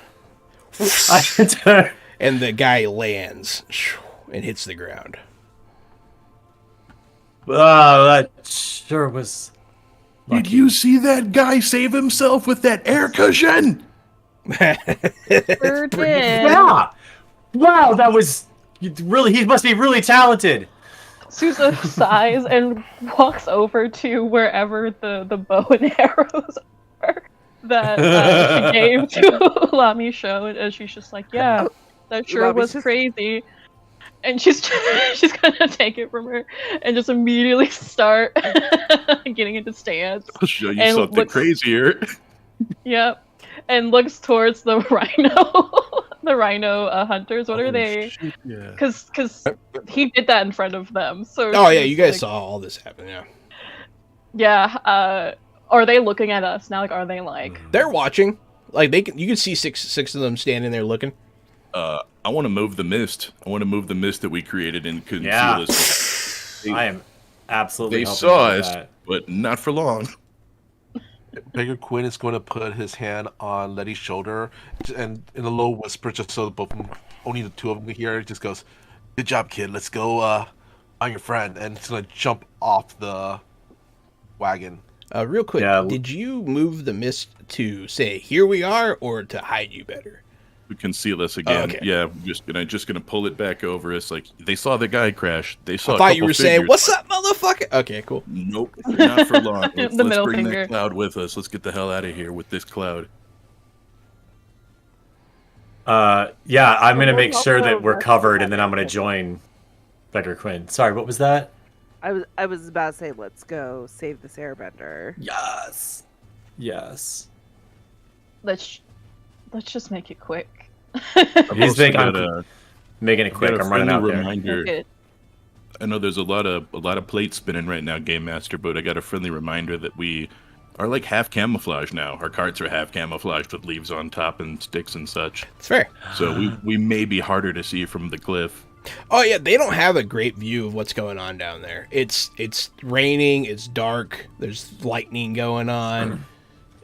curtain, and the guy lands and hits the ground. Oh, that sure was. Did you see that guy save himself with that air cushion? Sure did. Yeah. Wow, that was really. He must be really talented. Sousa sighs and walks over to wherever the bow and arrows are that she gave to Lami's show, and she's just like, yeah, that sure Lami's was just- crazy. And she's gonna take it from her and just immediately start getting into stance. I'll show you And something looks- crazier. Yep, and looks towards the rhino, the rhino hunters. What are they? Shit, yeah. Because he did that in front of them. So Oh yeah, she's you guys like- saw all this happen. Yeah, Yeah. Are they looking at us now? Like, are they like? they're watching. Like you can see six of them standing there looking. I want to move the mist. I want to move the mist that we created and conceal Yeah. us. I am absolutely. They helping saw with us, that. but not for long. Beggar Quinn is going to put his hand on Letty's shoulder and in a low whisper, just so both of them, only the two of them can hear, it just goes, "Good job, kid. Let's go on your friend." And it's going to jump off the wagon. Real quick, Yeah. did you move the mist to say "here we are" or to hide you better? To conceal us again. okay. Yeah, I'm just gonna pull it back over us. Like they saw the guy crash. They saw. I a thought you couple were saying, figures. "What's up, motherfucker?" Okay, cool. Nope, not for long. Let's, The middle bring finger. that cloud with us. Let's get the hell out of here with this cloud. Yeah, I'm gonna We're make sure also that we're messing covered, up and then I'm gonna with- join Beggar Quinn. Sorry, what was that? I was about to say, let's go save this airbender. Yes. Yes. Let's just make it quick. He's Also making, got I'm making it got quick. a I'm running friendly out there. reminder. Make it- I know there's a lot of plates spinning right now, Game Master, but I got a friendly reminder that we are like half camouflage now. Our carts are half camouflaged with leaves on top and sticks and such. It's fair. So we may be harder to see from the cliff. Oh yeah, they don't have a great view of what's going on down there. It's raining. It's dark. There's lightning going on.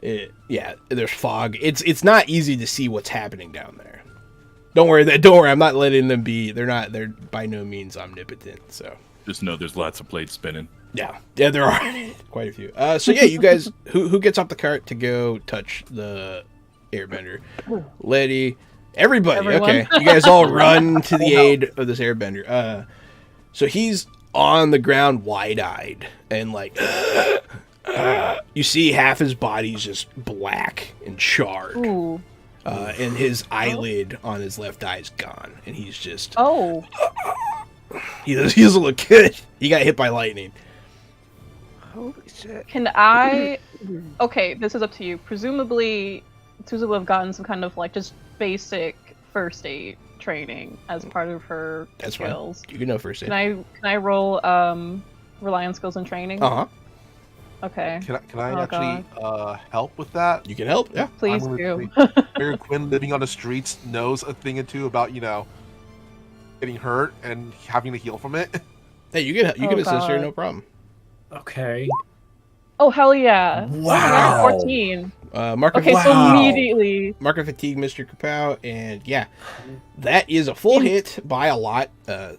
There's fog. It's not easy to see what's happening down there. Don't worry. I'm not letting them be. They're by no means omnipotent. So Just know there's lots of plates spinning. yeah, there are quite a few. So yeah, you guys, who gets off the cart to go touch the airbender? Letty. Everybody. Everyone. Okay, you guys all run to the aid of this airbender. So he's on the ground, wide-eyed, and like, you see half his body's just black and charred, Ooh. and his eyelid on his left eye is gone, and he's just Oh. he doesn't look good. He got hit by lightning. Holy shit. Can I? Okay, this is up to you. Presumably, Susan will have gotten some kind of like just basic first aid training as part of her That's fine. skills. You can know first aid. Can I roll rely on skills and training? Uh huh. Okay. Can I Oh, actually help with that? You can help. Yeah. Please I'm do. gonna Beggar Quinn, living on the streets, knows a thing or two about getting hurt and having to heal from it. Hey, you can Oh, assist her, God. no problem. Okay. Oh hell yeah! Wow. 14. Mark Okay, of so Wow. immediately. Mark of fatigue, Mr. Kapow, and yeah, that is a full hit by a lot.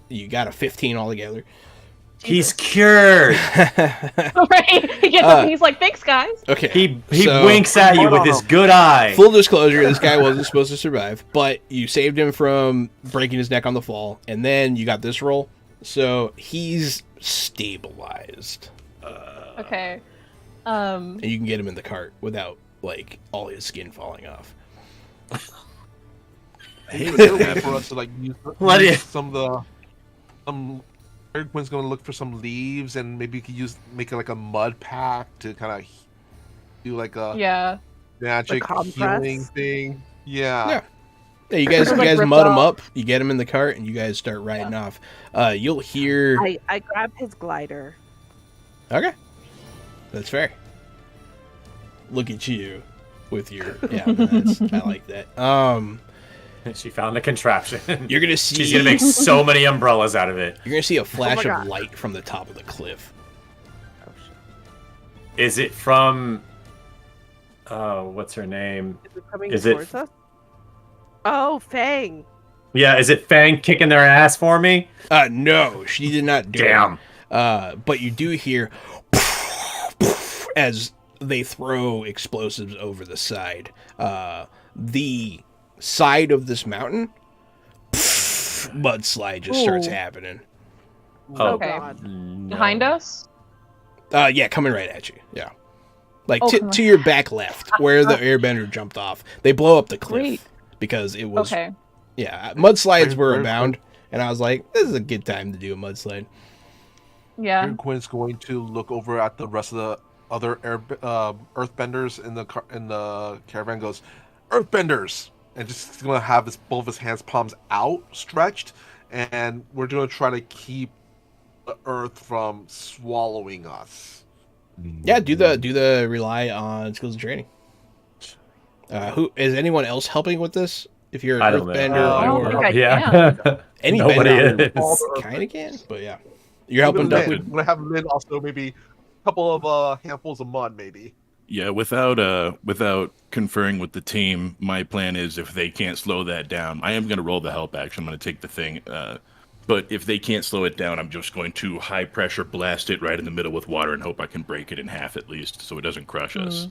You got a 15 altogether. He's cured. Right? He gets up and he's like, "Thanks, guys." Okay. He so, winks at you with his good eye. Full disclosure: this guy wasn't supposed to survive, but you saved him from breaking his neck on the fall, and then you got this roll, so he's stabilized, Okay. and you can get him in the cart without like all his skin falling off. Hey, is there a way for us to use What is- some Burger Quinn's gonna look for some leaves and maybe you could make it like a mud pack to kind of do like a Yeah. magic compress? healing thing. Yeah. Yeah, you guys Like ripped mud them off. up. You get them in the cart, and you guys start riding off. You'll hear. I grab his glider. Okay, that's fair. Look at you with your I like that. She found the contraption. You're gonna see. She's gonna make so many umbrellas out of it. You're gonna see a flash God. of light from the top of the cliff. Oh, shit. Is it from? Oh, what's her name? Is it coming Is it- towards us? Oh, Fang. Yeah, is it Fang kicking their ass for me? No, she did not do Damn. it. But you do hear as they throw explosives over the side. The side of this mountain, mudslide just starts Ooh. happening. Oh, Okay. God. no. Behind us? Yeah, coming right at you. Yeah. Like Oh, to your back left, where the airbender jumped off. They blow up the cliff Great. because it was Okay. yeah, mudslides were Where- abound, and I was like, this is a good time to do a mudslide. Yeah. Burger Quinn's going to look over at the rest of the other earthbenders in the caravan. Goes, earthbenders, and just gonna have both of his hands palms outstretched, and we're gonna try to keep the earth from swallowing us. Yeah, do the rely on skills and training. Who is anyone else helping with this? If you're an I don't know. earthbender I don't or think I yeah. any Nobody bender, is. kind of can, but yeah, you're helping Lynn. Duckwood. I'm gonna have Lynn also maybe a couple of handfuls of mud, maybe. Yeah, without conferring with the team, my plan is if they can't slow that down, I am going to roll the help action. I'm going to take the thing. But if they can't slow it down, I'm just going to high pressure blast it right in the middle with water and hope I can break it in half at least, so it doesn't crush us.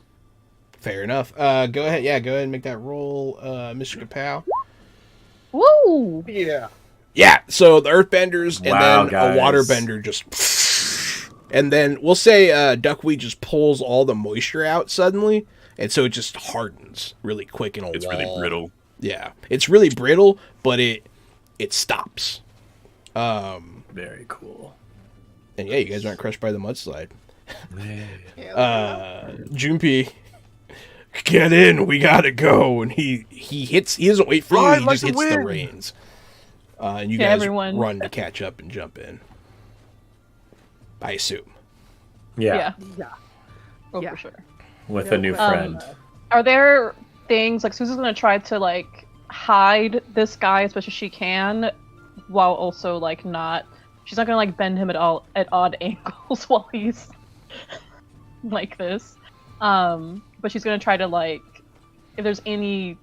Fair enough. Go ahead. Yeah, go ahead and make that roll, Mr. Kapow. Woo! Yeah. Yeah. So the earthbenders and Wow, then guys. a waterbender just, and then we'll say Duckweed just pulls all the moisture out suddenly, and so it just hardens really quick in a It's wall. really brittle. Yeah, it's really brittle, but it stops. Very cool. And yeah, you guys aren't crushed by the mudslide. Junpei, get in, we gotta go. And he doesn't wait for you, Ride he like just the hits the wind. reins. And you Yeah, guys everyone. run to catch up and jump in. I assume. Yeah. Yeah. Oh, Yeah. for sure. With a new Um, friend. Are there things like Susan's gonna try to like hide this guy as much as she can, while also like not? She's not gonna like bend him at odd angles while he's like this. But she's gonna try to like, if there's any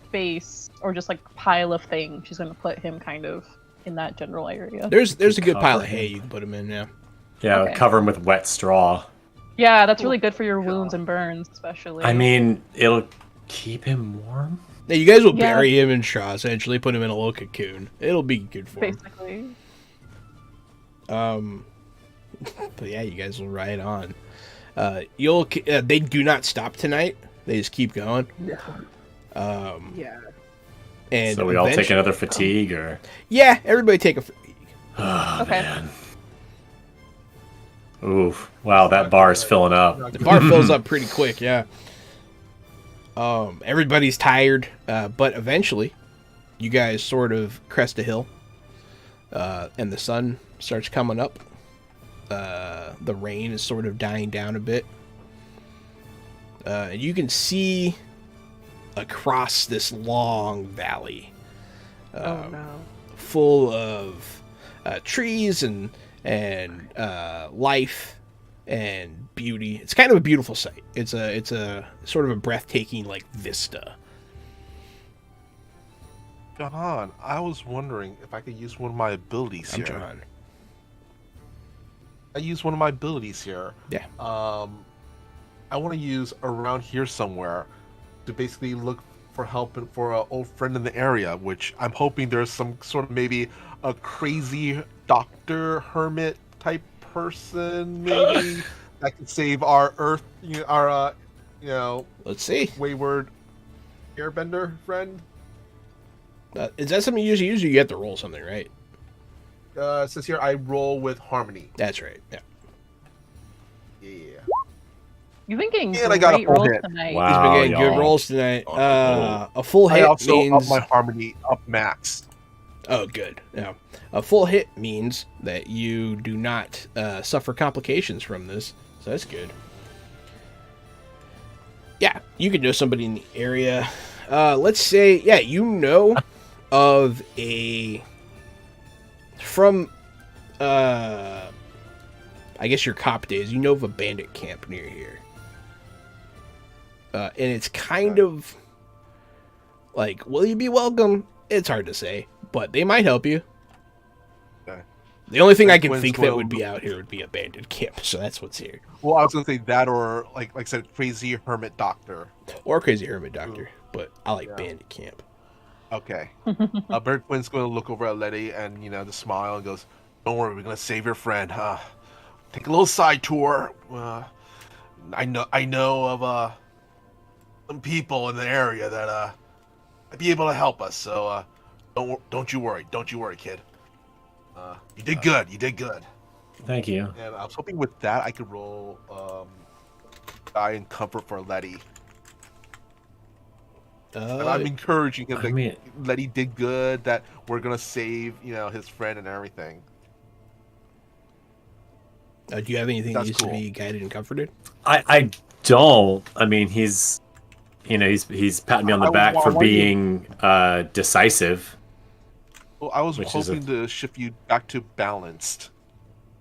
space or just like pile of things, she's gonna put him kind of in that general area. There's a good pile of Cover hay him. you can put him in, yeah. Yeah, okay. cover him with wet straw. Yeah, that's really good for your wounds and burns, especially. I mean, it'll keep him warm. Now, you guys will Yeah. bury him in straw, essentially, put him in a little cocoon. It'll be good for him. basically. But yeah, you guys will ride on. They do not stop tonight. They just keep going. Yeah. And So we all take eventually- another fatigue, or Yeah, everybody take a. Okay. oof! Wow, that bar is filling up. The bar fills up pretty quick. Yeah. Everybody's tired, but eventually, you guys sort of crest a hill, and the sun starts coming up. The rain is sort of dying down a bit. And you can see across this long valley, Oh no. full of trees and life and beauty. It's kind of a beautiful sight. It's a sort of a breathtaking like vista. John, I was wondering if I could use one of my abilities I'm here. John. I use one of my abilities here. Yeah. I want to use around here somewhere to basically look for help for an old friend in the area, which I'm hoping there's some sort of maybe a crazy doctor hermit type person maybe that could save our Earth, Let's see. wayward airbender friend. Is that something you usually use? Or you have to roll something, right? it says here I roll with harmony. That's right. Yeah. Yeah. You've been getting And I got a great full rolls hit. tonight. He's Wow. been getting good y'all. rolls tonight. Oh. A full I hit also means. up my harmony up max. Oh, good. Yeah. A full hit means that you do not suffer complications from this, so that's good. Yeah, you could know somebody in the area. Let's say, yeah, you know of a from I guess your cop days. You know of a bandit camp near here, and it's kind of like, will you be welcome? It's hard to say, but they might help you. Okay. The only thing I can Quinn's think that going- would be out here would be a bandit camp, so that's what's here. Well, I was gonna say that, or like I said, crazy hermit doctor. Or Crazy Hermit Doctor, but I like Yeah. bandit camp. Okay. Bear Quinn's going to look over at Letty and just smile and goes, "Don't worry, we're gonna save your friend. Take a little side tour. I know of some people in the area that might be able to help us. So don't you worry, kid. You did good. You did good." Thank you. And I was hoping with that I could roll die and comfort for Letty. And I'm encouraging him I that mean- Letty did good, that we're gonna save, his friend and everything. Do you have anything that That's needs to cool. be guided and comforted? I don't. I mean, he's patting me on the I- back I for want you- being decisive. Well, I was Which is hoping to shift you back to balanced.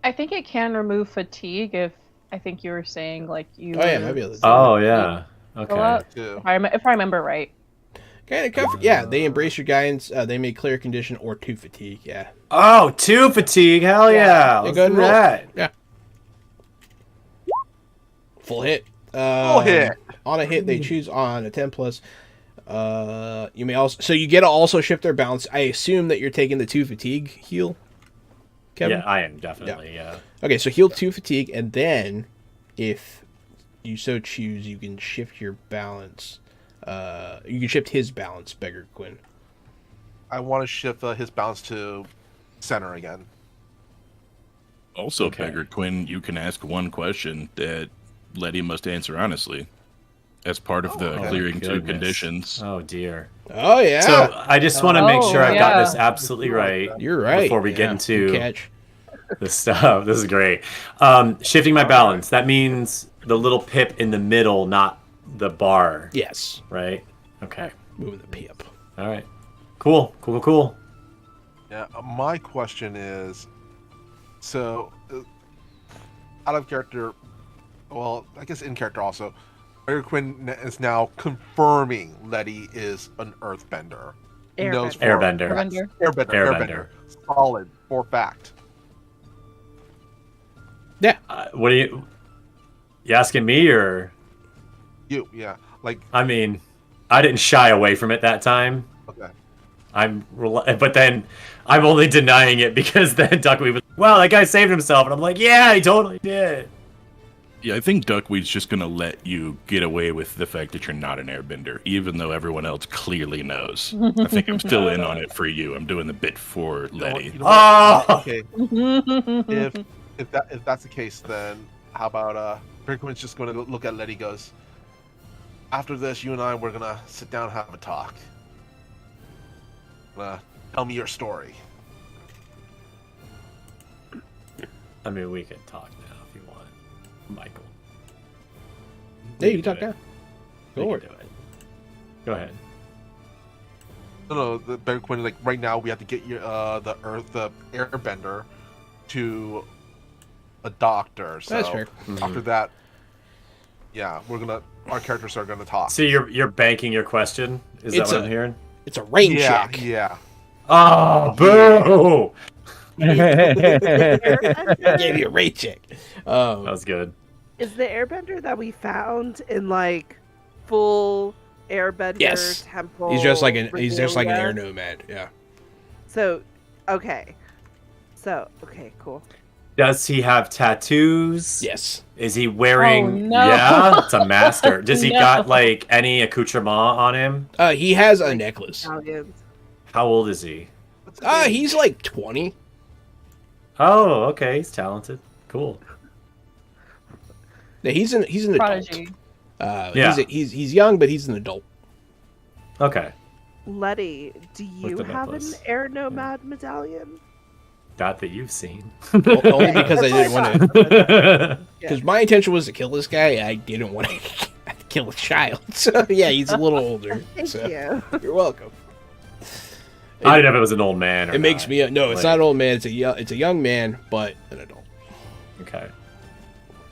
I think it can remove fatigue if I think you were saying like you. Oh yeah, were might be able to. Oh yeah. go Okay. up. Too. If I remember right. Kind of comfort. Yeah, they embrace your guidance. They make clear condition or 2 fatigue. Yeah. Oh, 2 fatigue. Hell yeah. Yeah, Let's go ahead do and roll. that. Yeah. Full hit. Full hit. On a hit, they choose on a 10 plus. You may also, so you get to also shift their balance. I assume that you're taking the 2 fatigue heal, Kevin. Yeah, I am definitely. Yeah. Okay, so heal 2 fatigue, and then if you so choose, you can shift your balance. You can shift his balance, Beggar Quinn. I want to shift his balance to center again. Also, Okay. Beggar Quinn, you can ask one question that Letty must answer honestly. As part of the okay. clearing 2 Goodness. conditions. Oh dear. Oh yeah, So I just want to make Oh, sure I've got yeah. this absolutely right. you're right. Before we Yeah, get into good catch. this stuff. This is great. Shifting my balance. That means the little pip in the middle, not the bar. Yes, Right? Okay. moving the P up. All right. Cool. Yeah. My question is, so out of character, well, I guess in character also, Bear Quinn is now confirming Letty is an Earthbender. He knows for- Airbender. Airbender. Airbender. Solid for fact. Yeah, What are you asking me or? You, yeah, like I mean, I didn't shy away from it that time. okay. But then I'm only denying it because then Duckweed was, wow, that guy saved himself, and I'm like, yeah, he totally did. Yeah, I think Duckweed's just gonna let you get away with the fact that you're not an airbender, even though everyone else clearly knows. I think I'm still in on it for you. I'm doing the bit for Letty. You know what? Oh! Okay. If that's the case, then how about Bear Quinn's just going to look at Letty, goes, after this, you and I, we're gonna sit down and have a talk. Tell me your story. I mean, we can talk now if you want, Michael. yeah, you We can talk do it. now. We Go can for it. do it. Go ahead. No, the Bear Quinn, like right now, we have to get you the Airbender to a doctor. So That's fair. after that, yeah, our characters are gonna talk. So you're banking your question? Is It's that what a- I'm hearing? It's a rain yeah, check. yeah. Oh, boo! I gave you a rain check. That was good. Is the airbender that we found in like full airbender Yes. temple? He's just like an regalia? air nomad. Yeah. So, okay. Cool. Does he have tattoos? Yes. Is he wearing? Oh, no. Yeah, it's a master. Does he No. got like any accoutrement on him? He has a necklace. Italians. How old is he? He's like 20. Oh, okay. He's talented. Cool. Yeah, he's an adult. Prodigy. Yeah. He's young, but he's an adult. Okay. Letty, do you Looked him up have an close. air nomad medallion? Not that you've seen. Only because I didn't want to. to. Because my intention was to kill this guy. I didn't want to kill a child. So yeah, he's a little older. Thank So you. you're welcome. I didn't know if it was an old man. Or It makes not. me no. It's Like, not an old man. It's a young man, but an adult. Okay.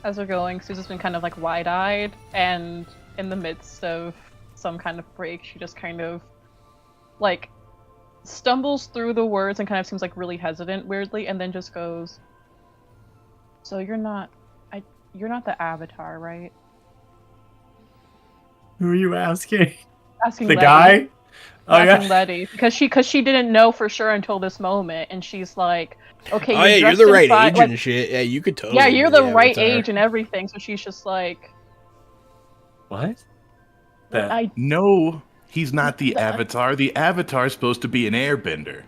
As we're going, Susan's been kind of like wide-eyed, and in the midst of some kind of break, she just kind of like stumbles through the words and kind of seems like really hesitant, weirdly, and then just goes, "So you're not the Avatar, right?" Who are you asking? Asking The Letty. guy? Oh Asking yeah. Letty because she didn't know for sure until this moment, and she's like, "Okay, Oh yeah, you're dressed the in right fi- age like, and shit. Yeah, you could totally. yeah, you're be the right Avatar. age and everything." So she's just like, What? That. "I No, he's not the Avatar. The Avatar's supposed to be an airbender.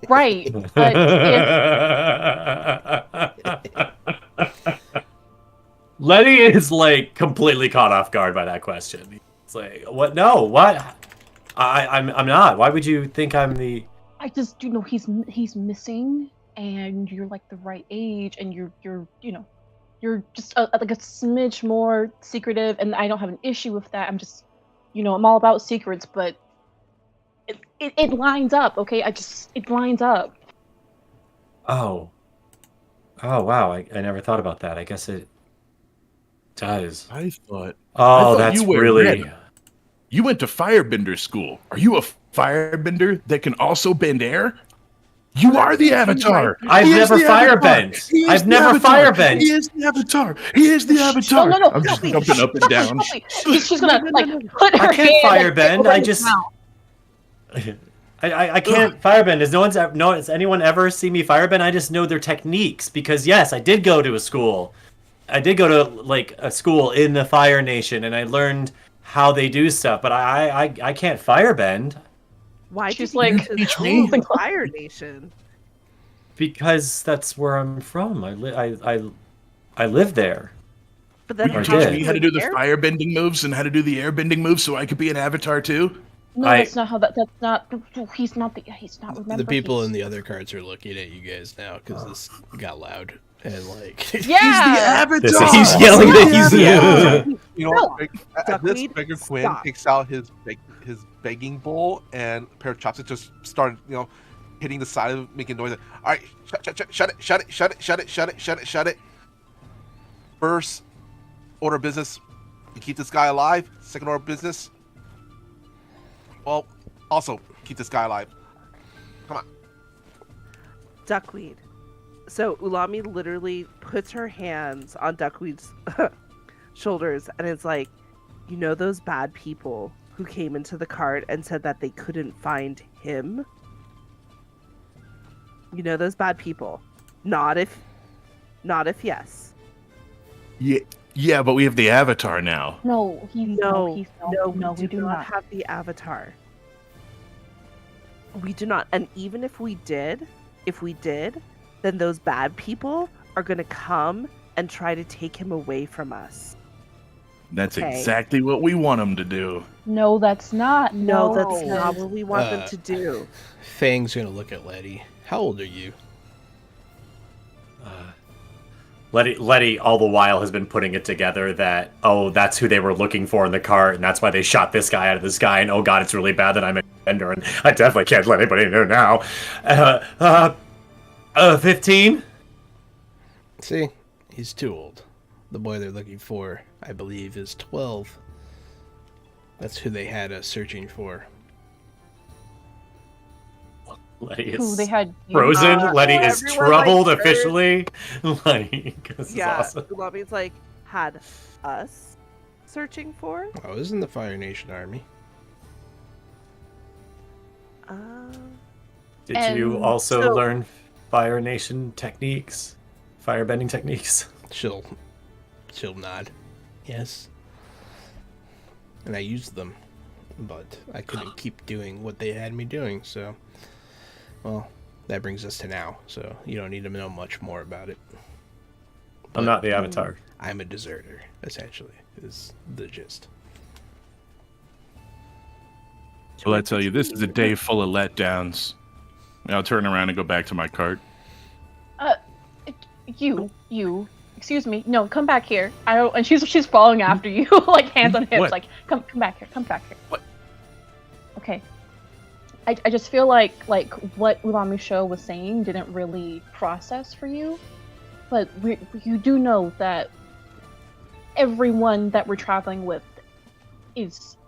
right, but if Letty is like completely caught off guard by that question. It's like, what? No, what? I'm not. Why would you think I'm the? I just he's missing, and you're like the right age, and you're you're just like a smidge more secretive, and I don't have an issue with that. I'm just I'm all about secrets, but it lines up, okay? It lines up. Oh. Oh wow! I never thought about that. I guess it does. I thought Oh, thought that's you were really. red. you went to firebender school. Are you a firebender that can also bend air? You are the Avatar. I've He is never the Avatar. firebent. He is I've the never Avatar. firebent. He is the Avatar. He is the Avatar. No, I'm just wait, jumping up and down. wait. She's gonna put her I can't hand firebend. over I his just. mouth. I can't firebend. Has anyone ever seen me firebend? I just know their techniques because yes, I did go to a school. I did go to like a school in the Fire Nation, and I learned how they do stuff. But I can't firebend Why She's did you like, go to Teach school me. in Fire Nation? because that's where I'm from. I live there. But then Will you Or teach did. me how to do the air- firebending moves and how to do the airbending moves so I could be an Avatar too? No, that's not how that's not. He's not. Remember, The people he's- in the other cards are looking at you guys now because this got loud and like. Yeah. This is- He's yelling that he's the Yeah. You know, No. this Duckweed, Beggar Quinn stop. takes out his begging bowl, and a pair of chopsticks just started, hitting the side of it, making noise. All right, shut it. First order of business, you keep this guy alive. Second order of business, well, also keep this guy alive. Come on. Duckweed. So Ulami literally puts her hands on Duckweed's shoulders and is like, you know those bad people who came into the cart and said that they couldn't find him? You know those bad people. Not if yes. Yeah, but we have the Avatar now. No, he's No, he's we we do not. have the Avatar. We do not. And even if we did, then those bad people are going to come and try to take him away from us. That's Okay. exactly what we want them to do. No, that's not. No, that's not what we want them Uh, to do. Fang's gonna look at Letty. How old are you? Letty all the while has been putting it together that, oh, that's who they were looking for in the cart, and that's why they shot this guy out of the sky, and oh god, it's really bad that I'm a bender, and I definitely can't let anybody know now. 15? See, he's too old. The boy they're looking for, I believe, is 12. That's who they had us searching for. Letty Who is they had frozen. Letty well, is everyone, troubled like, heard- officially. Like, this is Yeah, awesome. Ulami's like, had us searching for? I was in the Fire Nation army. Did you And also so- learn Fire Nation techniques? Firebending techniques? She'll nod. Yes. And I used them, but I couldn't keep doing what they had me doing, so... Well, that brings us to now. So you don't need to know much more about it. I'm not the Avatar. I'm a deserter, essentially, is the gist. Well, I tell you, this is a day full of letdowns. I'll turn around and go back to my cart. You, excuse me. No, come back here. I don't. And she's following after you, like hands on hips, What? like come back here, come back here. What? Okay. I just feel like what Ulami Show was saying didn't really process for you, but you do know that everyone that we're traveling with is.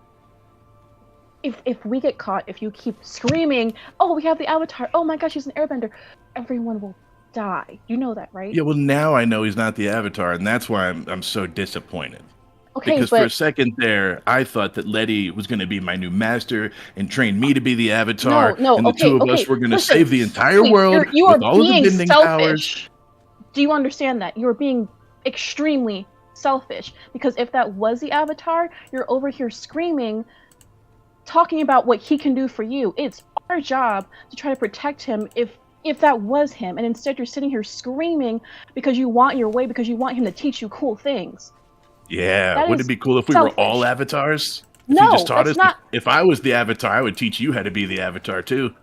If we get caught, if you keep screaming, oh, we have the Avatar, oh my gosh, he's an airbender, everyone will die. You know that, right? Yeah, well, now I know he's not the Avatar, and that's why I'm so disappointed. Okay, Because but for a second there, I thought that Letty was going to be my new master and train me to be the Avatar, no, and the okay, two of okay. us were going to Listen, save the entire wait, world you are with all of the being bending selfish. powers. Do you understand that? You are being extremely selfish. Because if that was the Avatar, you're over here screaming, talking about what he can do for you. It's our job to try to protect him if that was him. And instead you're sitting here screaming because you want your way, because you want him to teach you cool things. Yeah, That wouldn't is it be cool if we selfish. were all avatars? If No, he just taught that's us. not. If I was the Avatar, I would teach you how to be the Avatar too.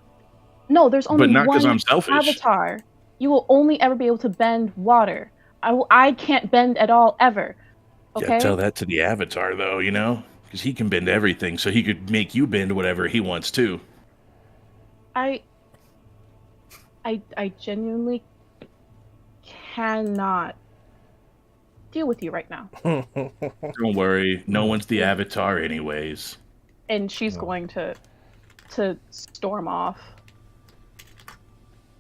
No, there's only But not 'cause one I'm selfish. Avatar. You will only ever be able to bend water. I can't bend at all ever. Okay. Yeah, tell that to the Avatar though, you know, because he can bend everything, so he could make you bend whatever he wants to. I genuinely cannot deal with you right now. Don't worry, no one's the Avatar anyways. And she's going to storm off,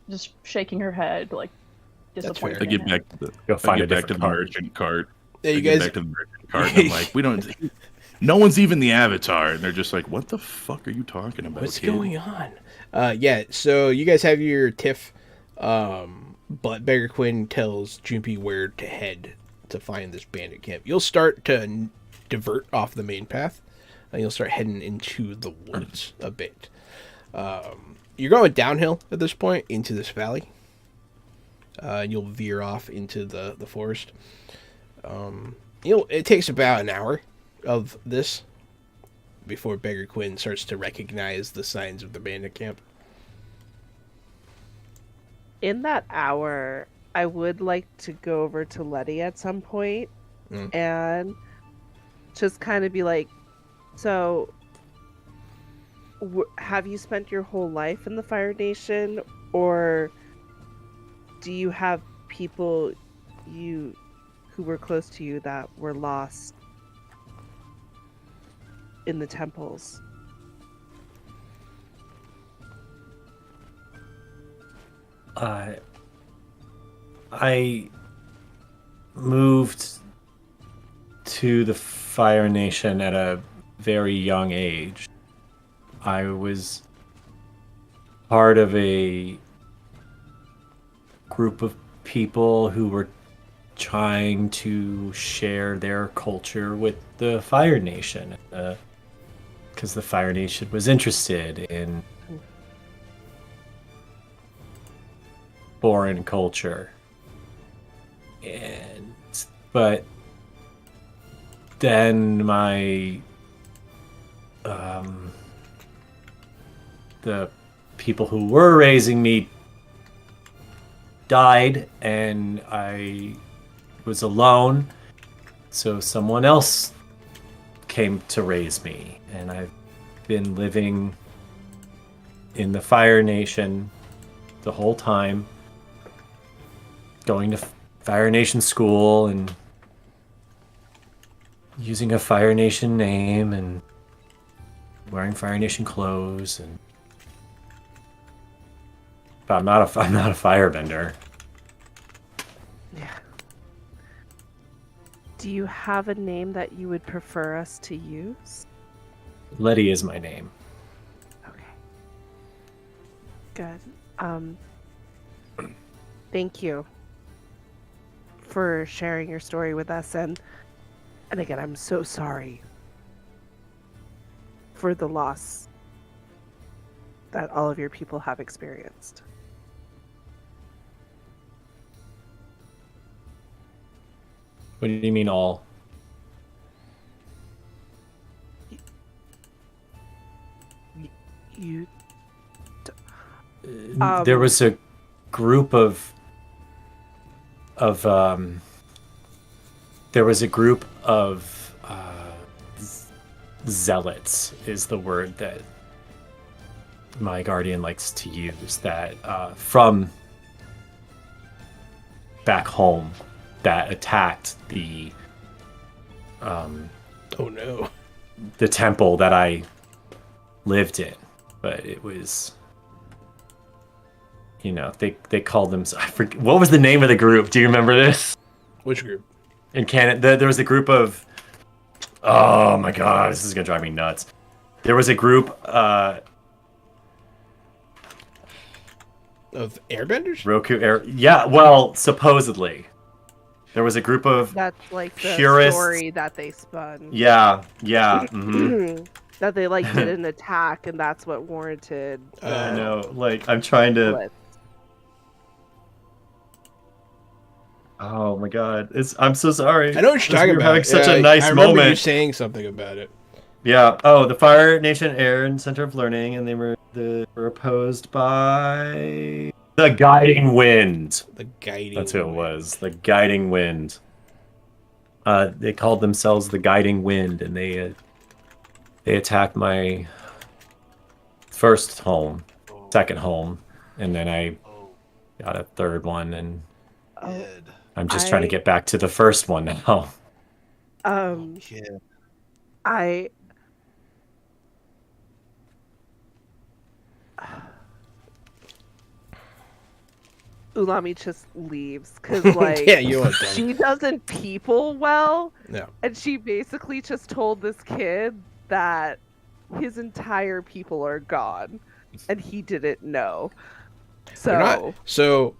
just shaking her head like disappointed. fair. I get back to the Go find I a get back to different the cart. merchant cart. Yeah, you I get guys. back to the merchant cart. And I'm like, we don't. No one's even the Avatar, and they're just like, "What the fuck are you talking about? What's kid?" going on? Yeah, so you guys have your tiff, but Beggar Quinn tells Junpei where to head to find this bandit camp. You'll start to divert off the main path, and you'll start heading into the woods a bit. You're going downhill at this point into this valley. You'll veer off into the forest. It takes about an hour of this before Beggar Quinn starts to recognize the signs of the bandit camp. In that hour, I would like to go over to Letty at some point and just kind of be like, so have you spent your whole life in the Fire Nation, or do you have people who were close to you that were lost in the temples? I moved to the Fire Nation at a very young age. I was part of a group of people who were trying to share their culture with the Fire Nation, because the Fire Nation was interested in foreign culture. But then the people who were raising me died, and I was alone, so someone else came to raise me, and I've been living in the Fire Nation the whole time, going to Fire Nation school and using a Fire Nation name and wearing Fire Nation clothes, and but I'm not a firebender. Yeah. Do you have a name that you would prefer us to use? Letty is my name. Okay. Good. Thank you for sharing your story with us, and again, I'm so sorry for the loss that all of your people have experienced. What do you mean all? You. There was a group of zealots is the word that my guardian likes to use, that from back home that attacked the Oh no. the temple that I lived in. But it was, you know, they called them, I forget, what was the name of the group? Do you remember this? Which group? In Canada, there was a group of, oh my god, this is gonna drive me nuts. There was a group Of airbenders? Roku Air, yeah, well, supposedly there was a group of That's like the purists. story that they spun. Yeah, mhm. That they like did an attack, and that's what warranted. I know, like I'm trying to. Blitz. Oh my god, I'm so sorry. I know what you're talking about. Having such a Yeah, nice I remember moment. you saying something about it. Yeah. Oh, the Fire Nation Air and Center of Learning, and they were opposed by the Guiding Wind. The guiding. That's who it wind. was. The Guiding Wind. They called themselves the Guiding Wind, and they attacked my first home, second home, and then I got a third one, and Kid. I'm just trying to get back to the first one now. Kid. I. Ulami just leaves because, like, Yeah, you want that. she doesn't people well, No. and she basically just told this kid that his entire people are gone, and he didn't know. They're not. So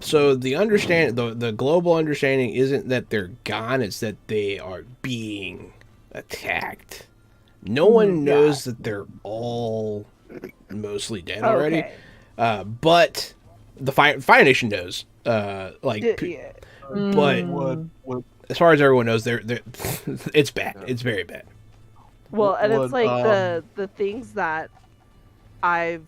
So the understand the global understanding isn't that they're gone, it's that they are being attacked. No one knows that they're all mostly dead already. okay. But the Fire Nation knows. But Would as far as everyone knows, they're it's bad. It's very bad. Well, and would, it's like the things that I've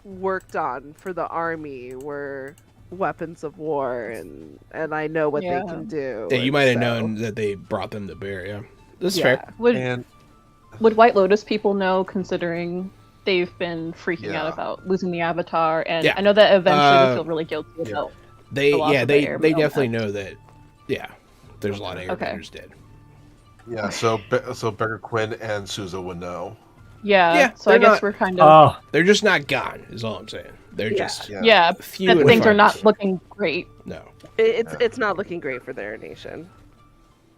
worked on for the army were weapons of war, and I know what Yeah. they can do. Yeah, you and might have so- known that they brought them to bear. Yeah, this is Yeah. fair. and Would White Lotus people know, considering they've been freaking out Yeah. about losing the Avatar? And Yeah. I know that eventually Uh, they feel really guilty about. They the loss of the they air, they we know definitely that. know that. Yeah, there's a lot of Okay. airbenders dead. yeah, so Beggar Quinn and Sousa would know. Yeah, Yeah, so I they're guess not- we're kind of. Oh, They're just not gone. Is all I'm saying. They're Yeah. just yeah, few that and things far are not between. looking great. No. It's not looking great for their nation.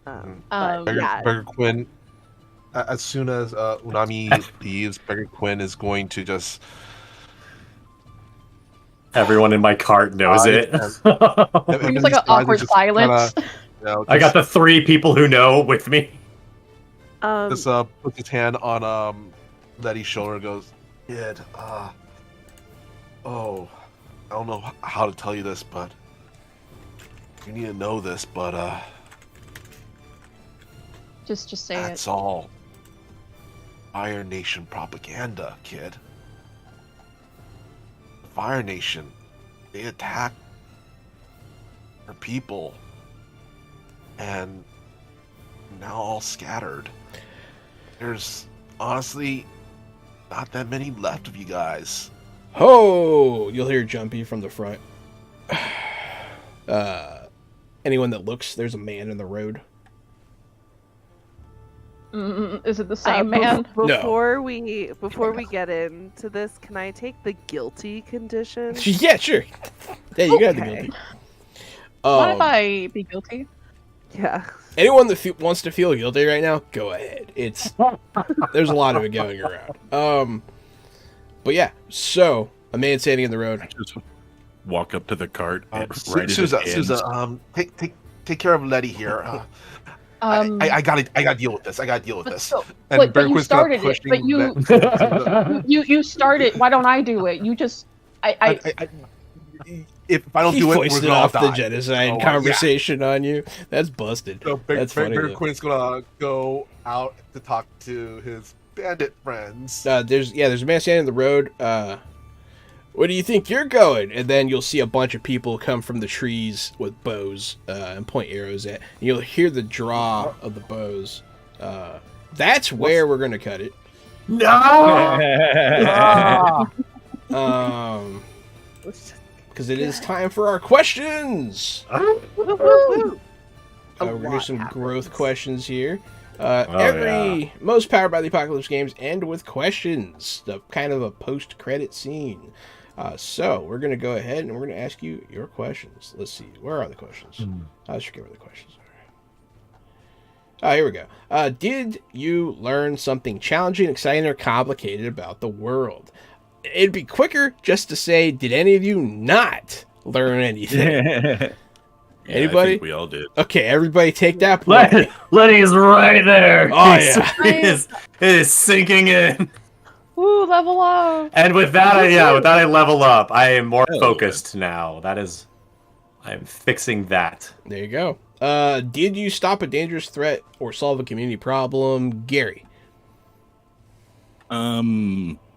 But Beggar, yeah, Beggar Quinn, as soon as Unami leaves, Beggar Quinn is going to just everyone in my cart knows it. It's like an awkward silence. I got the 3 people who know with me. Just puts his hand on Letty's shoulder and goes, "Kid, oh, I don't know how to tell you this, but you need to know this, but Just say that's it. all Fire Nation propaganda, kid. Fire Nation, they attack our people, and now all scattered. There's honestly not that many left of you guys. Ho! You'll hear Jumpy from the front. Anyone that looks, there's a man in the road. Is it the same man? Before we get into this, can I take the guilty condition? Yeah, sure. Yeah, you got the Okay. guilty. What if I be guilty? Yeah. Anyone that wants to feel guilty right now, go ahead. It's there's a lot of it going around. But yeah, so a man standing in the road. Just walk up to the cart and Su- right as it Sousa, ends, Sousa, take care of Letty here. I gotta deal with this. I gotta deal with But this. so- And but Beggar you Quinn's kinda started it, but pushing you- Sousa. You started. Why don't I do it? You just. I if I don't He do it, we're foisted gonna all off the die. genocide So, conversation on you. That's busted. So That's funny. Beggar though. Quinn's gonna go out to talk to his bandit friends. There's a man standing in the road. Where do you think you're going? And then you'll see a bunch of people come from the trees with bows and point arrows at. And you'll hear the draw of the bows. That's where we're gonna cut it. No. Because it is time for our questions. Woo-hoo-hoo. We're gonna do some growth questions here. yeah. Most Powered by the Apocalypse games end with questions, the kind of a post-credit scene. So we're gonna go ahead and we're gonna ask you your questions. Let's see, where are the questions? I forget where the questions are. Oh, here we go. Did you learn something challenging, exciting, or complicated about the world? It'd be quicker just to say, did any of you not learn anything? Yeah, Anybody? I think we all did. Okay, everybody take that point. Lenny's right there. Oh, yeah. It is sinking in. Woo, level up. And with that, I level up. I am more Hell focused now. I'm fixing that. There you go. Did you stop a dangerous threat or solve a community problem? Gary.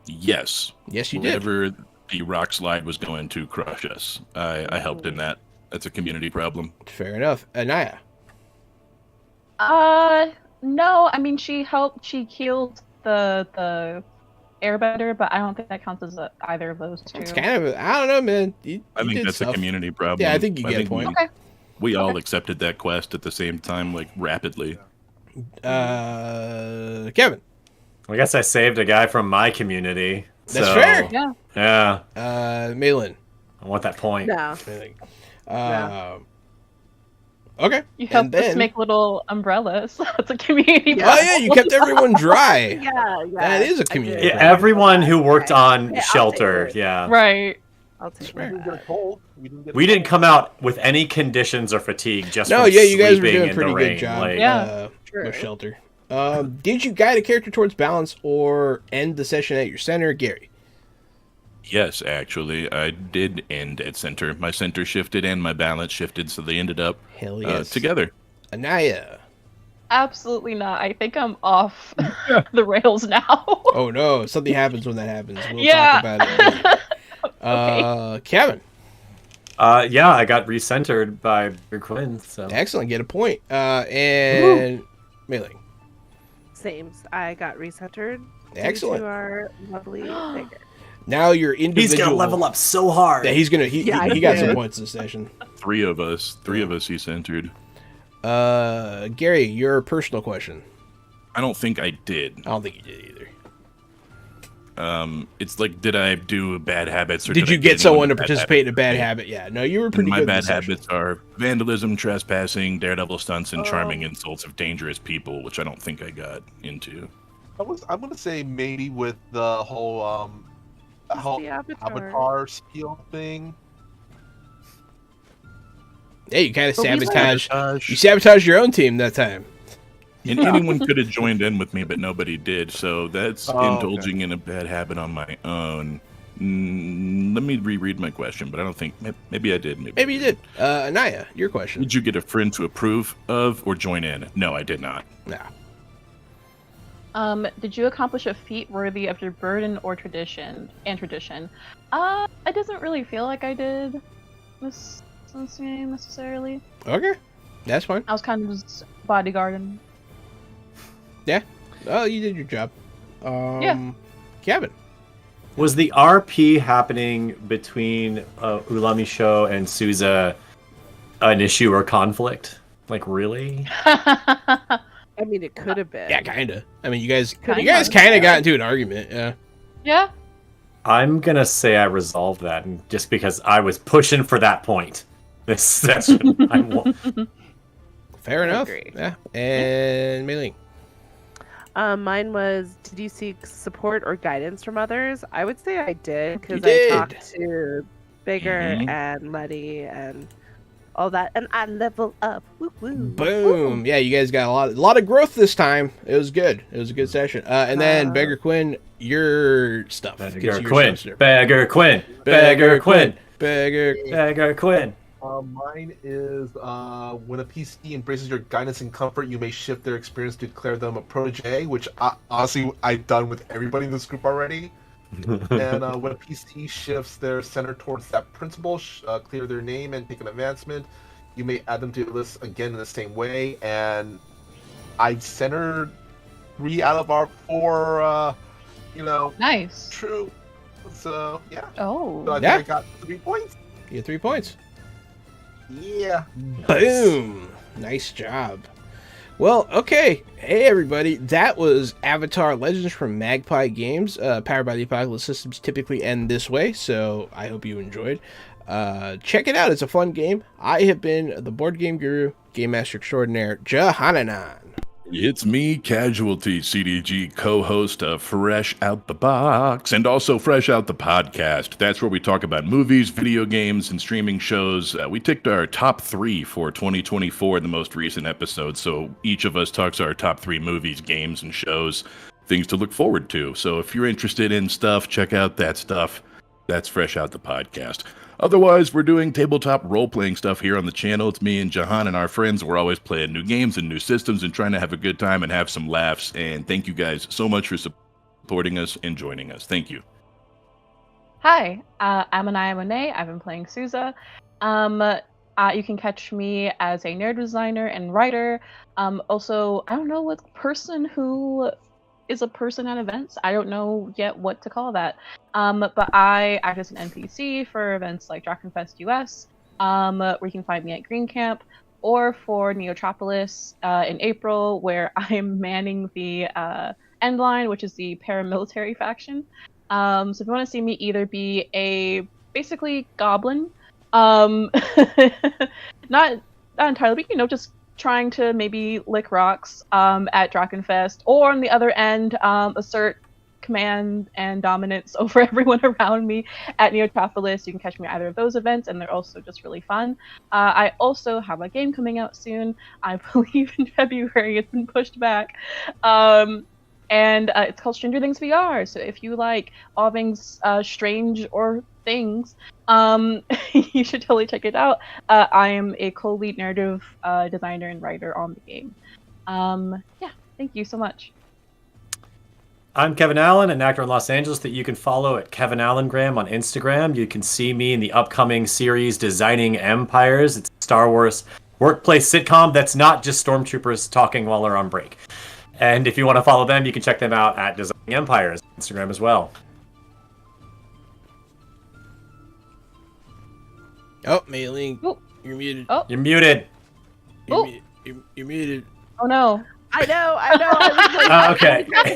Yes. Yes, you did. Whenever the rock slide was going to crush us, I helped in that. That's a community problem. Fair enough. Anaya. No, I mean she killed the airbender, but I don't think that counts as either of those two. It's kind of, I don't know, man. I think that's a community problem. Yeah, I think you get a point. Okay. We all accepted that quest at the same time, like rapidly. Kevin. I guess I saved a guy from my community. That's so, fair. Yeah. Yeah. Malin. I want that point. No. Okay. You helped then, us make little umbrellas. That's a community. Yeah. Oh yeah, you kept everyone dry. Yeah. That is a community. Yeah, everyone who worked on Yeah, I'll shelter. take it. Yeah. Right. I'll take We it. didn't get cold. We didn't come out with any conditions or fatigue. Just No, from yeah, you guys were sleeping doing a in pretty the good rain. job. Like, Yeah. True. With shelter. Did you guide a character towards balance or end the session at your center, Gary? Yes, actually, I did end at center. My center shifted and my balance shifted, so they ended up Hell yes. together. Anaya. Absolutely not. I think I'm off the rails now. Oh no, something happens when that happens. We'll Yeah. talk about it. Kevin. yeah, I got recentered by your Quinn. So Excellent, get a point. And Melee. Same. I got recentered. Excellent. To our lovely figure. Now your individual. he's gonna level up so hard. Yeah, he's gonna. He Yeah, got I some did. points this session. Three of us he centered. Gary, your personal question. I don't think I did. I don't think you did either. It's like, did I do bad habits? Or Did you I get someone to bad participate in a habits? bad habit? Yeah. No, you were pretty My good. bad this session. habits are vandalism, trespassing, daredevil stunts, and charming insults of dangerous people, which I don't think I got into. I'm gonna say maybe with the whole The avatar. skill thing. Yeah, you kind of But we sabotage. You sabotaged your own team that time. And anyone could have joined in with me, but nobody did. So that's Oh, indulging in a bad habit on my own. Let me reread my question, but I don't think. Maybe I did. Maybe you did. Anaya, your question. Did you get a friend to approve of or join in? No, I did not. Nah. Did you accomplish a feat worthy of your burden or tradition? It doesn't really feel like I did this game necessarily. Okay, that's fine. I was kind of just bodyguarding. Yeah. Oh, you did your job. Yeah. Kevin. Was the RP happening between Ulami Show and Souza an issue or conflict? Like, really? I mean, it could have been. Yeah, kinda. I mean, you guys kind of Kinda. got into an argument. Yeah. Yeah. I'm gonna say I resolved that, and just because I was pushing for that point this session. Fair enough. agree. Yeah. And Mei-Ling. Mine was, did you seek support or guidance from others? I would say I did, because I did. talked to Bigger Mhm. and Letty and all that, and I level up. Woo woo. Boom. Yeah, you guys got a lot of growth this time. It was good. It was a good session. And then Beggar Quinn, your stuff. 'cause Beggar your Quinn. stuff's different. Beggar Quinn. Beggar Quinn. Beggar Quinn. Mine is when a PC embraces your guidance and comfort, you may shift their experience to declare them a protege, which honestly I've done with everybody in this group already. And when a PC shifts their center towards that principle, clear their name and take an advancement, you may add them to your list again in the same way. And I've centered 3 out of our 4, Nice. true. So, yeah. Oh. So I think Yeah. I got 3 points. You get 3 points. Yeah. Boom! Nice job. Well, okay. Hey, everybody. That was Avatar Legends from Magpie Games. Powered by the Apocalypse Systems typically end this way, so I hope you enjoyed. Check it out. It's a fun game. I have been the board game guru, game master extraordinaire, Jahananan. It's me, Casualty CDG, co-host of Fresh Out the Box, and also Fresh Out the Podcast. That's where we talk about movies, video games, and streaming shows. We picked our top 3 for 2024 in the most recent episode, so each of us talks our top 3 movies, games, and shows, things to look forward to. So if you're interested in stuff, check out that stuff. That's Fresh Out the Podcast. Otherwise, we're doing tabletop role-playing stuff here on the channel. It's me and Jahan and our friends. We're always playing new games and new systems and trying to have a good time and have some laughs. And thank you guys so much for supporting us and joining us. Thank you. Hi, I'm Anaya Monet. I've been playing Souza. You can catch me as a nerd designer and writer. Also, I don't know what person who is a person at events. I don't know yet what to call that. But I act as an NPC for events like Drakenfest US, where you can find me at Green Camp, or for Neotropolis in April, where I'm manning the End Line, which is the paramilitary faction. So if you want to see me either be a basically goblin, not entirely, but just trying to maybe lick rocks at Drakenfest, or on the other end, assert command and dominance over everyone around me at Neotropolis. You can catch me at either of those events, and they're also just really fun. I also have a game coming out soon, I believe in February. It's been pushed back. And it's called Stranger Things VR. So if you like all things strange or things, you should totally check it out. I am a co-lead narrative designer and writer on the game. Yeah, thank you so much. I'm Kevin Allen, an actor in Los Angeles that you can follow at Kevin Allengram on Instagram. You can see me in the upcoming series Designing Empires. It's a Star Wars workplace sitcom that's not just stormtroopers talking while they're on break. And if you want to follow them, you can check them out at Designing Empires on Instagram as well. Oh, Mailing. Oh. You're muted. Oh. You're muted. You're muted. Oh no. I know. I was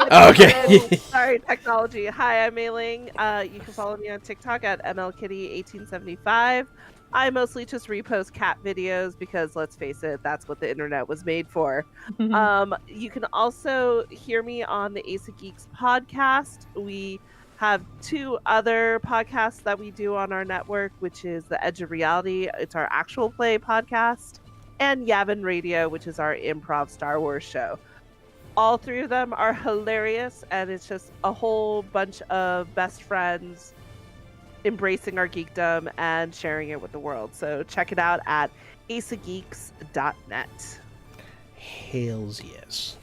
like, Okay. Sorry, technology. Hi, I'm Mailing. You can follow me on TikTok at MLKitty1875. I mostly just repost cat videos because, let's face it, that's what the internet was made for. You can also hear me on the Ace of Geeks podcast. We have 2 other podcasts that we do on our network, which is The Edge of Reality. It's our actual play podcast. And Yavin Radio, which is our improv Star Wars show. All 3 of them are hilarious, and it's just a whole bunch of best friends embracing our geekdom and sharing it with the world. So check it out at aceofgeeks.net. Hells yes.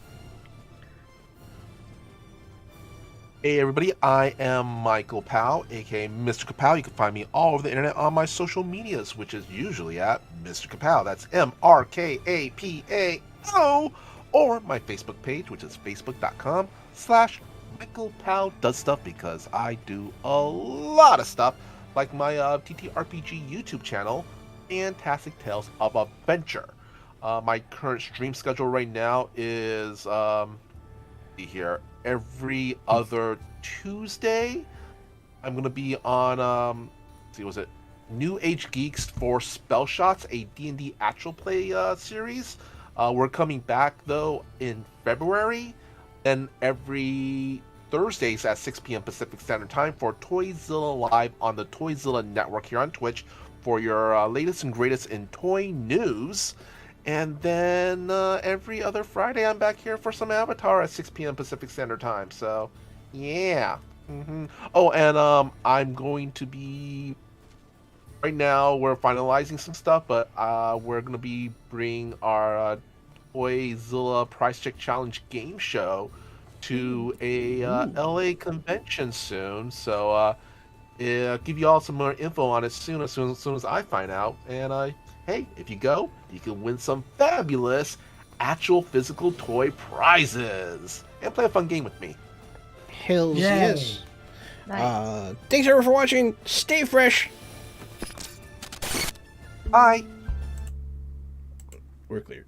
Hey everybody, I am Michael Powell, aka Mr. Kapow. You can find me all over the internet on my social medias, which is usually at Mr. Kapow. That's MRKAPAO, or my Facebook page, which is facebook.com/Michael Powell does stuff, because I do a lot of stuff, like my TTRPG YouTube channel, Fantastic Tales of Adventure. My current stream schedule right now is here every other Tuesday. I'm gonna be on was it New Age Geeks for Spell Shots, a D&D actual play series. We're coming back though in February, and every Thursdays at 6 p.m. Pacific Standard Time for Toyzilla Live on the Toyzilla Network here on Twitch for your latest and greatest in toy news. And then every other Friday, I'm back here for some Avatar at 6 p.m. Pacific Standard Time. So, yeah. Oh, and I'm going to be right now we're finalizing some stuff, but we're gonna be bringing our Toyzilla Price Check Challenge game show to a LA convention soon. So I'll give you all some more info on it soon as I find out. And hey, if you go, you can win some fabulous actual physical toy prizes and play a fun game with me. Hells Yay. yes. Nice. Thanks everyone for watching. Stay fresh. Bye. We're clear.